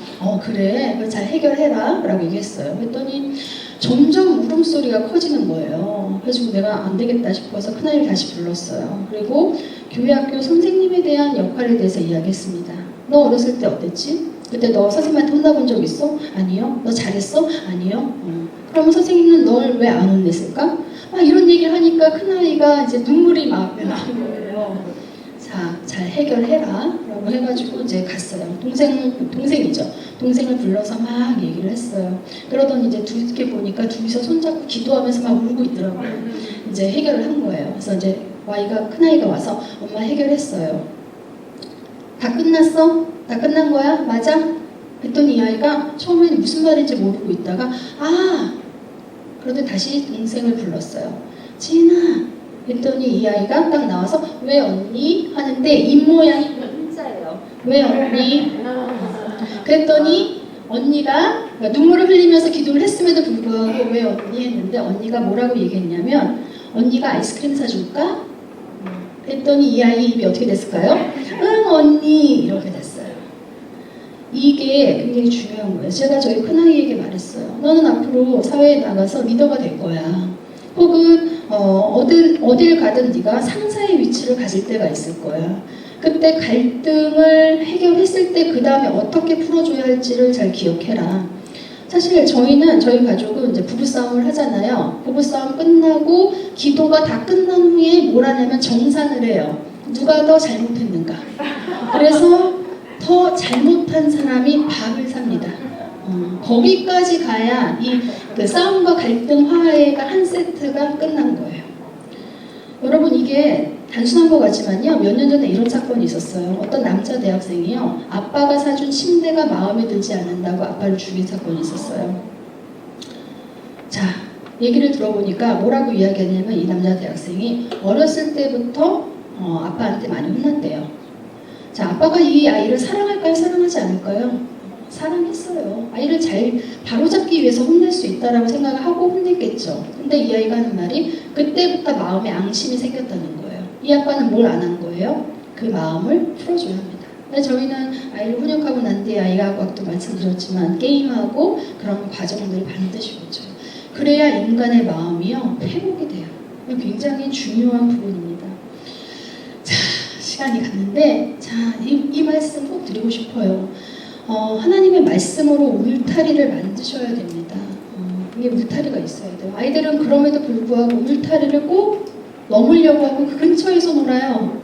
그래, 그걸 잘 해결해라 라고 얘기했어요. 그랬더니 점점 울음소리가 커지는 거예요. 그래서 내가 안 되겠다 싶어서 큰아이를 다시 불렀어요. 그리고 교회학교 선생님에 대한 역할에 대해서 이야기했습니다. 너 어렸을 때 어땠지? 그때 너 선생님한테 혼나본 적 있어? 아니요. 너 잘했어? 아니요. 그러면 선생님은 널 왜 안 혼냈을까? 이런 얘기를 하니까 큰아이가 이제 눈물이 막 나는 거예요. 자, 잘 해결해라 라고 해가지고 이제 갔어요. 동생이죠. 동생을 불러서 막 얘기를 했어요. 그러더니 이제 이렇게 보니까 둘이서 손잡고 기도하면서 막 울고 있더라고요. 이제 해결을 한 거예요. 그래서 이제 큰아이가 와서 엄마 해결했어요. 다 끝났어? 다 끝난 거야? 맞아? 그랬더니 이 아이가 처음에는 무슨 말인지 모르고 있다가 그러더니 다시 동생을 불렀어요. 지인아. 그랬더니 이 아이가 딱 나와서 왜 언니? 하는데 입모양이 혼자예요. 왜 언니? 그랬더니 언니가 눈물을 흘리면서 기도를 했음에도 불구하고 왜 언니? 했는데 언니가 뭐라고 얘기했냐면, 언니가 아이스크림 사줄까? 그랬더니 이 아이 입이 어떻게 됐을까요? 응 언니 이렇게 됐어요. 이게 굉장히 중요한 거예요. 제가 저희 큰아이에게 말했어요. 너는 앞으로 사회에 나가서 리더가 될 거야. 혹은 어딜 가든 네가 상사의 위치를 가질 때가 있을 거야. 그때 갈등을 해결했을 때 그 다음에 어떻게 풀어줘야 할지를 잘 기억해라. 사실 저희 가족은 이제 부부싸움을 하잖아요. 부부싸움 끝나고 기도가 다 끝난 후에 뭘 하냐면 정산을 해요. 누가 더 잘못했는가. 그래서 더 잘못한 사람이 밥을 삽니다. 거기까지 가야 그 싸움과 갈등 화해가 한 세트가 끝난 거예요. 여러분, 이게 단순한 것 같지만요, 몇 년 전에 이런 사건이 있었어요. 어떤 남자 대학생이요, 아빠가 사준 침대가 마음에 들지 않는다고 아빠를 죽인 사건이 있었어요. 자, 얘기를 들어보니까 뭐라고 이야기하냐면, 이 남자 대학생이 어렸을 때부터 아빠한테 많이 혼났대요. 자, 아빠가 이 아이를 사랑할까요? 사랑하지 않을까요? 사랑했어요. 아이를 잘 바로잡기 위해서 혼낼 수 있다라고 생각을 하고 혼냈겠죠. 근데 이 아이가 하는 말이 그때부터 마음에 앙심이 생겼다는 거예요. 이 아빠는 뭘 안 한 거예요? 그 마음을 풀어줘야 합니다. 저희는 아이를 훈육하고 난 뒤에 아이가 아까도 말씀드렸지만 게임하고 그런 과정들을 반드시 거쳐요. 그래야 인간의 마음이요, 회복이 돼요. 굉장히 중요한 부분입니다. 자, 시간이 갔는데, 자, 이 말씀 꼭 드리고 싶어요. 하나님의 말씀으로 울타리를 만드셔야 됩니다. 이게 울타리가 있어야 돼요. 아이들은 그럼에도 불구하고 울타리를 꼭 넘으려고 하고 그 근처에서 놀아요.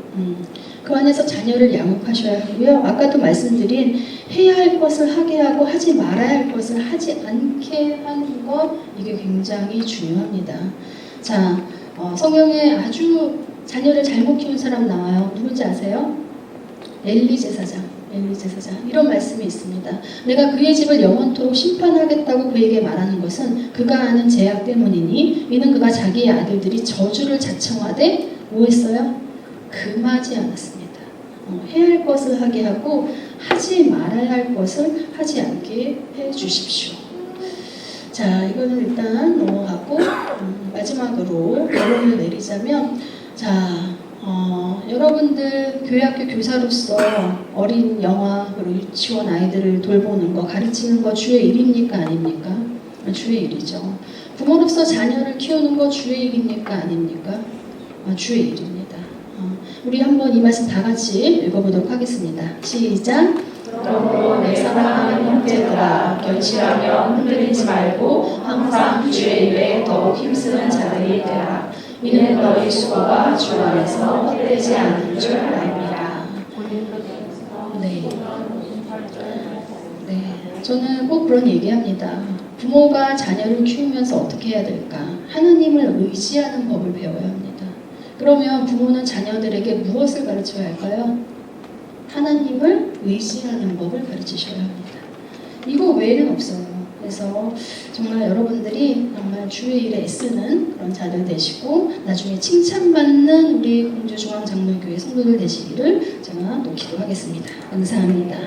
그 안에서 자녀를 양육하셔야 하고요. 아까도 말씀드린 해야 할 것을 하게 하고 하지 말아야 할 것을 하지 않게 하는 것, 이게 굉장히 중요합니다. 자, 성경에 아주 자녀를 잘못 키운 사람 나와요. 누군지 아세요? 엘리 제사장. 이런 말씀이 있습니다. 내가 그의 집을 영원토록 심판하겠다고 그에게 말하는 것은 그가 하는 죄악 때문이니 이는 그가 자기의 아들들이 저주를 자청하되 뭐 했어요? 금하지 않았습니다. 해야 할 것을 하게 하고 하지 말아야 할 것을 하지 않게 해 주십시오. 자, 이거는 일단 넘어가고 마지막으로 결론을 내리자면, 자, 여러분들 교회학교 교사로서 어린 영아 그리고 유치원 아이들을 돌보는 거, 가르치는 거 주의 일입니까 아닙니까? 주의 일이죠. 부모로서 자녀를 키우는 거 주의 일입니까 아닙니까? 주의 일입니다. 우리 한번 이 말씀 다 같이 읽어보도록 하겠습니다. 시작. 그러므로 내 사랑하는 형제들아, 견실하며 흔들리지 말고 항상 주의 일에 더욱 힘쓰는 자들이 되라. 이는 너희 수고가 주 안에서 헛되지 않은 줄 압니다. 네, 저는 꼭 그런 얘기합니다. 부모가 자녀를 키우면서 어떻게 해야 될까? 하나님을 의지하는 법을 배워야 합니다. 그러면 부모는 자녀들에게 무엇을 가르쳐야 할까요? 하나님을 의지하는 법을 가르치셔야 합니다. 이거 외에는 없어요. 그래서 정말 여러분들이 정말 주의 일에 애쓰는 그런 자들 되시고 나중에 칭찬받는 우리 공주중앙장로교회 성도들 되시기를 제가 또 기도하겠습니다. 감사합니다.